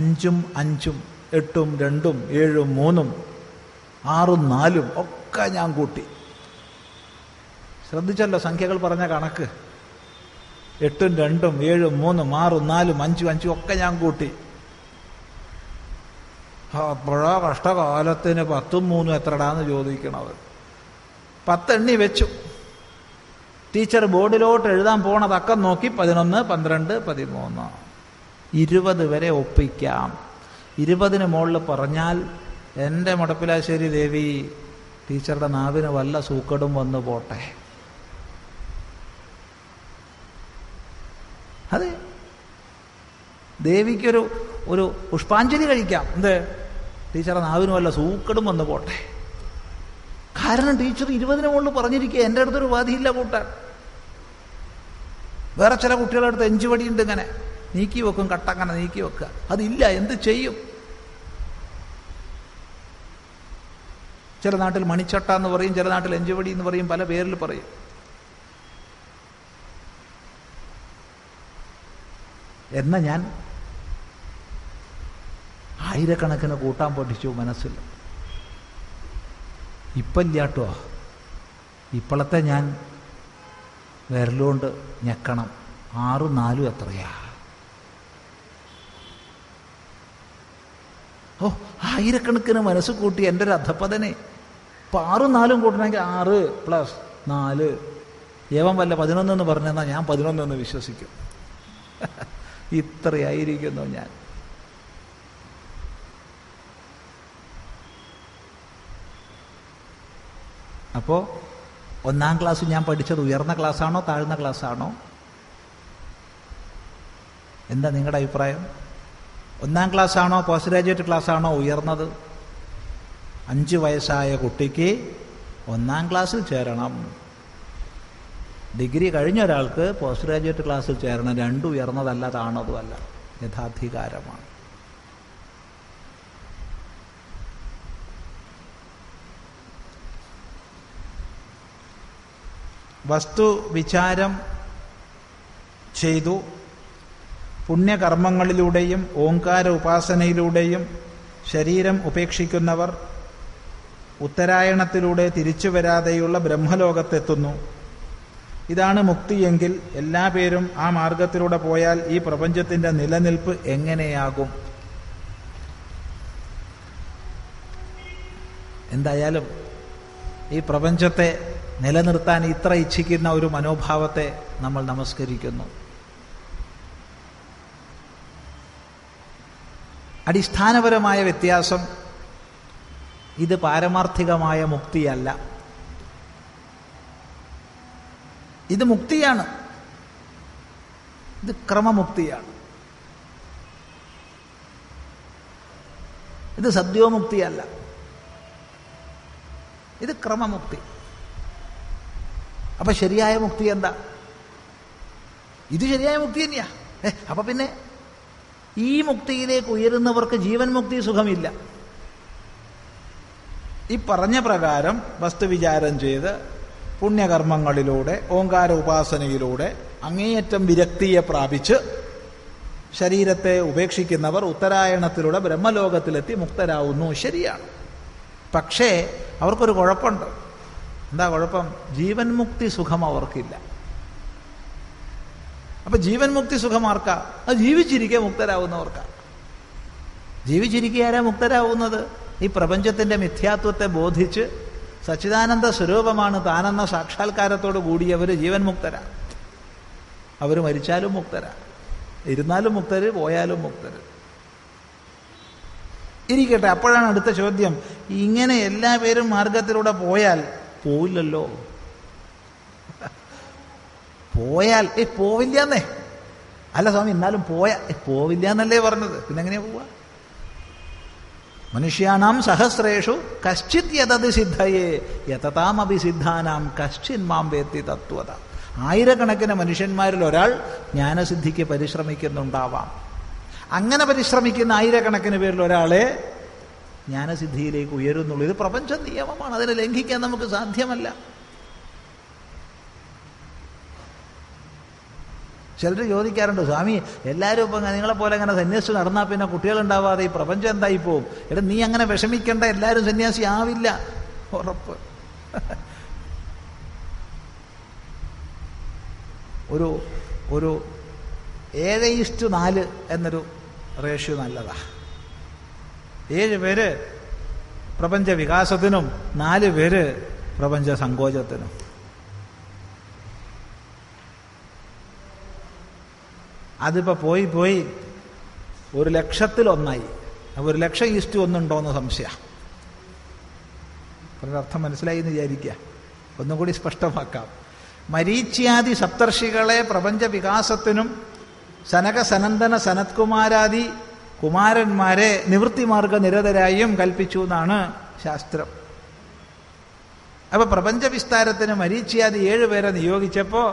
5 5 8 2 7 3 6 4 ഒക്കെ ഞാൻ കൂട്ടി. ശ്രദ്ധിച്ചല്ലോ സംഖ്യകൾ പറഞ്ഞ കണക്ക്. 8 2 7 3 6 4 5 5 ഒക്കെ ഞാൻ കൂട്ടി. അപ്പോഴാ കഷ്ടകാലത്തിന് 10 3 എത്രടാന്ന് ചോദിക്കണത്. 10 എണ്ണി വെച്ചു. ടീച്ചർ ബോർഡിലോട്ട് എഴുതാൻ പോണതൊക്കെ നോക്കി 11 12 13 20 വരെ ഒപ്പിക്കാം. 20 മുകളിൽ പറഞ്ഞാൽ എൻ്റെ മുടപ്പിലാശ്ശേരി ദേവി ടീച്ചറുടെ നാവിന് വല്ല സൂക്കടും വന്നു പോട്ടെ. അതെ, ദേവിക്കൊരു ഒരു പുഷ്പാഞ്ജലി കഴിക്കാം. എന്ത്? ടീച്ചറുടെ നാവിന് വല്ല സൂക്കടും വന്നു പോട്ടെ. കാരണം ടീച്ചർ 20 മുകളിൽ പറഞ്ഞിരിക്കുക. എൻ്റെ അടുത്തൊരു ഉപാധിയില്ല കൂട്ടാൻ. വേറെ ചില കുട്ടികളുടെ അടുത്ത് 5 വടിയുണ്ട്, ഇങ്ങനെ നീക്കി വെക്കും, കട്ടങ്ങനെ നീക്കി വെക്കുക. അതില്ല, എന്ത് ചെയ്യും? ചില നാട്ടിൽ മണിച്ചട്ട എന്ന് പറയും, ചില നാട്ടിൽ 5 വടി എന്ന് പറയും, പല പേരിൽ പറയും. എന്നാ ഞാൻ ആയിരക്കണക്കിന് കൂട്ടാൻ പഠിച്ചു മനസ്സിൽ. ഇപ്പല്ലാട്ടോ, ഇപ്പോഴത്തെ ഞാൻ വിരലുകൊണ്ട് ഞെക്കണം. 6 4 എത്രയാ? ഓ, ആയിരക്കണക്കിന് മനസ്സ് കൂട്ടി എൻ്റെ ഒരു അധപ്പതനെ. ഇപ്പം 6 4 കൂട്ടണമെങ്കിൽ 6 + 4 ഏവൻ വല്ല 11 എന്ന് പറഞ്ഞെന്നാൽ ഞാൻ 11 എന്ന് വിശ്വസിക്കും. ഇത്രയായിരിക്കുന്നു ഞാൻ. അപ്പോൾ 1ാം ക്ലാസ് ഞാൻ പഠിച്ചത് ഉയർന്ന ക്ലാസ്സാണോ താഴ്ന്ന ക്ലാസ്സാണോ? എന്താ നിങ്ങളുടെ അഭിപ്രായം? 1ാം ക്ലാസ്സാണോ പോസ്റ്റ് ഗ്രാജുവേറ്റ് ക്ലാസ്സാണോ ഉയർന്നത്? 5 വയസ്സായ കുട്ടിക്ക് 1ാം ക്ലാസ്സിൽ ചേരണം. ഡിഗ്രി കഴിഞ്ഞ ഒരാൾക്ക് പോസ്റ്റ് ഗ്രാജുവേറ്റ് ക്ലാസ്സിൽ ചേരണം. 2 ഉയർന്നതല്ല, താണതുമല്ല, യഥാധികാരമാണ്. വസ്തു വിചാരം ചെയ്തു പുണ്യകർമ്മങ്ങളിലൂടെയും ഓംകാര ഉപാസനയിലൂടെയും ശരീരം ഉപേക്ഷിക്കുന്നവർ ഉത്തരായണത്തിലൂടെ തിരിച്ചു വരാതെയുള്ള ബ്രഹ്മലോകത്തെത്തുന്നു. ഇതാണ് മുക്തിയെങ്കിൽ എല്ലാ പേരും ആ മാർഗത്തിലൂടെ പോയാൽ ഈ പ്രപഞ്ചത്തിൻ്റെ നിലനിൽപ്പ് എങ്ങനെയാകും? എന്തായാലും ഈ പ്രപഞ്ചത്തെ നിലനിർത്താൻ ഇത്ര ഇച്ഛിക്കുന്ന ഒരു മനോഭാവത്തെ നമ്മൾ നമസ്കരിക്കുന്നു. അടിസ്ഥാനപരമായ വ്യത്യാസം, ഇത് പാരമാർത്ഥികമായ മുക്തിയല്ല. ഇത് മുക്തിയാണ്, ഇത് ക്രമമുക്തിയാണ്. ഇത് സദ്യോമുക്തിയല്ല, ഇത് ക്രമമുക്തി. അപ്പൊ ശരിയായ മുക്തി എന്താ? ഇത് ശരിയായ മുക്തി തന്നെയാ. അപ്പൊ പിന്നെ ഈ മുക്തിയിലേക്ക് ഉയരുന്നവർക്ക് ജീവൻ മുക്തി സുഖമില്ല. ഈ പറഞ്ഞ പ്രകാരം വസ്തുവിചാരം ചെയ്ത് പുണ്യകർമ്മങ്ങളിലൂടെ ഓങ്കാര ഉപാസനയിലൂടെ അങ്ങേയറ്റം വിരക്തിയെ പ്രാപിച്ച് ശരീരത്തെ ഉപേക്ഷിക്കുന്നവർ ഉത്തരായണത്തിലൂടെ ബ്രഹ്മലോകത്തിലെത്തി മുക്തരാവുന്നു. ശരിയാണ്. പക്ഷേ അവർക്കൊരു കുഴപ്പമുണ്ട്. എന്താ കുഴപ്പം? ജീവൻ മുക്തി സുഖം അവർക്കില്ല. അപ്പൊ ജീവൻ മുക്തി സുഖം ആർക്കാ? അത് ജീവിച്ചിരിക്കെ മുക്തരാവുന്നവർക്കാ. ജീവിച്ചിരിക്കെ ആരാ മുക്തരാവുന്നത്? ഈ പ്രപഞ്ചത്തിന്റെ മിഥ്യാത്വത്തെ ബോധിച്ച് സച്ചിദാനന്ദ സ്വരൂപമാണ് താനെന്ന സാക്ഷാത്കാരത്തോട് കൂടിയവർ ജീവൻ മുക്തരാ. അവർ മരിച്ചാലും മുക്തരാ, ഇരുന്നാലും മുക്തര്, പോയാലും മുക്തര്. ഇരിക്കട്ടെ. അപ്പോഴാണ് അടുത്ത ചോദ്യം, ഇങ്ങനെ എല്ലാ പേരും മാർഗത്തിലൂടെ പോയാൽ പോവില്ലല്ലോ. പോയാൽ പോവില്ലെന്നേ. അല്ല സ്വാമി, എന്നാലും പോവില്ല എന്നല്ലേ പറഞ്ഞത്? പിന്നെ എങ്ങനെയാ പോവാ? മനുഷ്യാണാം സഹസ്രേഷു കശ്ചിത് യതത് സിദ്ധയേ യതതാമഭിസിദ്ധാനാം കശ്ചിൻ മാം വേത്തി തത്വത. ആയിരക്കണക്കിന് മനുഷ്യന്മാരിൽ ഒരാൾ ജ്ഞാനസിദ്ധിക്ക് പരിശ്രമിക്കുന്നുണ്ടാവാം. അങ്ങനെ പരിശ്രമിക്കുന്ന ആയിരക്കണക്കിന് പേരിൽ ഒരാളെ ജ്ഞാനസിദ്ധിയിലേക്ക് ഉയരുന്നുള്ളൂ. ഇത് പ്രപഞ്ച നിയമമാണ്. അതിനെ ലംഘിക്കാൻ നമുക്ക് സാധ്യമല്ല. ചിലർ ചോദിക്കാറുണ്ട്, സ്വാമി എല്ലാവരും ഇപ്പം നിങ്ങളെപ്പോലെ അങ്ങനെ സന്യാസി നടന്നാൽ പിന്നെ കുട്ടികളുണ്ടാവാതെ ഈ പ്രപഞ്ചം എന്തായി പോവും? എടാ, നീ അങ്ങനെ വിഷമിക്കേണ്ട, എല്ലാവരും സന്യാസി ആവില്ല, ഉറപ്പ്. ഒരു 7:4 എന്നൊരു റേഷ്യോ നല്ലതാ. 7 പേര് പ്രപഞ്ച വികാസത്തിനും 4 പേര് പ്രപഞ്ച സങ്കോചത്തിനും. അതിപ്പോൾ പോയി 1,00,000-1 1,00,000:1 ഉണ്ടോയെന്ന് സംശയം. അർത്ഥം മനസ്സിലായി എന്ന് വിചാരിക്കുക. ഒന്നും കൂടി സ്പഷ്ടമാക്കാം. മരീച്യാദി സപ്തർഷികളെ പ്രപഞ്ച വികാസത്തിനും സനക സനന്ദന സനത്കുമാരാദി കുമാരന്മാരെ നിവൃത്തിമാർഗ നിരതരായും കൽപ്പിച്ചു എന്നാണ് ശാസ്ത്രം. അപ്പൊ പ്രപഞ്ച വിസ്താരത്തിന് മരീച്യാദി 7 പേരെ നിയോഗിച്ചപ്പോൾ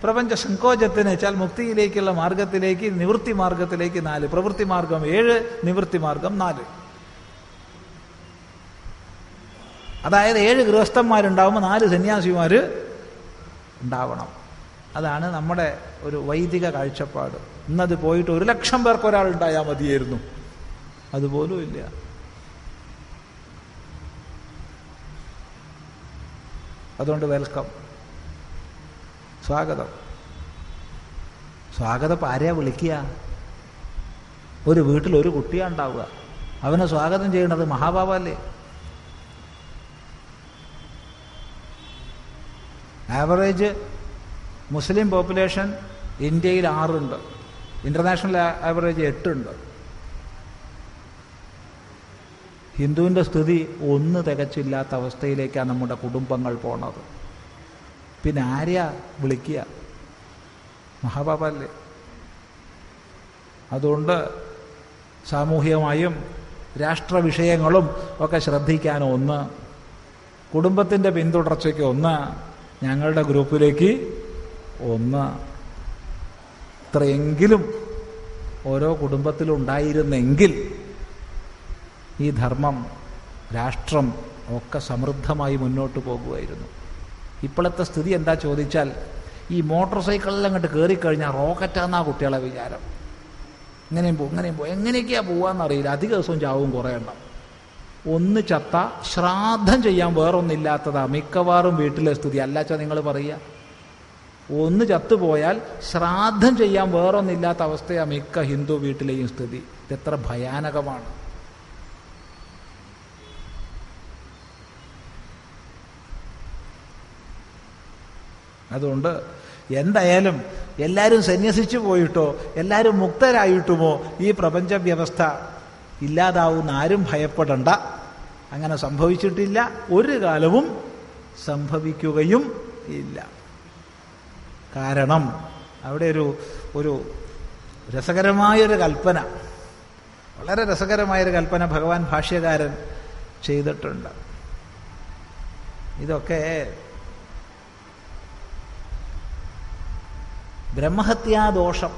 പ്രപഞ്ച സങ്കോചത്തിന് വെച്ചാൽ മുക്തിയിലേക്കുള്ള മാർഗത്തിലേക്ക്, നിവൃത്തി മാർഗത്തിലേക്ക് 4. പ്രവൃത്തി മാർഗം 7, നിവൃത്തി മാർഗം 4. അതായത് 7 ഗൃഹസ്ഥന്മാരുണ്ടാവുമ്പോൾ 4 സന്യാസിമാർ ഉണ്ടാവണം. അതാണ് നമ്മുടെ ഒരു വൈദിക കാഴ്ചപ്പാട്. ഇന്നത് പോയിട്ട് 1,00,000 പേർക്ക് ഒരാളുണ്ടായാൽ മതിയായിരുന്നു. അതുപോലും ഇല്ല. അതുകൊണ്ട് വെൽക്കം, സ്വാഗതം. സ്വാഗതം ആരെയാ വിളിക്കുക? ഒരു വീട്ടിൽ ഒരു കുട്ടിയാണ് ഉണ്ടാവുക, അവനെ സ്വാഗതം ചെയ്യേണ്ടത് മഹാബാബല്ലേ? ആവറേജ് മുസ്ലിം പോപ്പുലേഷൻ ഇന്ത്യയിൽ 6 ഉണ്ട്. ഇന്റർനാഷണൽ ആവറേജ് 8 ഉണ്ട്. ഹിന്ദുവിൻ്റെ സ്ഥിതി 1 തികച്ചില്ലാത്ത അവസ്ഥയിലേക്കാണ് നമ്മുടെ കുടുംബങ്ങൾ പോണത്. പിന്നെ ആരെയാ വിളിക്കുക? മഹാബാബല്ലേ? അതുകൊണ്ട് സാമൂഹികമായും രാഷ്ട്ര വിഷയങ്ങളും ഒക്കെ ശ്രദ്ധിക്കാൻ 1, കുടുംബത്തിൻ്റെ പിന്തുടർച്ചയ്ക്ക് 1, ഞങ്ങളുടെ ഗ്രൂപ്പിലേക്ക് 1. ഇത്രയെങ്കിലും ഓരോ കുടുംബത്തിലും ഉണ്ടായിരുന്നെങ്കിൽ ഈ ധർമ്മം, രാഷ്ട്രം ഒക്കെ സമൃദ്ധമായി മുന്നോട്ട് പോകുമായിരുന്നു. ഇപ്പോഴത്തെ സ്ഥിതി എന്താ ചോദിച്ചാൽ, ഈ മോട്ടോർ സൈക്കിളിൽ അങ്ങോട്ട് കയറിക്കഴിഞ്ഞാൽ റോക്കറ്റാന്നാ കുട്ടികളെ വിചാരം. ഇങ്ങനെയും പോകും, എങ്ങനെയൊക്കെയാ പോവാന്നറിയില്ല. അധിക ദിവസവും ചാവും കുറേ എണ്ണം. 1 ചത്ത ശ്രാദ്ധം ചെയ്യാൻ വേറൊന്നില്ലാത്തതാ മിക്കവാറും വീട്ടിലെ സ്ഥിതി. അല്ലാച്ചാ നിങ്ങൾ പറയുക, 1 ചത്തുപോയാൽ ശ്രാദ്ധം ചെയ്യാൻ വേറൊന്നില്ലാത്ത അവസ്ഥയാണ് മിക്ക ഹിന്ദു വീട്ടിലെയും സ്ഥിതി. ഇതെത്ര ഭയാനകമാണ്. അതുകൊണ്ട് എന്തായാലും എല്ലാവരും സന്യസിച്ചു പോയിട്ടോ എല്ലാവരും മുക്തരായിട്ടുമോ ഈ പ്രപഞ്ച വ്യവസ്ഥ ഇല്ലാതാവുന്ന ആരും ഭയപ്പെടണ്ട. അങ്ങനെ സംഭവിച്ചിട്ടില്ല, ഒരു കാലവും സംഭവിക്കുകയും ഇല്ല. കാരണം അവിടെ ഒരു രസകരമായൊരു കൽപ്പന, വളരെ രസകരമായൊരു കൽപ്പന ഭഗവാൻ ഭാഷ്യകാരൻ ചെയ്തിട്ടുണ്ട്. ഇതൊക്കെ ബ്രഹ്മഹത്യാദോഷം,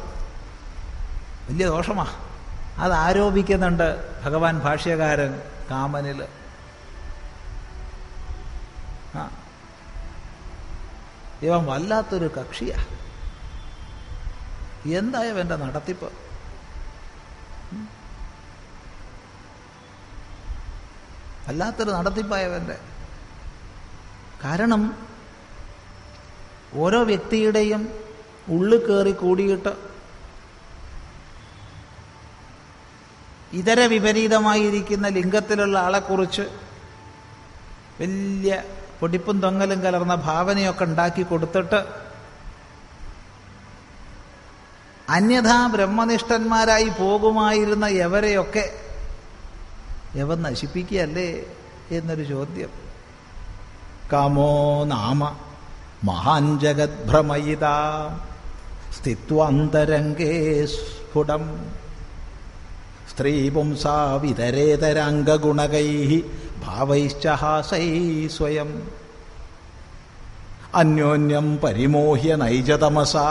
വലിയ ദോഷമാണ്. അത് ആരോപിക്കുന്നുണ്ട് ഭഗവാൻ ഭാഷ്യകാരൻ കാമനിൽ. ഇവൻ വല്ലാത്തൊരു കക്ഷിയാ, എന്തായാലും എൻ്റെ നടത്തിപ്പ്. വല്ലാത്തൊരു നടത്തിപ്പായവൻ്റെ. കാരണം ഓരോ വ്യക്തിയുടെയും ഉള്ളിൽ കയറി കൂടിയിട്ട് ഇതര വിപരീതമായിരിക്കുന്ന ലിംഗത്തിലുള്ള ആളെക്കുറിച്ച് വലിയ പൊടിപ്പും തൊങ്ങലും കലർന്ന ഭാവനയൊക്കെ ഉണ്ടാക്കി കൊടുത്തിട്ട് അന്യഥാ ബ്രഹ്മനിഷ്ഠന്മാരായി പോകുമായിരുന്ന എവരെയൊക്കെ യവൻ നശിപ്പിക്കുകയല്ലേ എന്നൊരു ചോദ്യം. കാമോ നാമ മഹാൻ ജഗദ്ഭ്രമയിത സ്ഥിത്വാന്തരംഗേ സ്ഫുടം സ്ത്രീപുംസാ വിതരേതരാംഗഗുണകൈഃ ഭാവൈശ്ച ഹാസൈ സ്വയം അന്യോന്യം പരിമോഹ്യ നൈജതമസാ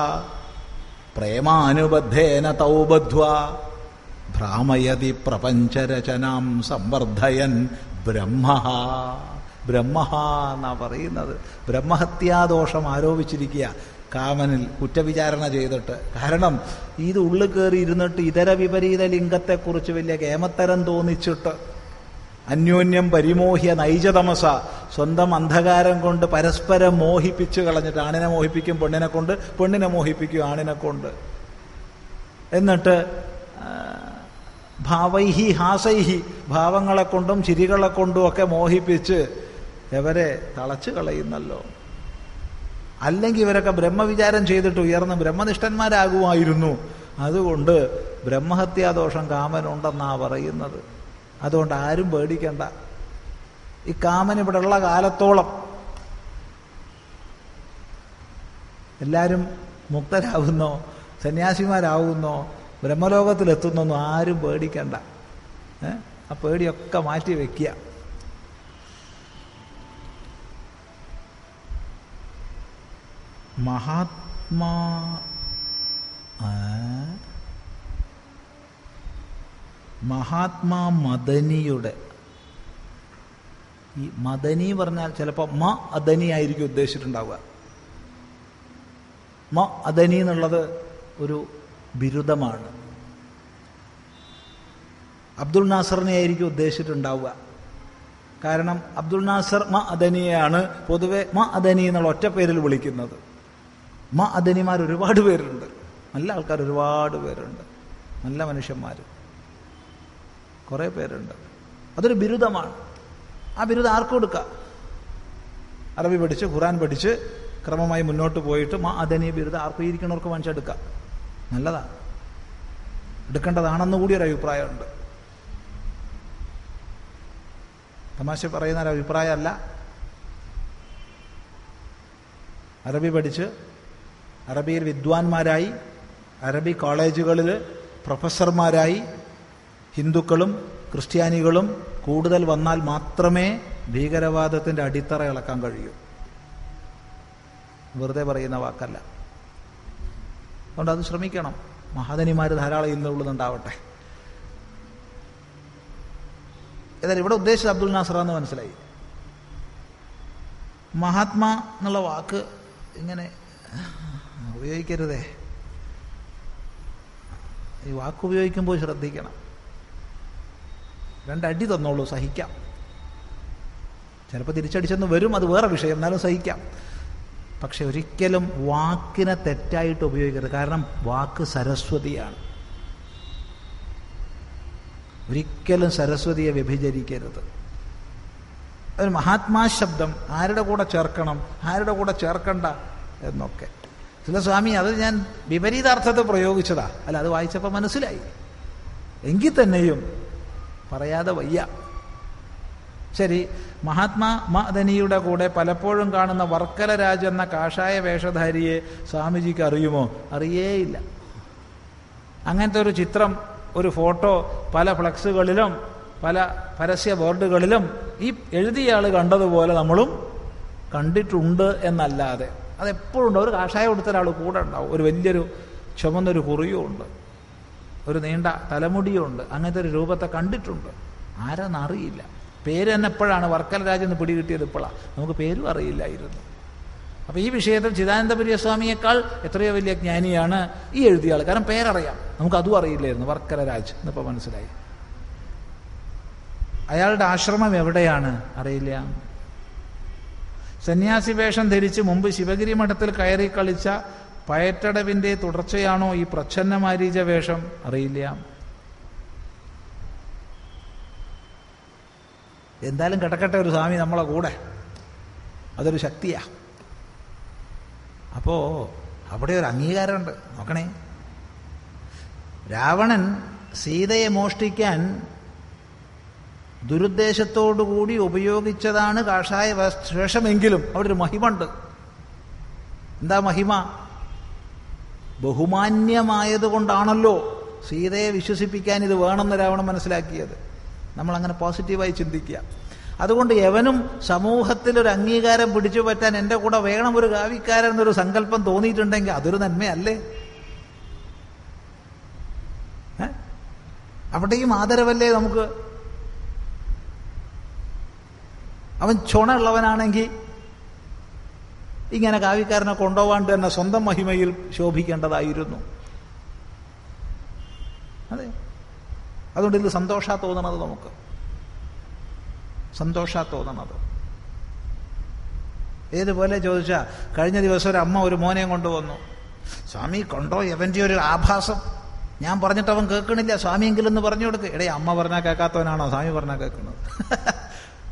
പ്രേമാനുബദ്ധേന തൗ ബദ്ധ്വാ ഭ്രാമയതി പ്രപഞ്ചരചനാം സംവർദ്ധയൻ ബ്രഹ്മഃ. ബ്രഹ്മഃ എന്നാ പറയുന്നത്. ബ്രഹ്മഹത്യാദോഷം ആരോപിച്ചിരിക്കുക കാമനിൽ കുറ്റവിചാരണ ചെയ്തിട്ട്. കാരണം ഇത് ഉള്ളിൽ കയറി ഇരുന്നിട്ട് ഇതര വിപരീത ലിംഗത്തെക്കുറിച്ച് വലിയ കേമത്തരം തോന്നിച്ചിട്ട് അന്യോന്യം പരിമോഹ്യ നൈജതമസ, സ്വന്തം അന്ധകാരം കൊണ്ട് പരസ്പരം മോഹിപ്പിച്ച് കളഞ്ഞിട്ട്, ആണിനെ മോഹിപ്പിക്കും പെണ്ണിനെ കൊണ്ട്, പെണ്ണിനെ മോഹിപ്പിക്കും ആണിനെ കൊണ്ട്, എന്നിട്ട് ഭാവൈഹി ഹാസൈഹി, ഭാവങ്ങളെ കൊണ്ടും ചിരികളെ കൊണ്ടും ഒക്കെ മോഹിപ്പിച്ച് ഇവരെ തളച്ചു കളയുന്നല്ലോ. അല്ലെങ്കിൽ ഇവരൊക്കെ ബ്രഹ്മവിചാരം ചെയ്തിട്ട് ഉയർന്ന് ബ്രഹ്മനിഷ്ഠന്മാരാകുമായിരുന്നു. അതുകൊണ്ട് ബ്രഹ്മഹത്യാദോഷം കാമനുണ്ടെന്നാ പറയുന്നത്. അതുകൊണ്ട് ആരും പേടിക്കണ്ട. ഈ കാമൻ ഇവിടെ ഉള്ള കാലത്തോളം എല്ലാവരും മുക്തരാകുന്നോ സന്യാസിമാരാകുന്നോ ബ്രഹ്മലോകത്തിലെത്തുന്നൊന്നും ആരും പേടിക്കണ്ട. ആ പേടിയൊക്കെ മാറ്റി വയ്ക്കുക. മഹാത്മാ മദനിയുടെ, ഈ മദനി പറഞ്ഞാൽ ചിലപ്പോൾ അദനി ആയിരിക്കും ഉദ്ദേശിച്ചിട്ടുണ്ടാവുക. അദനി എന്നുള്ളത് ഒരു ബിരുദമാണ്. അബ്ദുൽ നാസറിനെ ആയിരിക്കും ഉദ്ദേശിച്ചിട്ടുണ്ടാവുക. കാരണം അബ്ദുൽ നാസർ അദനിയെയാണ് പൊതുവെ അദനി എന്നുള്ള ഒറ്റ പേരിൽ വിളിക്കുന്നത്. അദനിമാർ ഒരുപാട് പേരുണ്ട്, നല്ല ആൾക്കാർ ഒരുപാട് പേരുണ്ട്, നല്ല മനുഷ്യന്മാർ കുറേ പേരുണ്ട്. അതൊരു ബിരുദമാണ്. ആ ബിരുദം ആർക്കും എടുക്കാം. അറബി പഠിച്ച് ഖുർആൻ പഠിച്ച് ക്രമമായി മുന്നോട്ട് പോയിട്ട് അദനി ബിരുദം ആർക്കും ഇരിക്കുന്നവർക്ക് മനസ്സെടുക്കാം. നല്ലതാണ്, എടുക്കേണ്ടതാണെന്ന് കൂടി ഒരു അഭിപ്രായമുണ്ട്. തമാശ പറയുന്ന ഒരു അഭിപ്രായമല്ല. അറബി പഠിച്ച് അറബിയിൽ വിദ്വാൻമാരായി അറബി കോളേജുകളിൽ പ്രൊഫസർമാരായി ഹിന്ദുക്കളും ക്രിസ്ത്യാനികളും കൂടുതൽ വന്നാൽ മാത്രമേ ഭീകരവാദത്തിൻ്റെ അടിത്തറ ഇളക്കാൻ കഴിയൂ. വെറുതെ പറയുന്ന വാക്കല്ല. അതുകൊണ്ട് അത് ശ്രമിക്കണം. മഹാദനിമാർ ധാരാളം ഇന്നുള്ളതുണ്ടാവട്ടെ. ഏതായാലും ഇവിടെ ഉദ്ദേശിച്ചത് അബ്ദുൽ നാസറാന്ന് മനസ്സിലായി. മഹാത്മാ എന്നുള്ള വാക്ക് ഇങ്ങനെ ഉപയോഗിക്കരുതേ. ഈ വാക്ക് ഉപയോഗിക്കുമ്പോൾ ശ്രദ്ധിക്കണം. രണ്ടടി തന്നോളൂ, സഹിക്കാം. ചിലപ്പോൾ തിരിച്ചടിച്ചെന്ന് വരും, അത് വേറെ വിഷയം, എന്നാലും സഹിക്കാം. പക്ഷെ ഒരിക്കലും വാക്കിനെ തെറ്റായിട്ട് ഉപയോഗിക്കരുത്. കാരണം വാക്ക് സരസ്വതിയാണ്. ഒരിക്കലും സരസ്വതിയെ വ്യഭിചരിക്കരുത്. ഒരു മഹാത്മാ ശബ്ദം ആരുടെ കൂടെ ചേർക്കണം, ആരുടെ കൂടെ ചേർക്കണ്ട എന്നൊക്കെ ചില സ്വാമി അത് ഞാൻ വിപരീതാർത്ഥത്തെ പ്രയോഗിച്ചതാ, അല്ല അത് വായിച്ചപ്പോൾ മനസ്സിലായി, എങ്കിൽ തന്നെയും പറയാതെ വയ്യ. ശരി, മഹാത്മാ മദനിയുടെ കൂടെ പലപ്പോഴും കാണുന്ന വർക്കല രാജ് എന്ന കാഷായ വേഷധാരിയെ സ്വാമിജിക്ക് അറിയുമോ? അറിയേയില്ല. അങ്ങനത്തെ ഒരു ചിത്രം, ഒരു ഫോട്ടോ പല ഫ്ലക്സുകളിലും പല പരസ്യ ബോർഡുകളിലും ഈ എഴുതിയ ആൾ കണ്ടതുപോലെ നമ്മളും കണ്ടിട്ടുണ്ട് എന്നല്ലാതെ അതെപ്പോഴും ഉണ്ട്. ഒരു കാഷായം കൊടുത്ത ഒരാൾ കൂടെ ഉണ്ടാവും, ഒരു വലിയൊരു ചുമന്നൊരു കുറിയും ഉണ്ട്, ഒരു നീണ്ട തലമുടിയും ഉണ്ട്. അങ്ങനത്തെ ഒരു രൂപത്തെ കണ്ടിട്ടുണ്ട്. ആരാന്നറിയില്ല. പേര് തന്നെ എപ്പോഴാണ് വർക്കല രാജെന്ന് പിടികിട്ടിയത്? ഇപ്പോഴാണ്. നമുക്ക് പേരും അറിയില്ലായിരുന്നു. അപ്പോൾ ഈ വിഷയത്തിൽ ചിദാനന്ദപുരി സ്വാമിയേക്കാൾ എത്രയോ വലിയ ജ്ഞാനിയാണ് ഈ എഴുതിയ ആൾ. കാരണം പേരറിയാം, നമുക്കതും അറിയില്ലായിരുന്നു. വർക്കല രാജ് എന്നിപ്പോൾ മനസ്സിലായി. അയാളുടെ ആശ്രമം എവിടെയാണ് അറിയില്ല. സന്യാസി വേഷം ധരിച്ച് മുമ്പ് ശിവഗിരി മഠത്തിൽ കയറി കളിച്ച പയറ്റടവിൻ്റെ തുടർച്ചയാണോ ഈ പ്രച്ഛന്ന മാരീച വേഷം അറിയില്ല. എന്തായാലും കിടക്കട്ടെ ഒരു സ്വാമി നമ്മളെ കൂടെ, അതൊരു ശക്തിയാ. അപ്പോൾ അവിടെ ഒരു അംഗീകാരമുണ്ട്. നോക്കണേ, രാവണൻ സീതയെ മോഷ്ടിക്കാൻ ദുരുദ്ദേശത്തോടുകൂടി ഉപയോഗിച്ചതാണ് കാഷായ വേഷമെങ്കിലും അവിടെ ഒരു മഹിമയുണ്ട്. എന്താ മഹിമ? ബഹുമാന്യമായതുകൊണ്ടാണല്ലോ സീതയെ വിശ്വസിപ്പിക്കാൻ ഇത് വേണമെന്ന് രാവണൻ മനസ്സിലാക്കിയത്. നമ്മളങ്ങനെ പോസിറ്റീവായി ചിന്തിക്കുക. അതുകൊണ്ട് എവനും സമൂഹത്തിലൊരു അംഗീകാരം പിടിച്ചു പറ്റാൻ എൻ്റെ കൂടെ വേണം ഒരു കാവിക്കാരൻ എന്നൊരു സങ്കല്പം തോന്നിയിട്ടുണ്ടെങ്കിൽ അതൊരു നന്മയല്ലേ? അവിടെയും ആദരവല്ലേ നമുക്ക്? അവൻ ചുണയുള്ളവനാണെങ്കിൽ ഇങ്ങനെ കാവിക്കാരനെ കൊണ്ടുപോകാണ്ട് തന്നെ സ്വന്തം മഹിമയിൽ ശോഭിക്കേണ്ടതായിരുന്നു. അതെ, അതുകൊണ്ട് ഇത് സന്തോഷാ തോന്നണത്, നമുക്ക് സന്തോഷാ തോന്നണത്. ഏതുപോലെ ചോദിച്ചാൽ, കഴിഞ്ഞ ദിവസം ഒരു അമ്മ ഒരു മോനെയും കൊണ്ടുവന്നു. സ്വാമി കണ്ടോ എവൻ്റെ ഒരു ആഭാസം, ഞാൻ പറഞ്ഞിട്ട് അവൻ കേൾക്കണില്ല, സ്വാമിയെങ്കിലും എന്ന് പറഞ്ഞു കൊടുക്കുക. എടേ, അമ്മ പറഞ്ഞാൽ കേൾക്കാത്തവനാണോ സ്വാമി പറഞ്ഞാൽ കേൾക്കുന്നത്?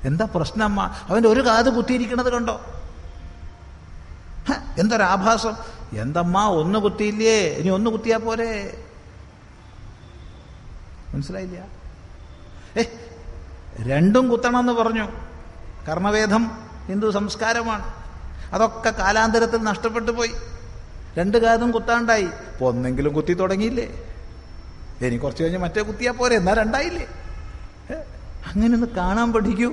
എന്താ പ്രശ്നം അമ്മ? അവൻ്റെ ഒരു കാത് കുത്തിയിരിക്കണത് കണ്ടോ? എന്തൊരാഭാസം! എന്തമ്മ ഒന്ന് കുത്തിയില്ലേ, ഇനി ഒന്ന് കുത്തിയാ പോരെ? മനസ്സിലായില്ല? രണ്ടും കുത്തണമെന്ന് പറഞ്ഞു. കർമ്മവേദം ഹിന്ദു സംസ്കാരമാണ്. അതൊക്കെ കാലാന്തരത്തിൽ നഷ്ടപ്പെട്ടു പോയി. രണ്ട് കാതും കുത്താണ്ടായി. ഇപ്പോൾ ഒന്നെങ്കിലും കുത്തി തുടങ്ങിയില്ലേ, ഇനി കുറച്ച് കഴിഞ്ഞ് മറ്റേ കുത്തിയാ പോരെ, എന്നാ രണ്ടായില്ലേ? അങ്ങനെ ഒന്ന് കാണാൻ പഠിക്കൂ.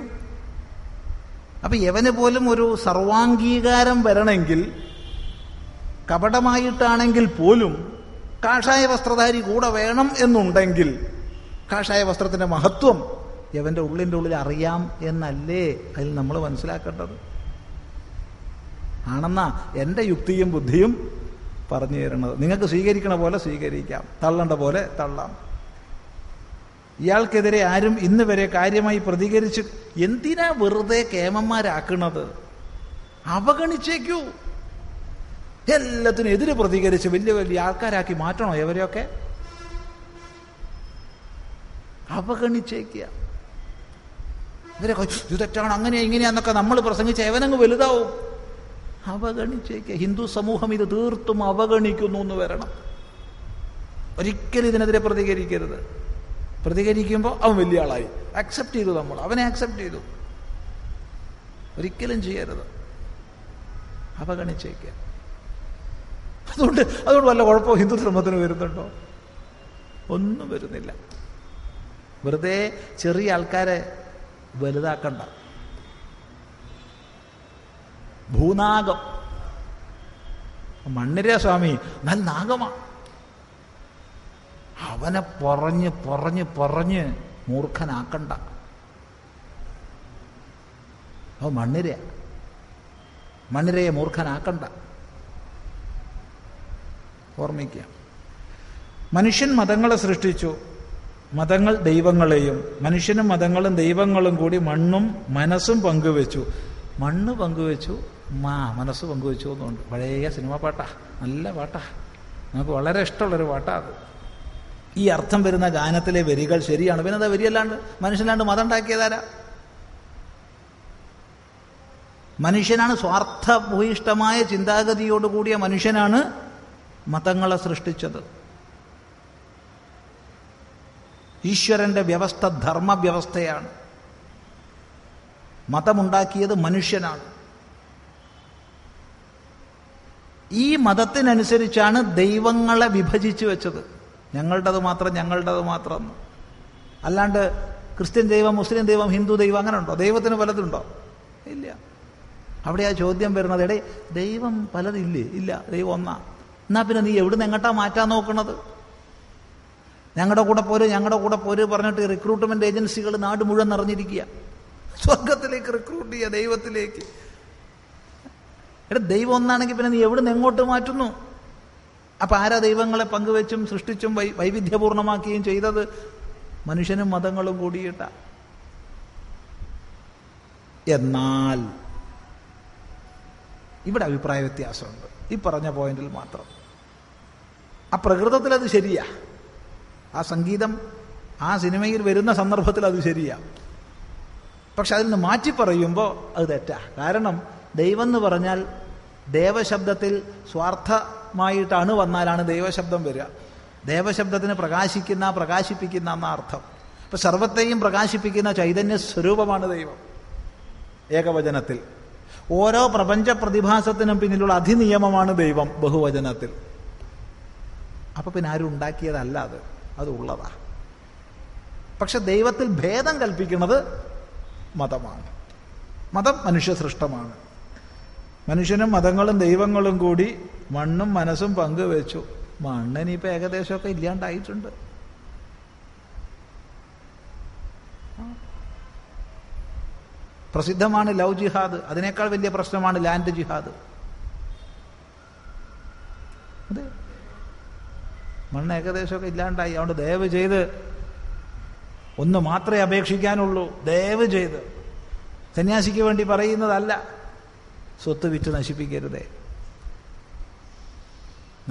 അപ്പൊ യവന് പോലും ഒരു സർവാംഗീകാരം വരണമെങ്കിൽ, കപടമായിട്ടാണെങ്കിൽ പോലും കാഷായ വസ്ത്രധാരി കൂടെ വേണം എന്നുണ്ടെങ്കിൽ കാഷായ വസ്ത്രത്തിന്റെ മഹത്വം യവന്റെ ഉള്ളിൻ്റെ ഉള്ളിൽ അറിയാം എന്നല്ലേ അതിൽ നമ്മൾ മനസ്സിലാക്കേണ്ടത്? ആണെന്നാ എൻ്റെ യുക്തിയും ബുദ്ധിയും പറഞ്ഞു തരണത്. നിങ്ങൾക്ക് സ്വീകരിക്കണ പോലെ സ്വീകരിക്കാം, തള്ളേണ്ട പോലെ തള്ളാം. ഇയാൾക്കെതിരെ ആരും ഇന്ന് വരെ കാര്യമായി പ്രതികരിച്ച്, എന്തിനാ വെറുതെ കേമന്മാരാക്കണത്? അവഗണിച്ചേക്കൂ. എല്ലാത്തിനും എതിരെ പ്രതികരിച്ച് വലിയ വലിയ ആൾക്കാരാക്കി മാറ്റണോ എവരെയൊക്കെ? അവഗണിച്ചേക്കുക. ഇവരൊക്കെ ഇത് തെറ്റാണ്, അങ്ങനെയാ ഇങ്ങനെയാന്നൊക്കെ നമ്മൾ പ്രസംഗിച്ച എവനങ്ങ് വലുതാവും. അവഗണിച്ചേക്കുക. ഹിന്ദു സമൂഹം ഇത് തീർത്തും അവഗണിക്കുന്നു എന്ന് വരണം. ഒരിക്കലും ഇതിനെതിരെ പ്രതികരിക്കരുത്. പ്രതികരിക്കുമ്പോൾ അവൻ വലിയ ആളായി. അക്സെപ്റ്റ് ചെയ്തു, നമ്മൾ അവനെ അക്സെപ്റ്റ് ചെയ്തു. ഒരിക്കലും ചെയ്യരുത്, അവഗണിച്ചേക്കുക. അതുകൊണ്ട് വല്ല കുഴപ്പമോ ഹിന്ദു ധർമ്മത്തിന് വരുന്നുണ്ടോ? ഒന്നും വരുന്നില്ല. വെറുതെ ചെറിയ ആൾക്കാരെ വലുതാക്കണ്ട. ഭൂനാഗം, മണ്ണിര സ്വാമി നല്ല നാഗമാണ്. അവനെ പറഞ്ഞ് പറഞ്ഞ് പറഞ്ഞ് മൂർഖനാക്കണ്ട. അവ മണ്ണിരയെ മൂർഖനാക്കണ്ട. ഓർമ്മിക്കുക. മനുഷ്യൻ മതങ്ങളെ സൃഷ്ടിച്ചു, മതങ്ങൾ ദൈവങ്ങളെയും. മനുഷ്യനും മതങ്ങളും ദൈവങ്ങളും കൂടി മണ്ണും മനസ്സും പങ്കുവെച്ചു. മണ്ണ് പങ്കുവെച്ചു, മനസ്സ് പങ്കുവെച്ചു എന്നുണ്ട്. പഴയ സിനിമാ പാട്ടാ, നല്ല പാട്ടാ, നമുക്ക് വളരെ ഇഷ്ടമുള്ളൊരു പാട്ടാ അത്. ഈ അർത്ഥം വരുന്ന ഗാനത്തിലെ വരികൾ ശരിയാണ്. പിന്നെ എന്താ വരിയല്ലാണ്ട്? മനുഷ്യനാണ്ട് മതം ഉണ്ടാക്കിയതാരാ? മനുഷ്യനാണ്. സ്വാർത്ഥഭൂയിഷ്ടമായ ചിന്താഗതിയോടുകൂടിയ മനുഷ്യനാണ് മതങ്ങളെ സൃഷ്ടിച്ചത്. ഈശ്വരന്റെ വ്യവസ്ഥ ധർമ്മവ്യവസ്ഥയാണ്. മതമുണ്ടാക്കിയത് മനുഷ്യനാണ്. ഈ മതത്തിനനുസരിച്ചാണ് ദൈവങ്ങളെ വിഭജിച്ചു വെച്ചത്. ഞങ്ങളുടേത് മാത്രം. അല്ലാണ്ട് ക്രിസ്ത്യൻ ദൈവം, മുസ്ലിം ദൈവം, ഹിന്ദു ദൈവം അങ്ങനെ ഉണ്ടോ? ദൈവത്തിന് പലതുണ്ടോ? ഇല്ല. അവിടെ ആ ചോദ്യം വരുന്നത്, എടേ ദൈവം പലതില്ലേ? ഇല്ല, ദൈവം ഒന്നാ. എന്നാ പിന്നെ നീ എവിടുന്ന് എങ്ങോട്ടാ മാറ്റാൻ നോക്കണത്? ഞങ്ങളുടെ കൂടെ പോര് പറഞ്ഞിട്ട് റിക്രൂട്ട്മെന്റ് ഏജൻസികൾ നാട് മുഴുവൻ നിറഞ്ഞിരിക്കുക. സ്വർഗത്തിലേക്ക് റിക്രൂട്ട് ചെയ്യുക, ദൈവത്തിലേക്ക്. ദൈവം ഒന്നാണെങ്കിൽ പിന്നെ നീ എവിടുന്ന് എങ്ങോട്ട് മാറ്റുന്നു? അപ്പൊ ആരാ ദൈവങ്ങളെ പങ്കുവെച്ചും സൃഷ്ടിച്ചും വൈവിധ്യപൂർണമാക്കുകയും ചെയ്തത്? മനുഷ്യനും മതങ്ങളും കൂടിയിട്ട. എന്നാൽ ഇവിടെ അഭിപ്രായ വ്യത്യാസമുണ്ട്, ഈ പറഞ്ഞ പോയിന്റിൽ മാത്രം. ആ പ്രകൃതത്തിൽ അത് ശരിയാ, ആ സംഗീതം ആ സിനിമയിൽ വരുന്ന സന്ദർഭത്തിൽ അത് ശരിയാ. പക്ഷെ അതിൽ നിന്ന് മാറ്റി പറയുമ്പോൾ അത് തെറ്റാ. കാരണം ദൈവം എന്ന് പറഞ്ഞാൽ ദേവശബ്ദത്തിൽ സ്വാർത്ഥമായിട്ടാണ് വന്നാലാണ് ദൈവശബ്ദം വരിക. ദേവശബ്ദത്തിന് പ്രകാശിപ്പിക്കുന്ന എന്ന അർത്ഥം. ഇപ്പൊ സർവത്തെയും പ്രകാശിപ്പിക്കുന്ന ചൈതന്യ സ്വരൂപമാണ് ദൈവം ഏകവചനത്തിൽ. ഓരോ പ്രപഞ്ച പ്രതിഭാസത്തിനും പിന്നിലുള്ള അധിനിയമമാണ് ദൈവം ബഹുവചനത്തിൽ. അപ്പൊ പിന്നെ ആരും ഉണ്ടാക്കിയതല്ല, അത് ഉള്ളതാ. പക്ഷെ ദൈവത്തിൽ ഭേദം കൽപ്പിക്കുന്നത് മതമാണ്. മതം മനുഷ്യ സൃഷ്ടമാണ്. മനുഷ്യനും മതങ്ങളും ദൈവങ്ങളും കൂടി മണ്ണും മനസ്സും പങ്കുവെച്ചു. മണ്ണിനിപ്പോൾ ഏകദേശമൊക്കെ ഇല്ലാണ്ടായിട്ടുണ്ട്. പ്രസിദ്ധമാണ് ലവ് ജിഹാദ്. അതിനേക്കാൾ വലിയ പ്രശ്നമാണ് ലാൻഡ് ജിഹാദ്. അതെ, മണ്ണ് ഏകദേശമൊക്കെ ഇല്ലാണ്ടായി. അതുകൊണ്ട് ദയവ് ചെയ്ത് ഒന്ന് മാത്രമേ അപേക്ഷിക്കാനുള്ളൂ. ദയവ് ചെയ്ത്, സന്യാസിക്ക് വേണ്ടി പറയുന്നതല്ല, സ്വത്ത് വിറ്റ് നശിപ്പിക്കരുതേ.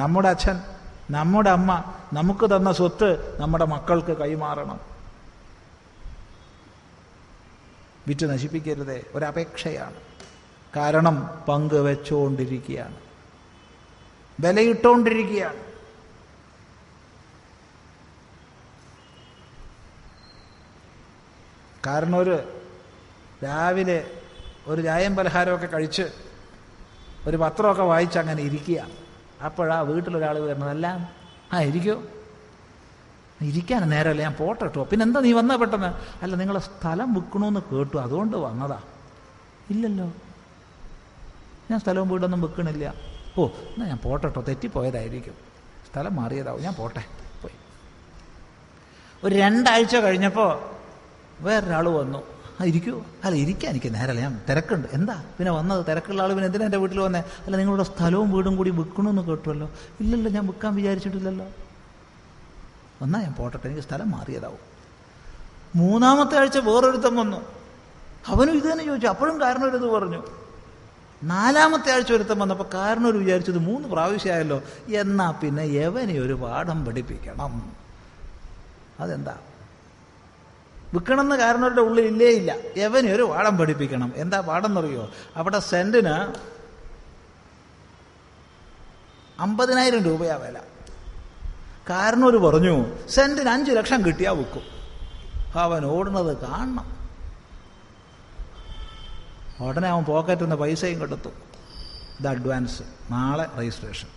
നമ്മുടെ അച്ഛൻ, നമ്മുടെ അമ്മ നമുക്ക് തന്ന സ്വത്ത് നമ്മുടെ മക്കൾക്ക് കൈമാറണം. വിറ്റ് നശിപ്പിക്കരുതേ, ഒരപേക്ഷയാണ്. കാരണം പങ്കുവെച്ചുകൊണ്ടിരിക്കുകയാണ്, വിലയിട്ടുകൊണ്ടിരിക്കുകയാണ്. കാരണം രാവിലെ ഒരു ചായയും പലഹാരമൊക്കെ കഴിച്ച് ഒരു പത്രമൊക്കെ വായിച്ച് അങ്ങനെ ഇരിക്കുകയാണ്. അപ്പോഴാ വീട്ടിലൊരാൾ വരുന്നത്, അല്ല ഇരിക്കോ, ഇരിക്കാൻ നേരമല്ല, ഞാൻ പോട്ടെ കേട്ടോ. പിന്നെന്താ നീ വന്നാ പെട്ടെന്ന്? അല്ല, നിങ്ങളെ സ്ഥലം വിൽക്കണമെന്ന് കേട്ടു, അതുകൊണ്ട് വന്നതാ. ഇല്ലല്ലോ, ഞാൻ സ്ഥലവും വീടൊന്നും വിൽക്കണില്ല. ഓ, എന്നാ ഞാൻ പോട്ടെ കേട്ടോ, തെറ്റിപ്പോയതായിരിക്കും, സ്ഥലം മാറിയതാവും, ഞാൻ പോട്ടെ. പോയി ഒരു 2 ആഴ്ച കഴിഞ്ഞപ്പോൾ വേറൊരാൾ വന്നു. ഇരിക്കൂ. അല്ല, ഇരിക്കാൻ എനിക്ക് നേരമല്ല, ഞാൻ തിരക്കുണ്ട്. എന്താ പിന്നെ വന്നത്? തിരക്കുള്ള ആൾ പിന്നെ എന്തിനാ എൻ്റെ വീട്ടിൽ വന്നേ? അല്ല, നിങ്ങളുടെ സ്ഥലവും വീടും കൂടി വിൽക്കണമെന്ന് കേട്ടുമല്ലോ. ഇല്ലല്ലോ, ഞാൻ വിൽക്കാൻ വിചാരിച്ചിട്ടില്ലല്ലോ. വന്നാൽ ഞാൻ പോട്ടെ, എനിക്ക് സ്ഥലം മാറിയതാവും. 3-ാമത്തെ ആഴ്ച വേറൊരുത്തം വന്നു, അവനും ഇത് തന്നെ ചോദിച്ചു. അപ്പോഴും കാരണവരിത് പറഞ്ഞു. 4-ാമത്തെ ആഴ്ച ഒരുത്തം വന്നപ്പോൾ കാരണവർ വിചാരിച്ചത് 3 പ്രാവശ്യമായല്ലോ, എന്നാ പിന്നെ യവനെ ഒരു പാഠം പഠിപ്പിക്കണം. അതെന്താ? വിൽക്കണമെന്ന് കാരണവരുടെ ഉള്ളിൽ ഇല്ലേ ഇല്ല, യവനെ ഒരു പാഠം പഠിപ്പിക്കണം. എന്താ പാഠം എന്നറിയോ? അവിടെ സെന്റിന് 50,000 രൂപയാ വില. കാരണവർ പറഞ്ഞു സെന്റിന് 5 ലക്ഷം കിട്ടിയാ വിൽക്കും. അവൻ ഓടുന്നത് കാണണം. ഉടനെ അവൻ പോക്കറ്റിൽ നിന്ന് പൈസയും കൊടുത്തു. ഇത് അഡ്വാൻസ്, നാളെ രജിസ്ട്രേഷൻ.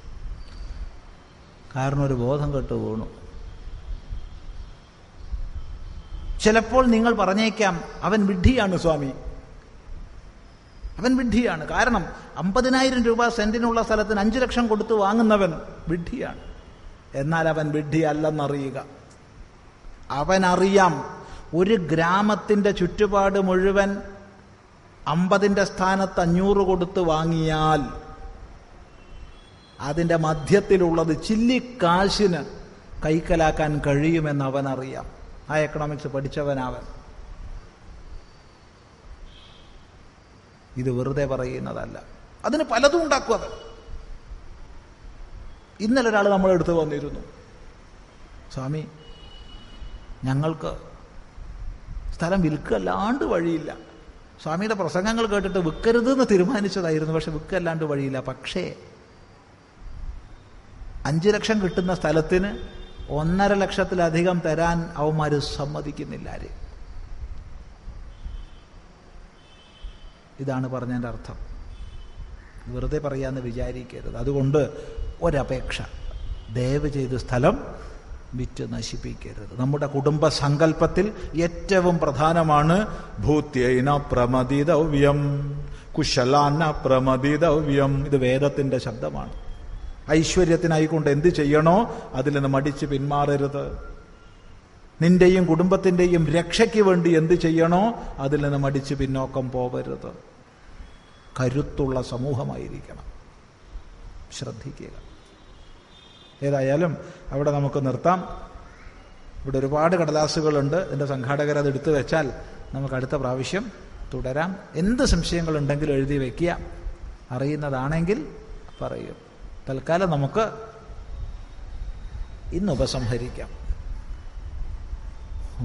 കാരണവർ ബോധം കെട്ട് വീണു. ചിലപ്പോൾ നിങ്ങൾ പറഞ്ഞേക്കാം, അവൻ വിഡ്ഢിയാണ് സ്വാമി, അവൻ വിഡ്ഢിയാണ്. കാരണം 50,000 രൂപ സെന്റിനുള്ള സ്ഥലത്തിന് 5 ലക്ഷം കൊടുത്ത് വാങ്ങുന്നവൻ വിഡ്ഢിയാണ്. എന്നാൽ അവൻ വിഡ്ഢി അല്ലെന്നറിയുക. അവനറിയാം, ഒരു ഗ്രാമത്തിന്റെ ചുറ്റുപാട് മുഴുവൻ 50ന്റെ സ്ഥാനത്ത് 500 കൊടുത്ത് വാങ്ങിയാൽ അതിൻ്റെ മധ്യത്തിലുള്ളത് ചില്ലിക്കാശിന് കൈക്കലാക്കാൻ കഴിയുമെന്ന് അവനറിയാം. ആ എക്കണോമിക്സ് പഠിച്ചവനവൻ. ഇത് വെറുതെ പറയുന്നതല്ല, അതിന് പലതും ഉണ്ടാക്കും അവൻ. ഇന്നലെ ഒരാൾ നമ്മളെടുത്ത് വന്നിരുന്നു, സ്വാമി ഞങ്ങൾക്ക് സ്ഥലം വിൽക്കല്ലാണ്ട് വഴിയില്ല. സ്വാമിയുടെ പ്രസംഗങ്ങൾ കേട്ടിട്ട് വിൽക്കരുതെന്ന് തീരുമാനിച്ചതായിരുന്നു, പക്ഷെ വിൽക്കല്ലാണ്ട് വഴിയില്ല. പക്ഷേ 5 ലക്ഷം കിട്ടുന്ന സ്ഥലത്തിന് 1.5 ലക്ഷത്തിലധികം തരാൻ അവന്മാർ സമ്മതിക്കുന്നില്ല. ആര്? ഇതാണ് പറഞ്ഞതിൻ്റെ അർത്ഥം. വെറുതെ പറയാമെന്ന് വിചാരിക്കരുത്. അതുകൊണ്ട് ഒരപേക്ഷ, ദയവ് ചെയ്ത് സ്ഥലം വിറ്റ് നശിപ്പിക്കരുത്. നമ്മുടെ കുടുംബ സങ്കല്പത്തിൽ ഏറ്റവും പ്രധാനമാണ് ഭൂത്യൈന പ്രമദിതവ്യം കുശലാന പ്രമദിതവ്യം. ഇത് വേദത്തിൻ്റെ ശബ്ദമാണ്. ഐശ്വര്യത്തിനായിക്കൊണ്ട് എന്ത് ചെയ്യണോ അതിൽ നിന്ന് മടിച്ച് പിന്മാറരുത്. നിന്റെയും കുടുംബത്തിൻ്റെയും രക്ഷയ്ക്ക് വേണ്ടി എന്ത് ചെയ്യണോ അതിൽ നിന്ന് മടിച്ച് പിന്നോക്കം പോവരുത്. കരുത്തുള്ള സമൂഹമായിരിക്കണം. ശ്രദ്ധിക്കുക. ഏതായാലും അവിടെ നമുക്ക് നിർത്താം. ഇവിടെ ഒരുപാട് കടലാസുകളുണ്ട്. ഇതിൻ്റെ സംഘാടകർ അത് എടുത്തു വെച്ചാൽ നമുക്ക് അടുത്ത പ്രാവശ്യം തുടരാം. എന്ത് സംശയങ്ങളുണ്ടെങ്കിലും എഴുതി വയ്ക്കുക. അറിയുന്നതാണെങ്കിൽ പറയും. തൽക്കാലം നമുക്ക് ഇന്ന് ഉപസംഹരിക്കാം.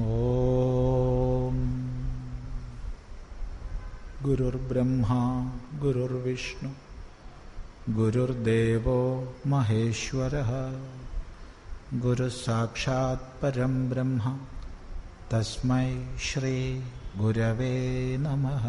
ഓം ഗുരുർബ്രഹ്മ ഗുരുർവിഷ്ണു ഗുരുർദേവോ മഹേശ്വരഃ ഗുരുസാക്ഷാത് പരം ബ്രഹ്മ തസ്മൈ ശ്രീ ഗുരവേ നമഃ.